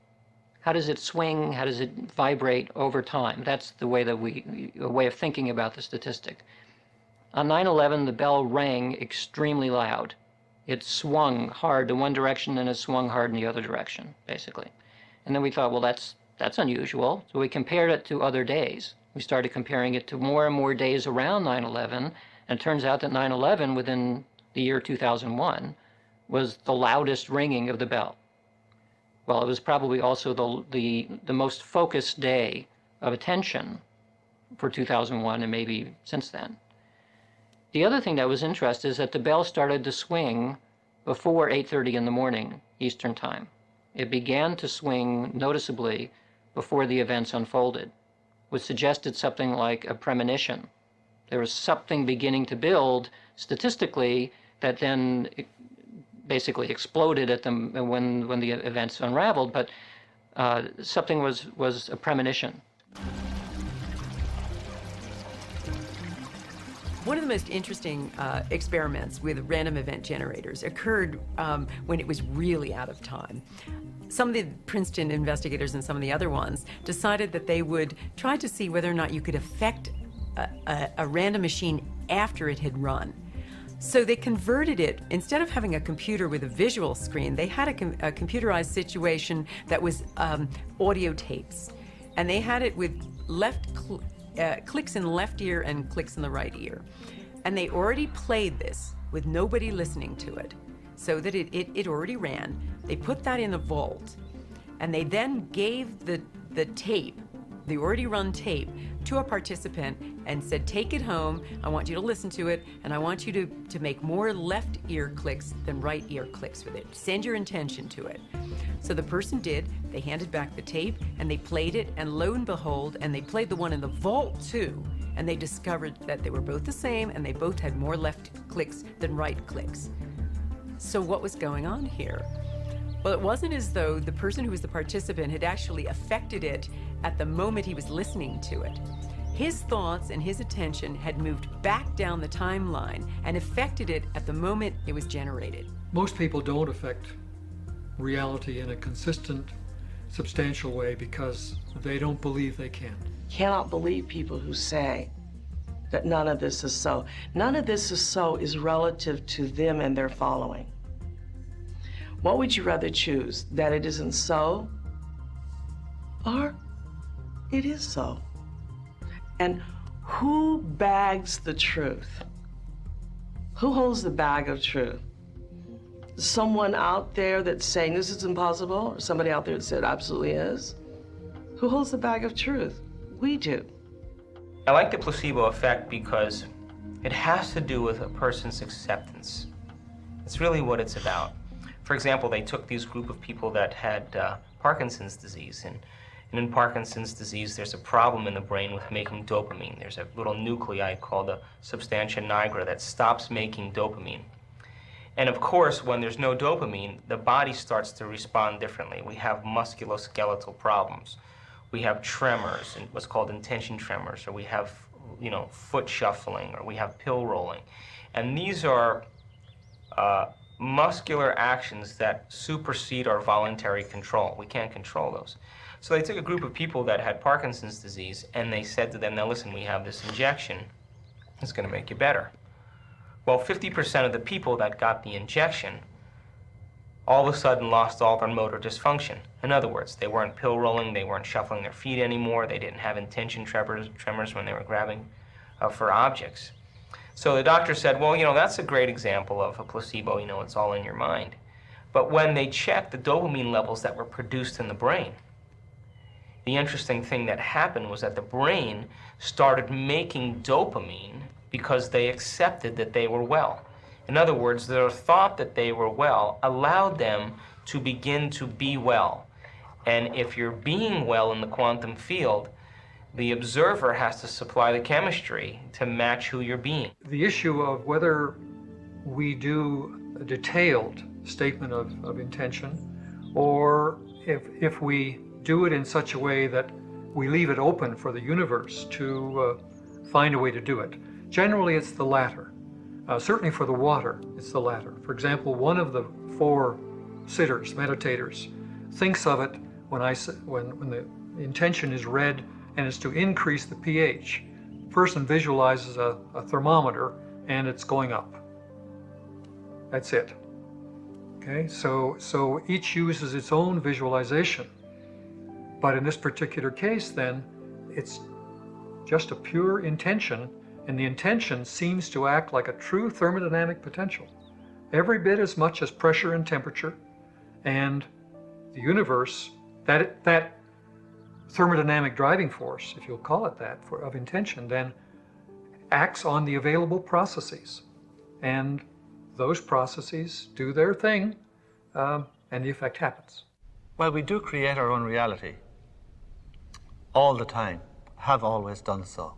How does it swing? How does it vibrate over time? That's the way that a way of thinking about the statistic. On 9/11, the bell rang extremely loud. It swung hard in one direction and it swung hard in the other direction, basically. And then we thought, well, that's unusual. So we compared it to other days. We started comparing it to more and more days around 9/11, and it turns out that 9/11, within the year 2001, was the loudest ringing of the bell. Well, it was probably also the most focused day of attention for 2001 and maybe since then. The other thing that was interesting is that the bell started to swing before 8:30 in the morning Eastern Time. It began to swing noticeably before the events unfolded, which suggested something like a premonition. There was something beginning to build statistically that then basically exploded at them when the events unraveled, but something was a premonition. One of the most interesting experiments with random event generators occurred when it was really out of time. Some of the Princeton investigators and some of the other ones decided that they would try to see whether or not you could affect a random machine after it had run. So they converted it, instead of having a computer with a visual screen, they had a computerized situation that was audio tapes. And they had it with clicks in the left ear and clicks in the right ear. And they already played this with nobody listening to it, so that it already ran. They put that in a vault, and they then gave the tape, the already run tape, to a participant and said, take it home, I want you to listen to it, and I want you to make more left ear clicks than right ear clicks with it. Send your intention to it. So the person did. They handed back the tape, and they played it, and lo and behold, and they played the one in the vault too, and they discovered that they were both the same, and they both had more left clicks than right clicks. So what was going on here? Well, it wasn't as though the person who was the participant had actually affected it at the moment he was listening to it. His thoughts and his attention had moved back down the timeline and affected it at the moment it was generated. Most people don't affect reality in a consistent, substantial way because they don't believe they can. Cannot believe people who say that none of this is so. None of this is so is relative to them and their following. What would you rather choose? That it isn't so, or it is so? And who bags the truth? Who holds the bag of truth? Someone out there that's saying this is impossible, or somebody out there that said absolutely is? Who holds the bag of truth? We do. I like the placebo effect because it has to do with a person's acceptance. It's really what it's about. For example, they took these group of people that had Parkinson's disease, and in Parkinson's disease, there's a problem in the brain with making dopamine. There's a little nuclei called a substantia nigra that stops making dopamine. And of course, when there's no dopamine, the body starts to respond differently. We have musculoskeletal problems. We have tremors, and what's called intention tremors, or we have, foot shuffling, or we have pill rolling. And these are muscular actions that supersede our voluntary control. We can't control those. So they took a group of people that had Parkinson's disease, and they said to them, now listen, we have this injection. It's going to make you better. Well, 50% of the people that got the injection all of a sudden lost all their motor dysfunction. In other words, they weren't pill rolling, they weren't shuffling their feet anymore, they didn't have intention tremors when they were grabbing for objects. So the doctor said, well, that's a great example of a placebo, it's all in your mind. But when they checked the dopamine levels that were produced in the brain, the interesting thing that happened was that the brain started making dopamine because they accepted that they were well. In other words, their thought that they were well allowed them to begin to be well. And if you're being well in the quantum field, the observer has to supply the chemistry to match who you're being. The issue of whether we do a detailed statement of intention, or if we do it in such a way that we leave it open for the universe to find a way to do it. Generally, it's the latter. Certainly for the water, it's the latter. For example, one of the 4 sitters, meditators, thinks of it when the intention is red and is to increase the pH. The person visualizes a thermometer and it's going up. That's it. Okay, so each uses its own visualization. But in this particular case, then, it's just a pure intention, and the intention seems to act like a true thermodynamic potential, every bit as much as pressure and temperature, and the universe, that thermodynamic driving force, if you'll call it that, of intention, then acts on the available processes. And those processes do their thing, and the effect happens. Well, we do create our own reality. All the time, have always done so.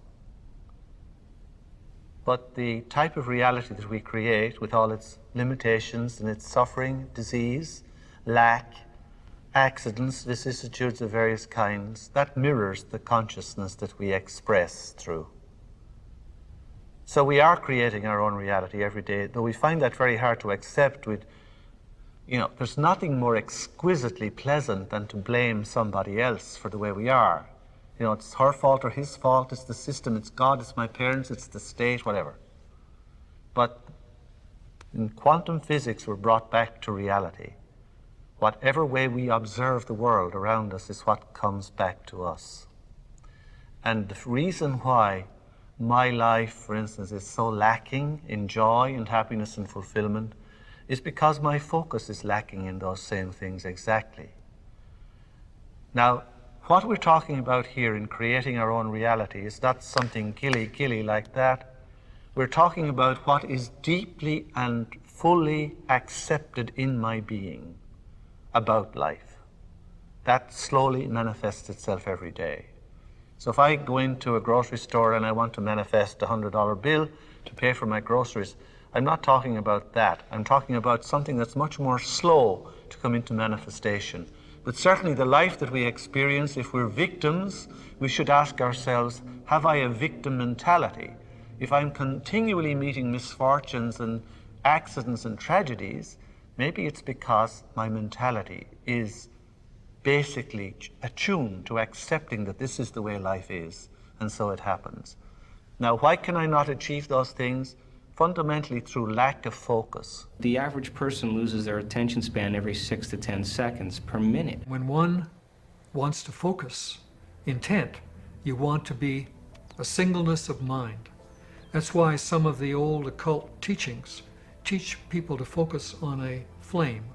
But the type of reality that we create, with all its limitations and its suffering, disease, lack, accidents, vicissitudes of various kinds, that mirrors the consciousness that we express through. So we are creating our own reality every day, though we find that very hard to accept. There's nothing more exquisitely pleasant than to blame somebody else for the way we are. It's her fault or his fault, it's the system, it's God, it's my parents, it's the state, whatever. But in quantum physics, we're brought back to reality. Whatever way we observe the world around us is what comes back to us. And the reason why my life, for instance, is so lacking in joy and happiness and fulfillment is because my focus is lacking in those same things exactly. Now, what we're talking about here in creating our own reality is not something killy like that. We're talking about what is deeply and fully accepted in my being about life. That slowly manifests itself every day. So if I go into a grocery store and I want to manifest a $100 bill to pay for my groceries, I'm not talking about that. I'm talking about something that's much more slow to come into manifestation. But certainly the life that we experience, if we're victims, we should ask ourselves, have I a victim mentality? If I'm continually meeting misfortunes and accidents and tragedies, maybe it's because my mentality is basically attuned to accepting that this is the way life is, and so it happens. Now, why can I not achieve those things? Fundamentally through lack of focus. The average person loses their attention span every 6 to 10 seconds per minute. When one wants to focus intent, you want to be a singleness of mind. That's why some of the old occult teachings teach people to focus on a flame,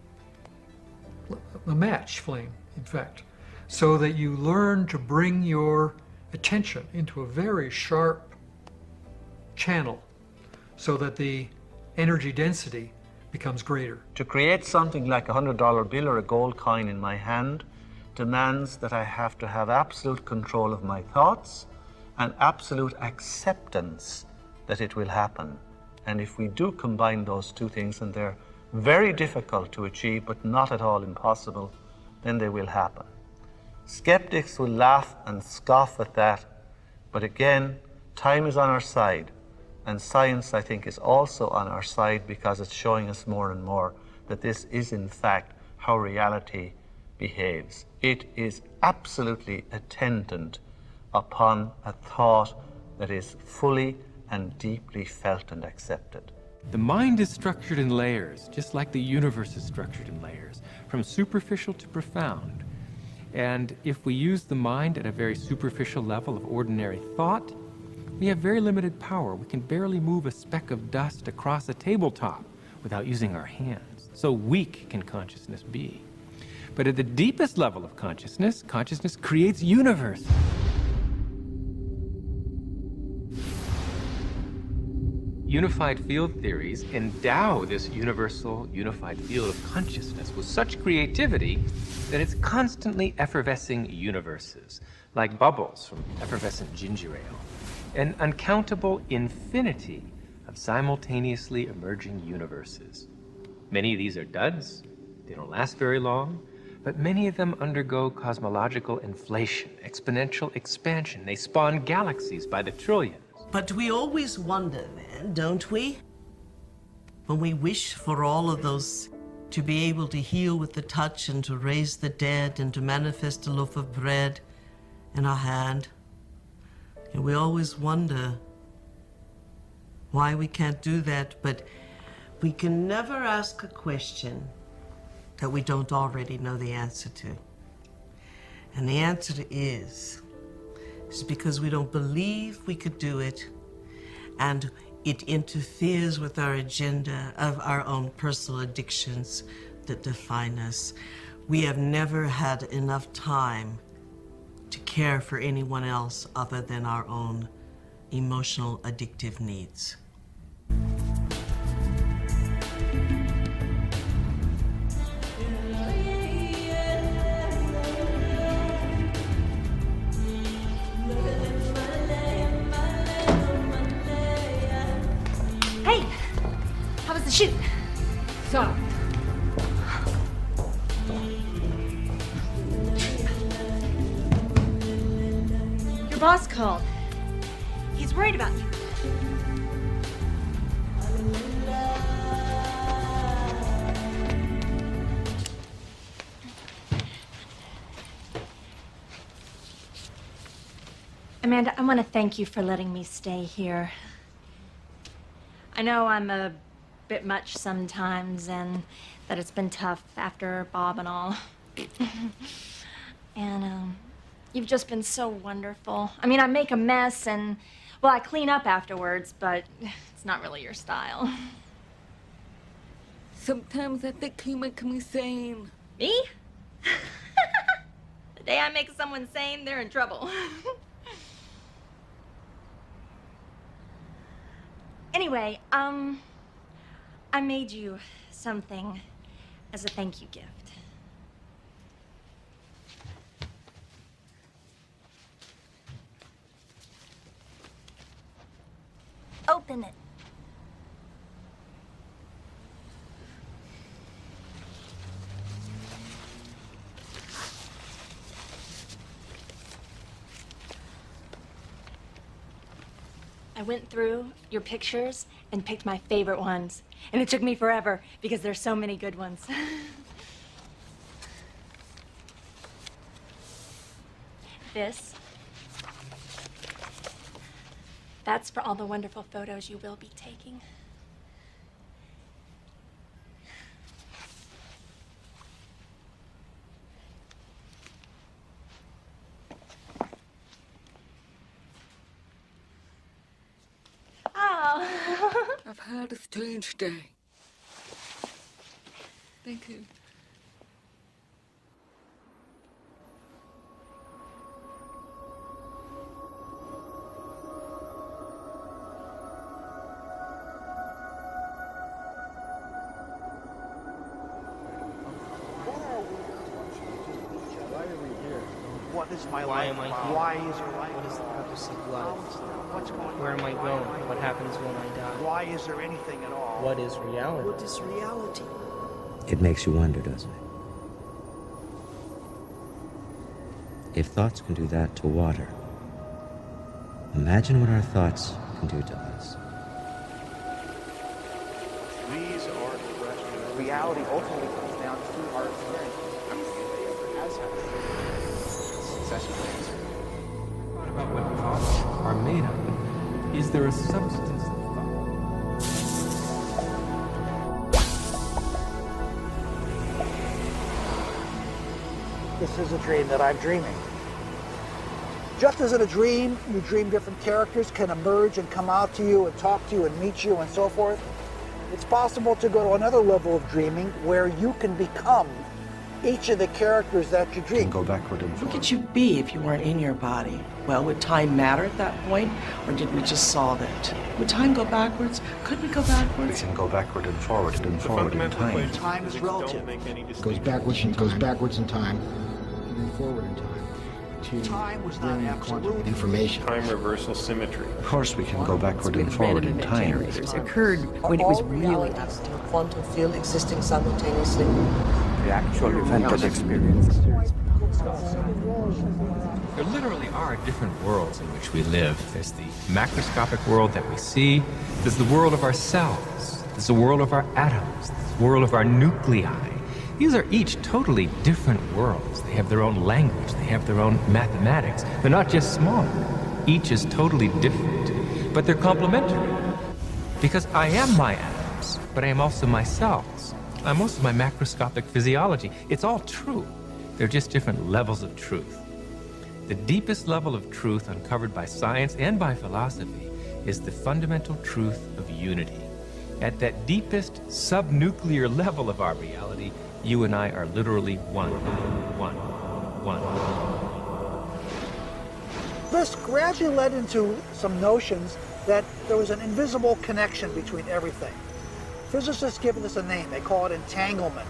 a match flame, in fact, so that you learn to bring your attention into a very sharp channel so that the energy density becomes greater. To create something like a $100 bill or a gold coin in my hand demands that I have to have absolute control of my thoughts and absolute acceptance that it will happen. And if we do combine those two things, and they're very difficult to achieve but not at all impossible, then they will happen. Skeptics will laugh and scoff at that, but again, time is on our side, and science, I think, is also on our side because it's showing us more and more that this is in fact how reality behaves. It is absolutely attendant upon a thought that is fully and deeply felt and accepted. The mind is structured in layers, just like the universe is structured in layers, from superficial to profound. And if we use the mind at a very superficial level of ordinary thought, we have very limited power. We can barely move a speck of dust across a tabletop without using our hands. So weak can consciousness be. But at the deepest level of consciousness, consciousness creates universe. Unified field theories endow this universal, unified field of consciousness with such creativity that it's constantly effervescing universes, like bubbles from effervescent ginger ale, an uncountable infinity of simultaneously emerging universes. Many of these are duds, they don't last very long, but many of them undergo cosmological inflation, exponential expansion. They spawn galaxies by the trillions. But we always wonder then, don't we? When we wish for all of those to be able to heal with the touch and to raise the dead and to manifest a loaf of bread in our hand. And we always wonder why we can't do that, but we can never ask a question that we don't already know the answer to. And the answer is because we don't believe we could do it, and it interferes with our agenda of our own personal addictions that define us. We have never had enough time to care for anyone else other than our own emotional addictive needs. Hey, how was the shoot? Soft. Your boss called. He's worried about you. Amanda, I want to thank you for letting me stay here. I know I'm a bit much sometimes and that it's been tough after Bob and all. And you've just been so wonderful. I mean, I make a mess and, well, I clean up afterwards, but it's not really your style. Sometimes I think you make me sane. Me? The day I make someone sane, they're in trouble. Anyway, I made you something as a thank you gift. Open it. I went through your pictures and picked my favorite ones. And it took me forever because there's so many good ones. This. That's for all the wonderful photos you will be taking. Oh. I've had a strange day. Thank you. What is my Why life am I about? here? Why is your life What is the about? purpose of life? What's going on? Where am I going? What happens when I die? Why is there anything at all? What is reality? What is reality? It makes you wonder, doesn't it? If thoughts can do that to water, imagine what our thoughts can do to us. These are the questions. Reality ultimately comes down to our experience. What about what thoughts are made of? Is there a substance of thought? This is a dream that I'm dreaming. Just as in a dream, you dream different characters can emerge and come out to you and talk to you and meet you and so forth. It's possible to go to another level of dreaming where you can become each of the characters that you dream. Go backward and Who forward. could you be if you weren't in your body? Well, would time matter at that point, or did we just solve it? Would time go backwards? Could we go We backwards? can go backward and forward in time. Time is relative. Goes backwards in time, and then forward in time. To Time was not bring absolute. quantum information. Time reversal symmetry. Of course, we can go backward and With forward in random time. generators occurred when it was really realities in a quantum field existing simultaneously. The actual event of experience. There literally are different worlds in which we live. There's the macroscopic world that we see. There's the world of our cells. There's the world of our atoms. There's the world of our nuclei. These are each totally different worlds. They have their own language. They have their own mathematics. They're not just smaller. Each is totally different, but they're complementary. Because I am my atoms, but I am also my cells. I'm also my macroscopic physiology. It's all true. They're just different levels of truth. The deepest level of truth uncovered by science and by philosophy is the fundamental truth of unity. At that deepest subnuclear level of our reality, you and I are literally one. This gradually led into some notions that there was an invisible connection between everything. Physicists give this a name. They call it entanglement.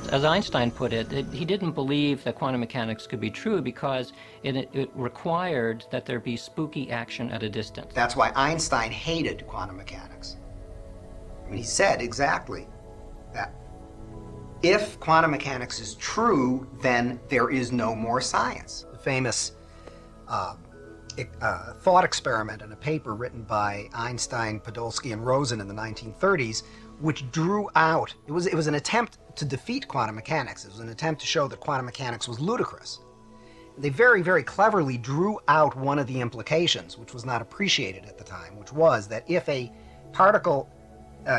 As Einstein put it, he didn't believe that quantum mechanics could be true because it required that there be spooky action at a distance. That's why Einstein hated quantum mechanics. I mean, he said exactly that. If quantum mechanics is true, then there is no more science. The famous thought experiment in a paper written by Einstein, Podolsky, and Rosen in the 1930s, which drew out, it was an attempt to defeat quantum mechanics. It was an attempt to show that quantum mechanics was ludicrous. They very, very cleverly drew out one of the implications, which was not appreciated at the time, which was that if a particle,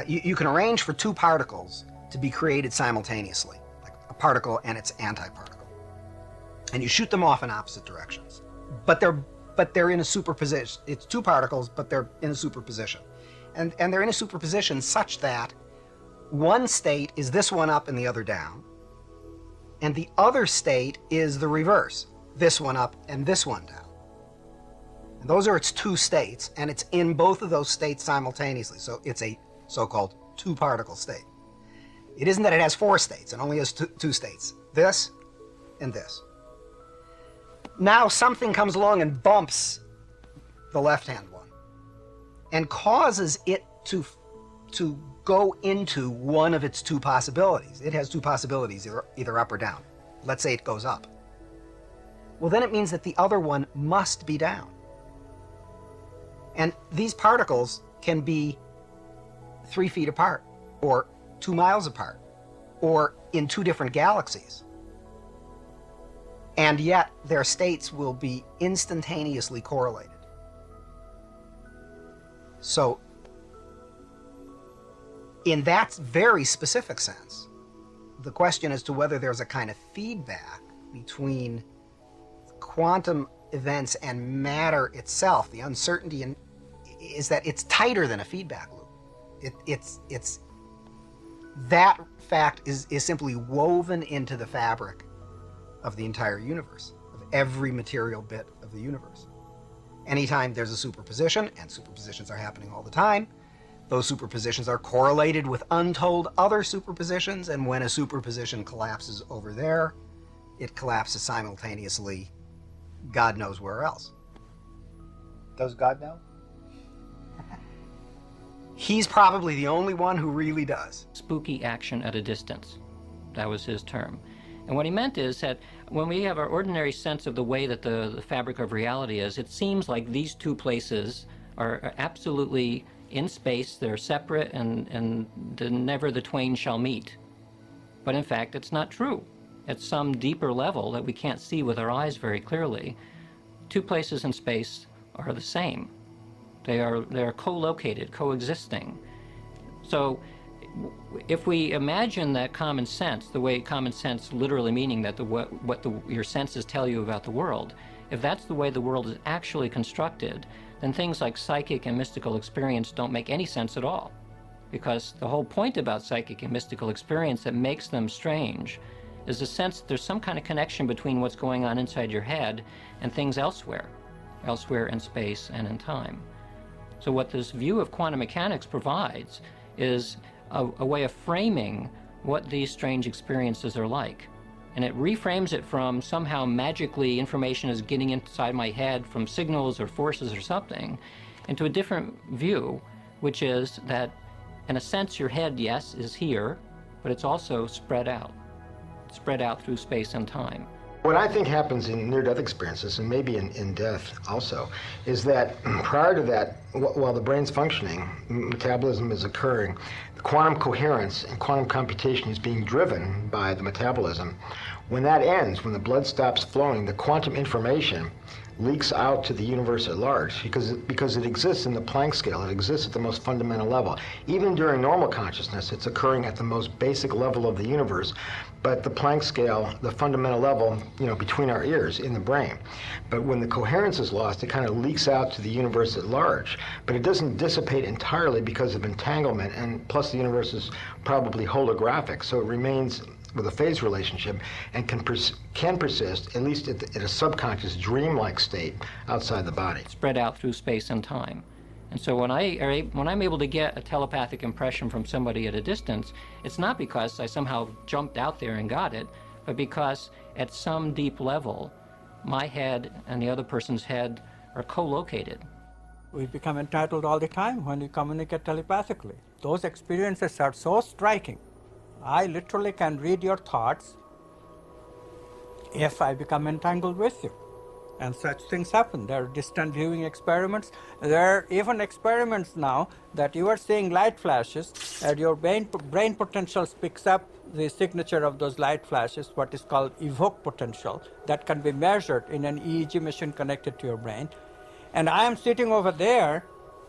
you can arrange for two particles to be created simultaneously, like a particle and its antiparticle, and you shoot them off in opposite directions, but they're in a superposition. It's two particles, but they're in a superposition, and they're in a superposition such that one state is this one up and the other down, and the other state is the reverse, this one up and this one down. And those are its two states, and it's in both of those states simultaneously, so it's a so-called two-particle state. It isn't that it has four states, it only has two states, this and this. Now something comes along and bumps the left-hand one and causes it to go into one of its two possibilities. It has two possibilities, either up or down. Let's say it goes up. Well, then it means that the other one must be down. And these particles can be 3 feet apart, or 2 miles apart, or in two different galaxies. And yet their states will be instantaneously correlated. So, in that very specific sense, the question as to whether there's a kind of feedback between quantum events and matter itself, the uncertainty is that it's tighter than a feedback loop. It's that fact is simply woven into the fabric of the entire universe, of every material bit of the universe. Anytime there's a superposition, and superpositions are happening all the time, those superpositions are correlated with untold other superpositions, and when a superposition collapses over there, it collapses simultaneously, God knows where else. Does God know? He's probably the only one who really does. Spooky action at a distance. That was his term. And what he meant is that when we have our ordinary sense of the way that the fabric of reality is, it seems like these two places are absolutely in space, they're separate, and never the twain shall meet. But in fact, it's not true. At some deeper level that we can't see with our eyes very clearly, two places in space are the same. They are co-located, coexisting. So if we imagine that common sense, the way common sense literally meaning that your senses tell you about the world, if that's the way the world is actually constructed, then things like psychic and mystical experience don't make any sense at all. Because the whole point about psychic and mystical experience that makes them strange is the sense that there's some kind of connection between what's going on inside your head and things elsewhere in space and in time. So what this view of quantum mechanics provides is a way of framing what these strange experiences are like. And it reframes it from somehow magically information is getting inside my head from signals or forces or something into a different view, which is that in a sense your head, yes, is here, but it's also spread out through space and time. What I think happens in near-death experiences, and maybe in death also, is that prior to that, while the brain's functioning, metabolism is occurring, the quantum coherence and quantum computation is being driven by the metabolism. When that ends, when the blood stops flowing, the quantum information leaks out to the universe at large because it exists in the Planck scale. It exists at the most fundamental level. Even during normal consciousness, it's occurring at the most basic level of the universe, but the Planck scale, the fundamental level, between our ears in the brain. But when the coherence is lost, it kind of leaks out to the universe at large. But it doesn't dissipate entirely because of entanglement, and plus the universe is probably holographic, so it remains with a phase relationship and can persist, at least at a subconscious dream-like state outside the body. Spread out through space and time. And so when I'm able to get a telepathic impression from somebody at a distance, it's not because I somehow jumped out there and got it, but because at some deep level, my head and the other person's head are co-located. We become entitled all the time when we communicate telepathically. Those experiences are so striking. I literally can read your thoughts if I become entangled with you. And such things happen. There are distant viewing experiments. There are even experiments now that you are seeing light flashes and your brain potentials picks up the signature of those light flashes, what is called evoke potential, that can be measured in an EEG machine connected to your brain. And I am sitting over there,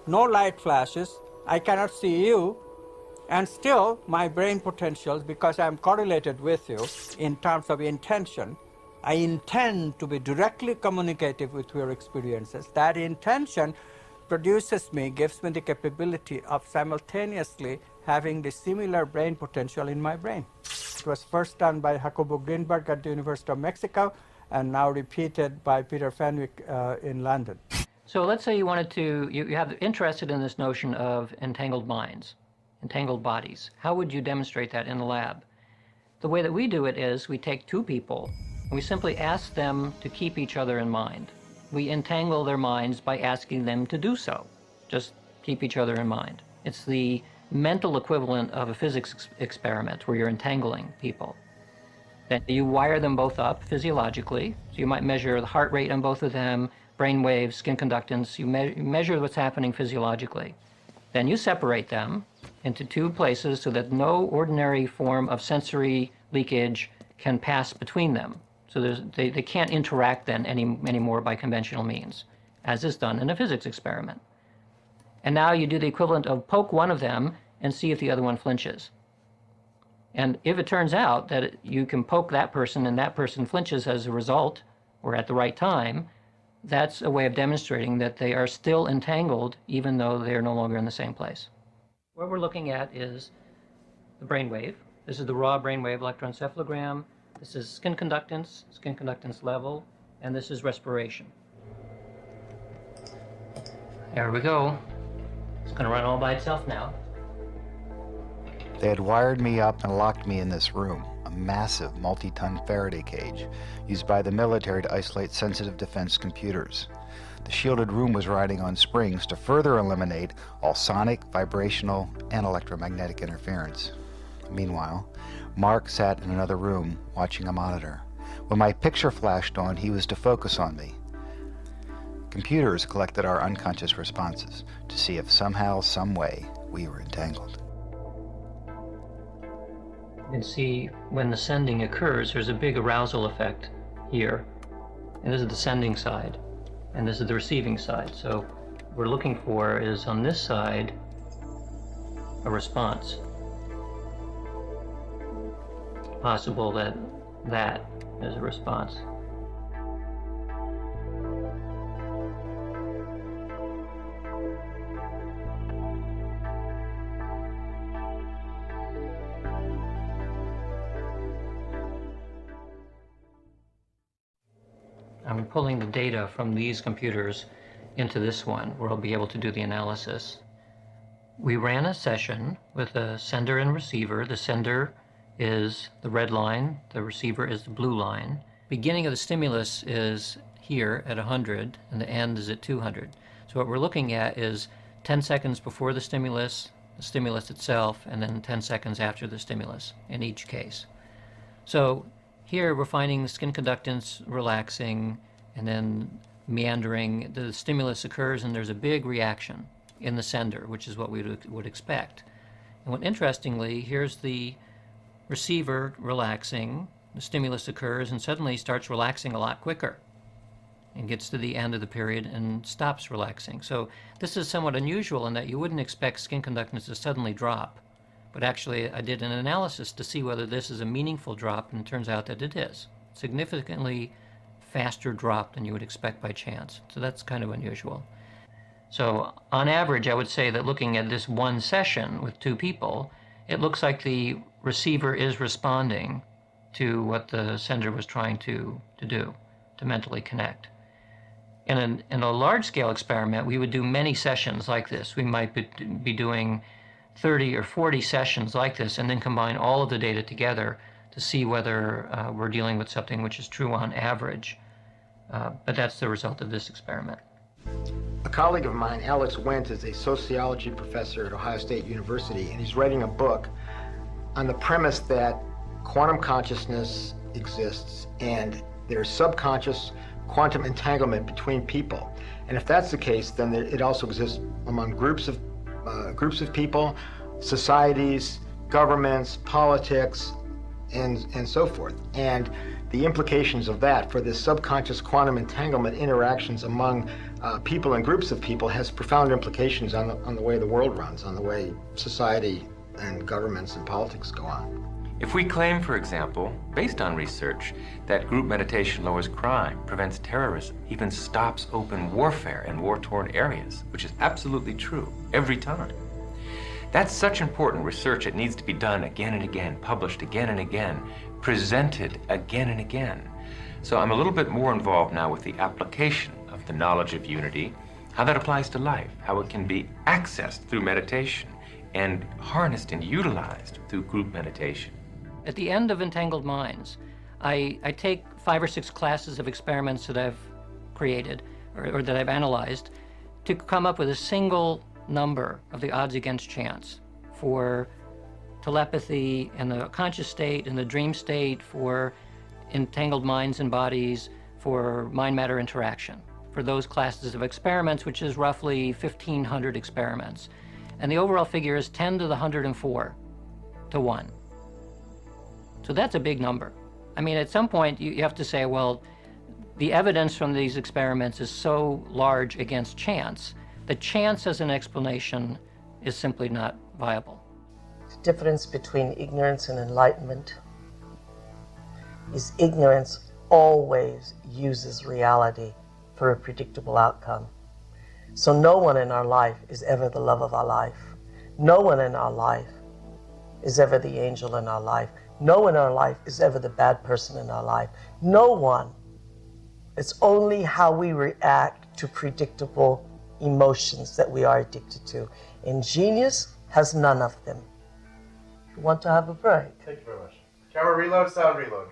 no light flashes, I cannot see you, and still my brain potentials, because I am correlated with you in terms of intention, I intend to be directly communicative with your experiences. That intention gives me the capability of simultaneously having the similar brain potential in my brain. It was first done by Jacobo Greenberg at the University of Mexico and now repeated by Peter Fenwick in London. So let's say you wanted to, you have interested in this notion of entangled minds, entangled bodies. How would you demonstrate that in the lab? The way that we do it is we take two people and we simply ask them to keep each other in mind. We entangle their minds by asking them to do so. Just keep each other in mind. It's the mental equivalent of a physics experiment where you're entangling people. Then you wire them both up physiologically. So you might measure the heart rate on both of them, brain waves, skin conductance. You measure what's happening physiologically. Then you separate them into two places so that no ordinary form of sensory leakage can pass between them. So they can't interact then anymore by conventional means, as is done in a physics experiment. And now you do the equivalent of poke one of them and see if the other one flinches. And if it turns out that you can poke that person and that person flinches as a result, or at the right time, that's a way of demonstrating that they are still entangled even though they are no longer in the same place. What we're looking at is the brainwave. This is the raw brainwave electroencephalogram. This is skin conductance level, and this is respiration. There we go. It's going to run all by itself now. They had wired me up and locked me in this room, a massive multi-ton Faraday cage used by the military to isolate sensitive defense computers. The shielded room was riding on springs to further eliminate all sonic, vibrational, and electromagnetic interference. Meanwhile, Mark sat in another room watching a monitor. When my picture flashed on, he was to focus on me. Computers collected our unconscious responses to see if somehow, some way, we were entangled. You can see when the sending occurs, there's a big arousal effect here. And this is the sending side, and this is the receiving side. So what we're looking for is on this side, a response. It's possible that that is a response. I'm pulling the data from these computers into this one, where I'll be able to do the analysis. We ran a session with a sender and receiver. The sender is the red line, the receiver is the blue line. Beginning of the stimulus is here at 100, and the end is at 200. So what we're looking at is 10 seconds before the stimulus itself, and then 10 seconds after the stimulus in each case. So here we're finding the skin conductance relaxing and then meandering. The stimulus occurs and there's a big reaction in the sender, which is what we would expect. And what interestingly, here's the receiver relaxing, the stimulus occurs and suddenly starts relaxing a lot quicker and gets to the end of the period and stops relaxing. So this is somewhat unusual in that you wouldn't expect skin conductance to suddenly drop. But actually, I did an analysis to see whether this is a meaningful drop, and it turns out that it is. Significantly faster drop than you would expect by chance. So that's kind of unusual. So on average, I would say that looking at this one session with two people, it looks like the receiver is responding to what the sender was trying to do, to mentally connect. In a large-scale experiment, we would do many sessions like this. We might be doing 30 or 40 sessions like this and then combine all of the data together to see whether we're dealing with something which is true on average. But that's the result of this experiment. A colleague of mine, Alex Wendt, is a sociology professor at Ohio State University, and he's writing a book on the premise that quantum consciousness exists and there's subconscious quantum entanglement between people. And if that's the case, then it also exists among groups of people, societies, governments, politics, and so forth. And the implications of that for this subconscious quantum entanglement interactions among people and groups of people has profound implications on the way the world runs, on the way society and governments and politics go on. If we claim, for example, based on research, that group meditation lowers crime, prevents terrorism, even stops open warfare in war-torn areas, which is absolutely true every time, that's such important research it needs to be done again and again, published again and again, presented again and again. So I'm a little bit more involved now with the application of the knowledge of unity, how that applies to life, how it can be accessed through meditation and harnessed and utilized through group meditation. At the end of Entangled Minds, I take 5 or 6 classes of experiments that I've created or that I've analyzed to come up with a single number of the odds against chance for telepathy in the conscious state, in the dream state, for entangled minds and bodies, for mind-matter interaction, for those classes of experiments, which is roughly 1,500 experiments. And the overall figure is 10 to the 104 to 1. So that's a big number. I mean, at some point, you have to say, well, the evidence from these experiments is so large against chance that chance as an explanation is simply not viable. The difference between ignorance and enlightenment is ignorance always uses reality for a predictable outcome. So no one in our life is ever the love of our life. No one in our life is ever the angel in our life. No one in our life is ever the bad person in our life. No one. It's only how we react to predictable emotions that we are addicted to. And genius has none of them. You want to have a break? Thank you very much. Camera reload, sound reload.